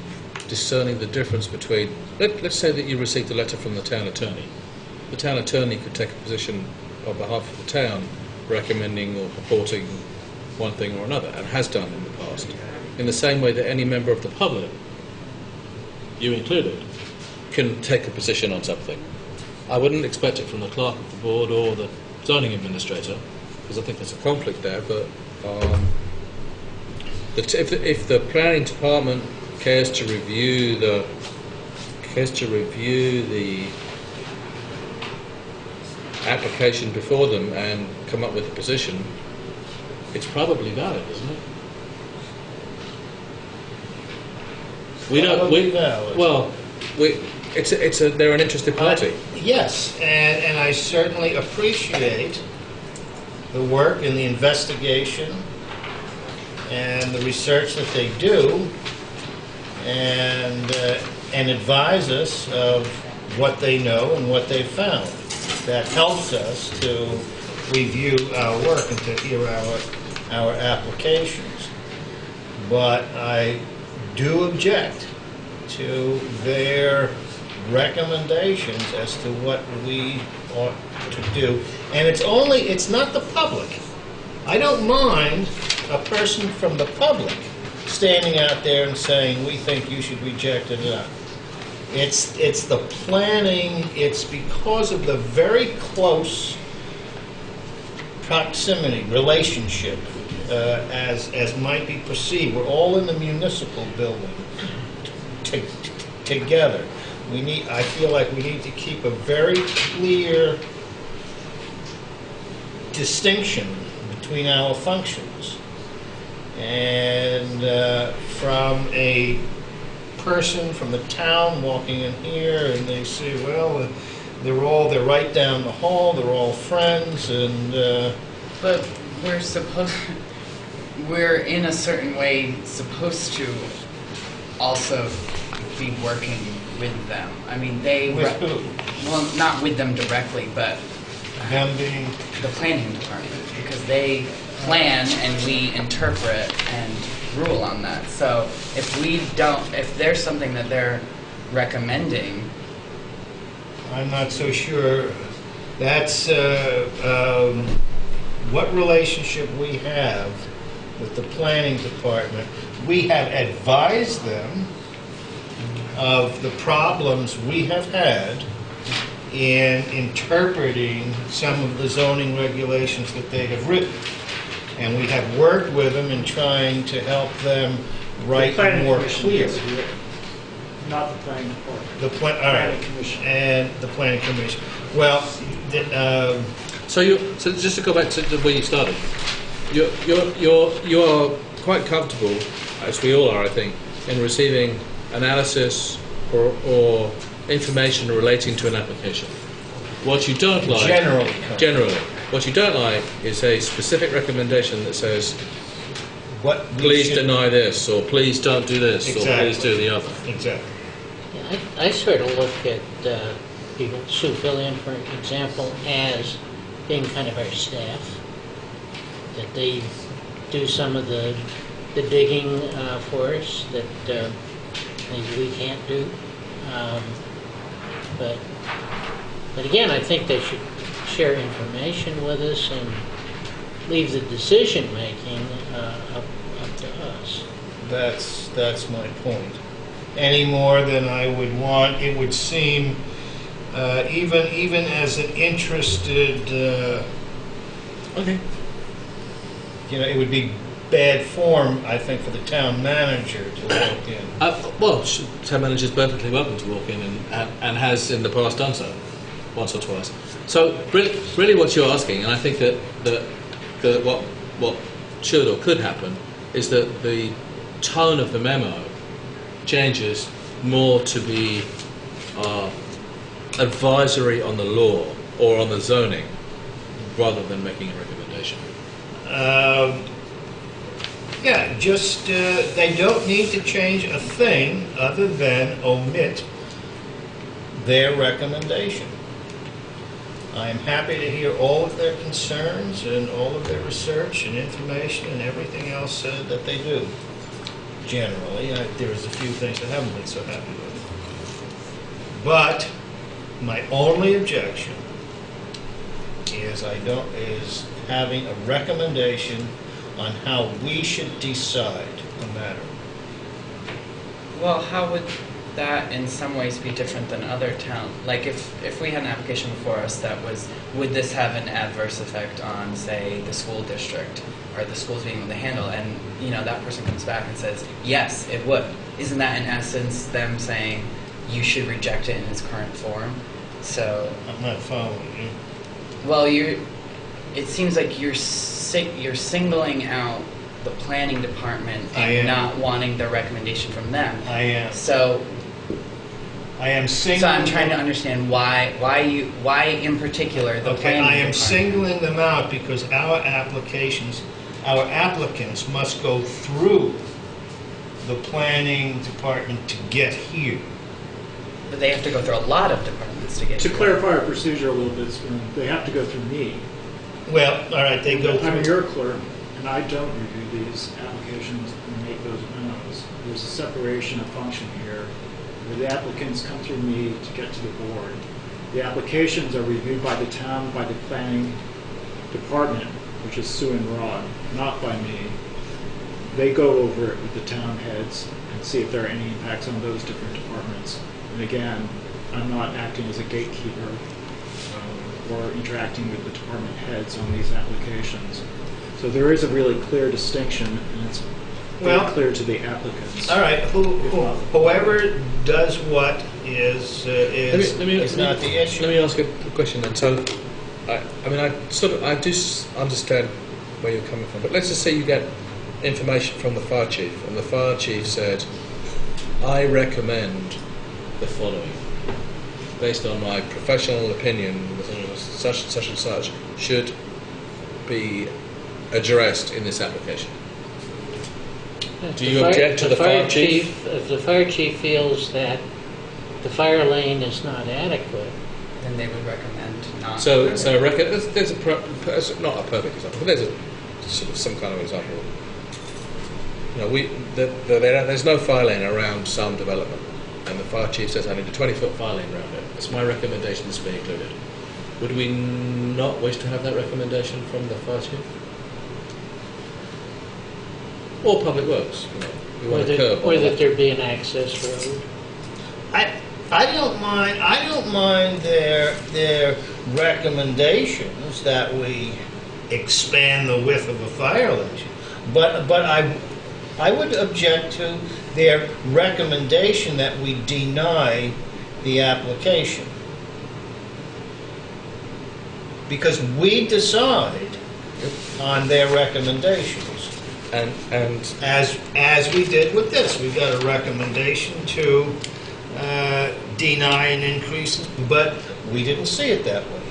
discerning the difference between, let's say that you received a letter from the town attorney. The town attorney could take a position on behalf of the town recommending or purporting one thing or another, and has done in the past, in the same way that any member of the public, you included, can take a position on something. I wouldn't expect it from the clerk of the board or the zoning administrator, because I think there's a conflict there, but if the planning department cares to review the application before them and come up with a position, it's probably valid, isn't it? They're an interested party. Yes, and I certainly appreciate the work and the investigation and the research that they do, and advise us of what they know and what they've found. That helps us to review our work and to hear our applications. But I do object to their recommendations as to what we ought to do. And it's not the public. I don't mind a person from the public standing out there and saying, we think you should reject it. It's the planning, it's because of the very close proximity, relationship, as might be perceived. We're all in the municipal building together. I feel like we need to keep a very clear distinction between our functions. And from a person from the town walking in here and they say, well, they're right down the hall, they're all friends, and but we're in a certain way supposed to also be working with them. I mean, with who? Well, not with them directly, but them being the planning department, because they plan and we interpret and rule on that. So if there's something that they're recommending, I'm not so sure. That's what relationship we have with the planning department. We have advised them of the problems we have had in interpreting some of the zoning regulations that they have written. And we have worked with them in trying to help them right, Planning more commission clear. gets it, not the planning department. The all right, Planning commission. and the planning commission. Well, So just to go back to where you started, you are quite comfortable, as we all are, I think, in receiving analysis or information relating to an application. What you don't like, generally, what you don't like is a specific recommendation that says, what we please should- deny this, or please don't do this, or Exactly. please do the other. Exactly. Yeah, I sort of look at people, Sue Fillion, for example, as being kind of our staff, that they do some of the digging for us that maybe we can't do. But again, I think they should share information with us and leave the decision-making up to us. That's my point. Any more than I would want, it would seem, even as an interested, Okay. it would be bad form, I think, for the town manager to walk in. Well, town manager's perfectly welcome to walk in and has in the past done so, once or twice. So really what you're asking, and I think that what should or could happen, is that the tone of the memo changes more to be advisory on the law or on the zoning, rather than making a recommendation. Yeah, just, they don't need to change a thing other than omit their recommendation. I am happy to hear all of their concerns and all of their research and information and everything else that they do. Generally, there's a few things I haven't been so happy with. But my only objection is is having a recommendation on how we should decide the matter. Well, how would that in some ways be different than other towns? Like if we had an application before us that was, would this have an adverse effect on, say, the school district or the schools being able to handle? And, that person comes back and says, yes, it would. Isn't that in essence them saying you should reject it in its current form? So I'm not following you. well, it seems like you're singling out the planning department and not wanting the recommendation from them. I am. So I'm singling. So I'm trying to understand why in particular the Okay, planning I am department. singling them out because our applicants must go through the planning department to get here. But they have to go through a lot of departments to get To here. clarify our procedure a little bit, Spoon, they have to go through me. Well, all right, they go I'm through. your clerk, and I don't review these applications and make those memos. There's a separation of function here, where the applicants come through me to get to the board. The applications are reviewed by the town, by the planning department, which is Sue and Rod, not by me. They go over it with the town heads and see if there are any impacts on those different departments. And again, I'm not acting as a gatekeeper or interacting with the department heads on these applications. So there is a really clear distinction, and it's very clear to the applicants. All right, whoever does what is not the issue. Let me ask a question then. So, I do understand where you're coming from, but let's just say you get information from the fire chief, and the fire chief said, I recommend the following, based on my professional opinion, such and such and such, should be addressed in this application. Do you object to the fire chief? If the fire chief feels that the fire lane is not adequate, Then they would recommend not. So there's not a perfect example, but there's a sort of some kind of example. There's no fire lane around some development, and the fire chief says I need a 20-foot fire lane around it. It's my recommendation this be included. Would we not wish to have that recommendation from the fire chief? Or Public Works? We want a curb. or that there be an access road. I don't mind their recommendations that we expand the width of a fire lane, but I would object to their recommendation that we deny the application. Because we decide on their recommendations. And As we did with this, we got a recommendation to deny an increase, but we didn't see it that way.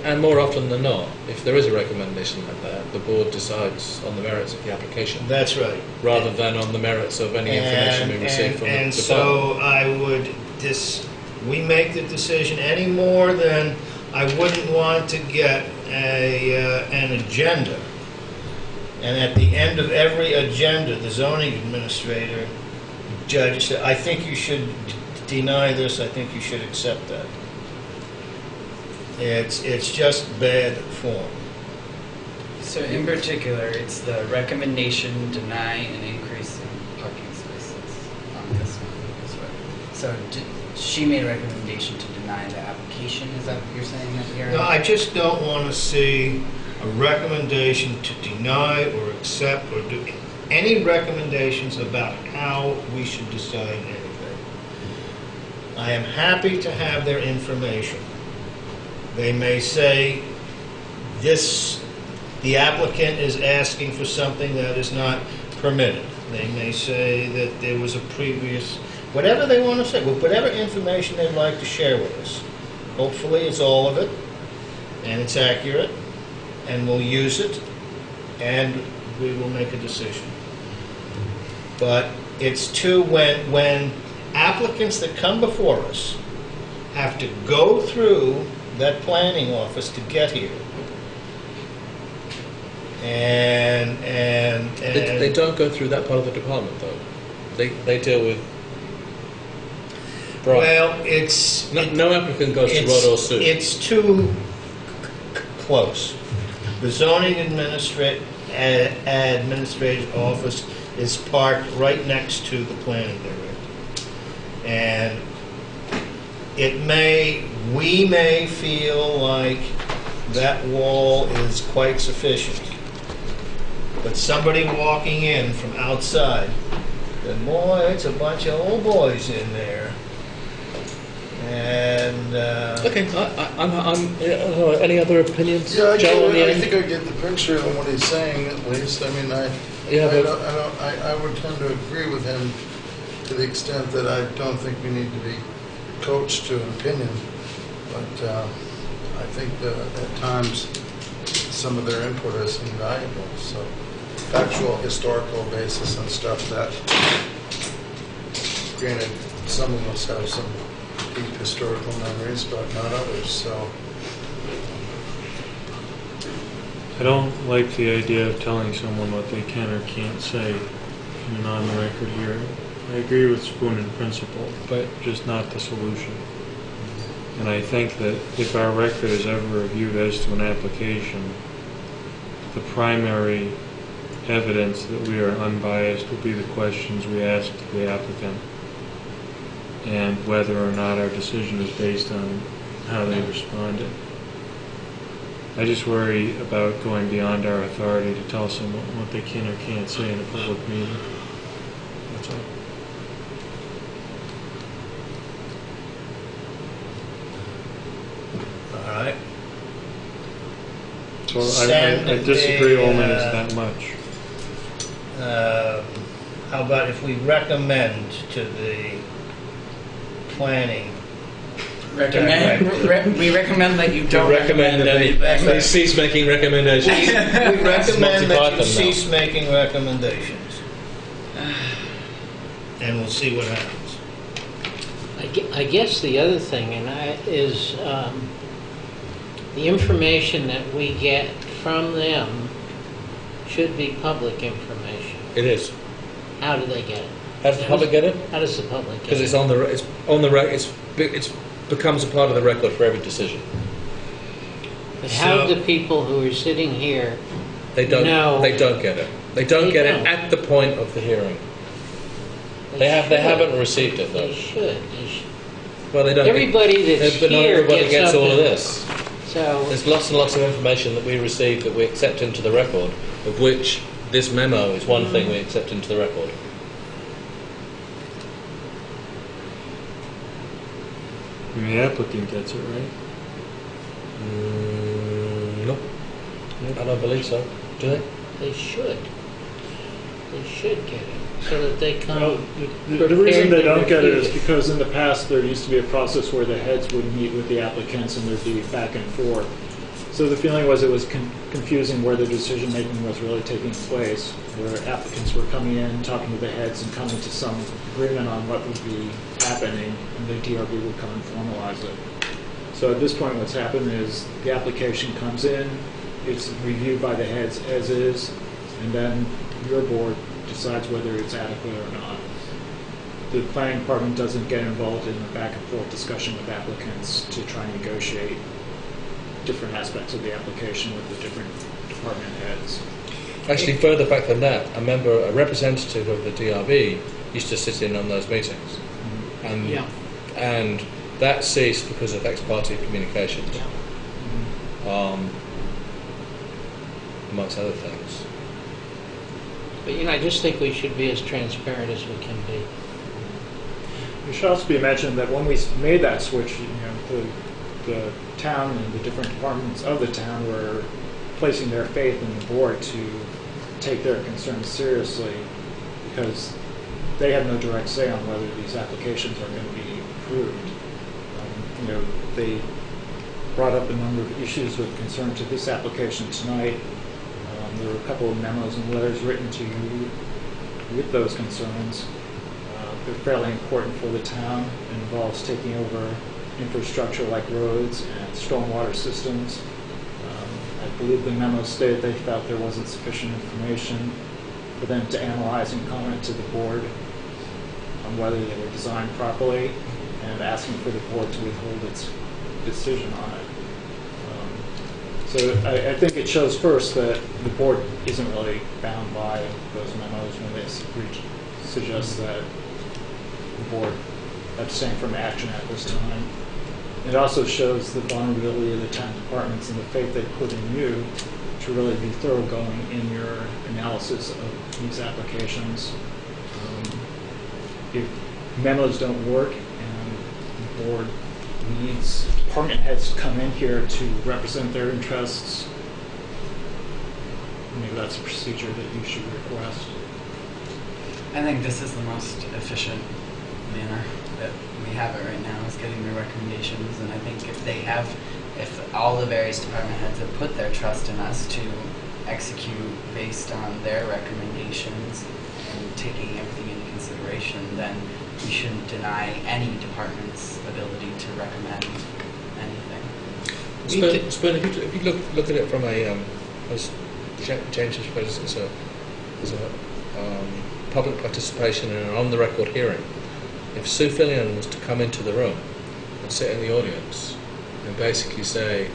and more often than not, if there is a recommendation like that, the board decides on the merits of the application, That's right. rather than on the merits of any information we receive from the And department. so I would, we make the decision any more than I wouldn't want to get an agenda. And at the end of every agenda, the zoning administrator, judge said, I think you should deny this, I think you should accept that. It's just bad form. So in particular, it's the recommendation deny an increase in parking spaces on this one as well. So she made a recommendation to deny the application, is that what you're saying at the hearing? No, I just don't want to see a recommendation to deny or accept or do any recommendations about how we should decide anything. I am happy to have their information. They may say the applicant is asking for something that is not permitted. They may say that there was a previous, whatever they want to say, whatever information they'd like to share with us. Hopefully it's all of it, and it's accurate, and we'll use it, and we will make a decision. But it's too, when applicants that come before us have to go through that planning office to get here. And They don't go through that part of the department, though. They deal with... well, it's... No applicant goes to Rod or Sue. It's too close. The zoning administrative office is parked right next to the planning director. And we may feel like that wall is quite sufficient. But somebody walking in from outside, then boy, it's a bunch of old boys in there. And Okay, any other opinions? Yeah, Joe, on the I end? think I get the picture of what he's saying, at least. I mean, I would tend to agree with him to the extent that I don't think we need to be coached to an opinion. But I think that at times some of their input is invaluable. So factual, historical basis and stuff that, granted, some of us have some deep historical memories, but not others. So I don't like the idea of telling someone what they can or can't say in an on-the-record hearing. I agree with Spoon in principle, but just not the solution. And I think that if our record is ever reviewed as to an application, the primary evidence that we are unbiased will be the questions we ask the applicant and whether or not our decision is based on how they responded. I just worry about going beyond our authority to tell someone what they can or can't say in a public meeting. That's all. all right. So I Send disagree the, only as that much. How about if we recommend to the planning? We recommend that you don't recommend anything. cease making recommendations. We recommend that Python you now. cease making recommendations. And we'll see what happens. I guess the other thing is the information that we get from them should be public information. It is. How do they get it? How does the public get it? How does the public get it? Because it becomes a part of the record for every decision. But how So- do people who are sitting here They don't. know? They don't get it. They don't They get don't. it at the point of the hearing. They haven't received it though. They should. Well, they don't. Everybody that's but not here everybody gets all of something. this. So There's lots and lots of information that we receive that we accept into the record, of which this memo is one thing we accept into the record. And the applicant gets it, right? No, I don't believe so. Do they? They should. They should get it, so that they come. Well, the reason they don't get it is prepared to because in the past, there used to be a process where the heads would meet with the applicants and there'd be back and forth. So the feeling was it was confusing where the decision-making was really taking place, where applicants were coming in, talking to the heads, and coming to some agreement on what would be happening, and the DRB would come and formalize it. So at this point, what's happened is the application comes in, it's reviewed by the heads as is, and then your board decides whether it's adequate or not. The planning department doesn't get involved in the back and forth discussion with applicants to try and negotiate different aspects of the application with the different department heads. Actually, further back than that, a representative of the DRB used to sit in on those meetings, and Yeah. and that ceased because of ex-parte communications, amongst other things. But I just think we should be as transparent as we can be. It should also be mentioned that when we made that switch, the town and the different departments of the town were placing their faith in the board to take their concerns seriously, because they have no direct say on whether these applications are going to be approved. They brought up a number of issues with concern to this application tonight. There were a couple of memos and letters written to you with those concerns. They're fairly important for the town. It involves taking over infrastructure like roads and stormwater systems. I believe the memo stated they felt there wasn't sufficient information for them to analyze and comment to the board on whether they were designed properly, and asking for the board to withhold its decision on it. So I think it shows first that the board isn't really bound by those memos when they suggest that the board abstain from action at this time. It also shows the vulnerability of the town departments and the faith they put in you to really be thoroughgoing in your analysis of these applications. If memos don't work and the board needs department heads to come in here to represent their interests, maybe that's a procedure that you should request. I think this is the most efficient manner that we have it right now, is getting the recommendations. And I think if all the various department heads have put their trust in us to execute based on their recommendations and taking everything into consideration, then we shouldn't deny any department's ability to recommend anything. Spoon, if you look at it from as James has put it, as a public participation in an on-the-record hearing. If Sue Fillion was to come into the room and sit in the audience and basically say,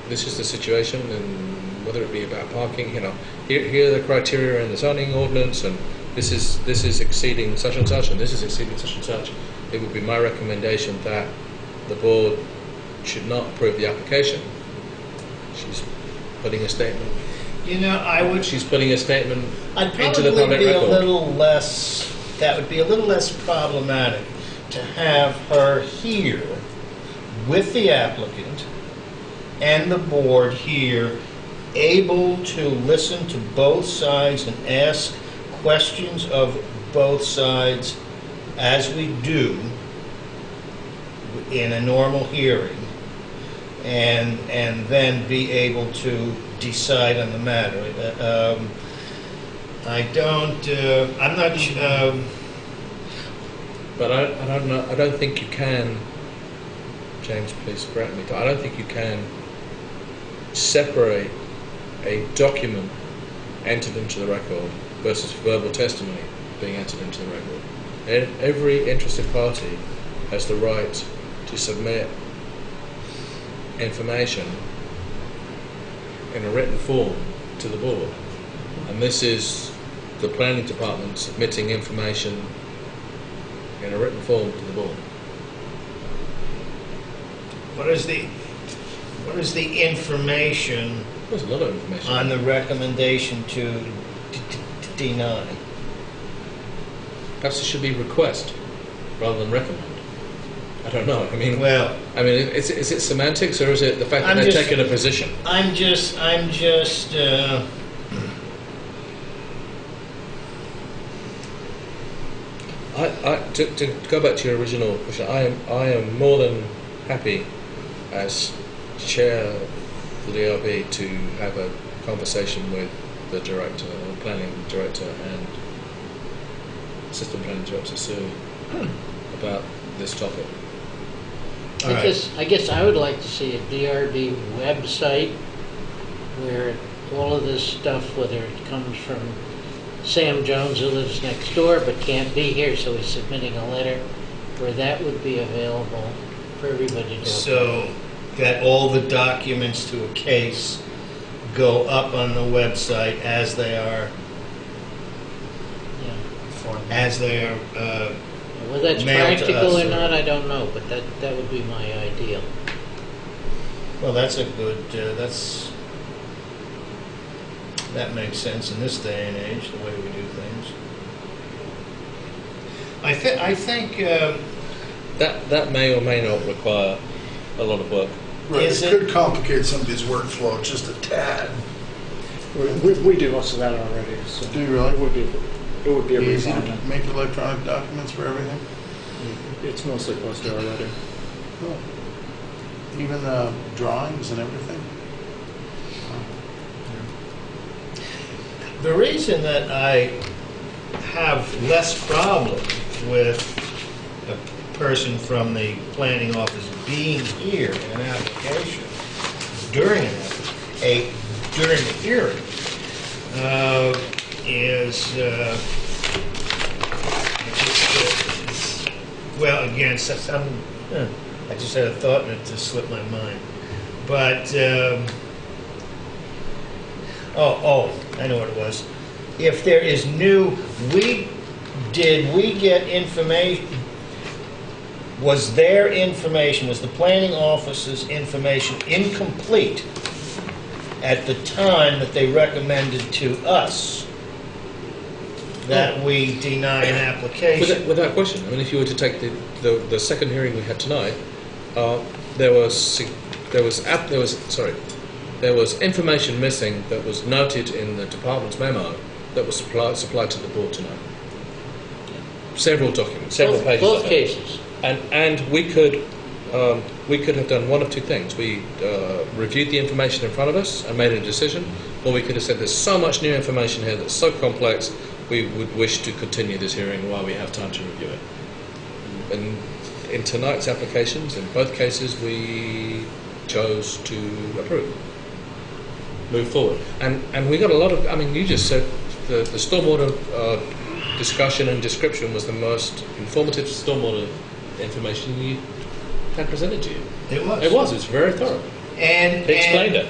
this is the situation, and whether it be about parking, here are the criteria in the zoning ordinance, and this is exceeding such and such, and this is exceeding such and such, it would be my recommendation that the board should not approve the application. She's putting a statement. She's putting a statement into the public record. That would be a little less problematic to have her here with the applicant and the board here, able to listen to both sides and ask questions of both sides, as we do in a normal hearing, and then be able to decide on the matter. I'm not sure. But I don't know. I don't think you can. James, please correct me. I don't think you can separate a document entered into the record versus verbal testimony being entered into the record. Every interested party has the right to submit information in a written form to the board, and this is the planning department submitting information in a written form to the board. What is the information There's a lot of information. on the recommendation to deny? Perhaps it should be request rather than recommend. I don't know. I mean, Well, is it semantics or is it the fact that I'm they're just- taking a position? I'm just, To go back to your original question, I am more than happy as chair of the DRB to have a conversation with the director, planning director, and assistant planning director Sue about this topic. All right. I guess I would like to see a DRB website where all of this stuff, whether it comes from Sam Jones who lives next door but can't be here, so he's submitting a letter, where that would be available for everybody to. so that all the documents to a case go up on the website as they are, Whether that's mailed to practical us, or or- not, I don't know, but that would be my ideal. well, that's a good, that makes sense in this day and age, the way we do things. I think, That may or may not require a lot of work. Right, Is it it- could complicate somebody's workflow just a tad. We do most of that already, so. Do you really? It would be a Easy to refinement. make electronic documents for everything? It's mostly posted already. Cool. Even drawings and everything? the reason that I have less problem with a person from the planning office being here in an application during during the hearing is well, again, I just had a thought and it just slipped my mind. But I know what it was. If there is new, did we get information? Was their information, was the planning office's information incomplete at the time that they recommended to us that we deny an application? Without question. I mean, if you were to take the second hearing we had tonight, there was information missing that was noted in the department's memo that was supplied to the board tonight. Several documents, several pages. Both of it. cases. And we could have done one of two things. We reviewed the information in front of us and made a decision, or we could have said there's so much new information here that's so complex we would wish to continue this hearing while we have time to review it. And in tonight's applications, in both cases, we chose to approve, move forward. And we got a lot of, I mean, you just said the stormwater discussion and description was the most informative stormwater information you had presented to you. It was. It was. It's very thorough. And They explained it.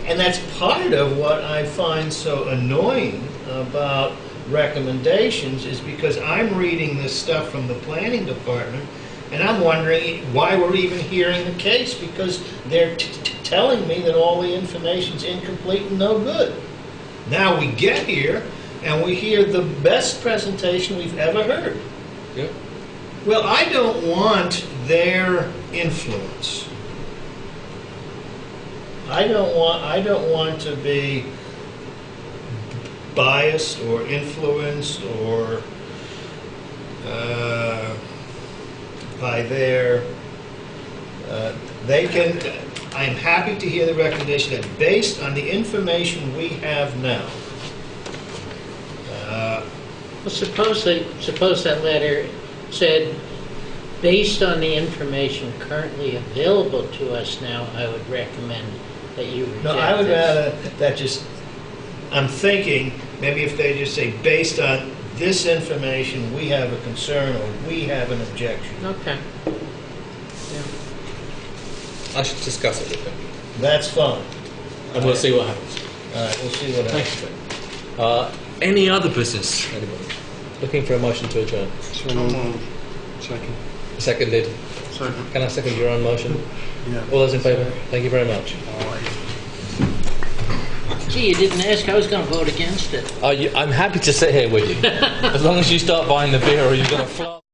And that's part of what I find so annoying about recommendations is because I'm reading this stuff from the planning department and I'm wondering why we're even hearing the case because they're telling me that all the information's incomplete and no good. Now we get here and we hear the best presentation we've ever heard. Yeah. Well, I don't want their influence. I don't want to be biased or influenced or by their. I'm happy to hear the recommendation that based on the information we have now. Well, suppose that letter said, based on the information currently available to us now, I would recommend that you reject No, I would this. rather that just. I'm thinking maybe if they just say based on this information we have a concern or we have an objection. Okay. I should discuss it with them, That's fine. and we'll see what happens. All right, we'll see what happens. Thanks. Any other business? Anybody? Looking for a motion to adjourn. So moved. Second. Seconded. Second. Can I second your own motion? Yeah. All those in favour? Thank you very much. All right. Gee, you didn't ask. I was going to vote against it. I'm happy to sit here with you, as long as you start buying the beer or you're going to flop.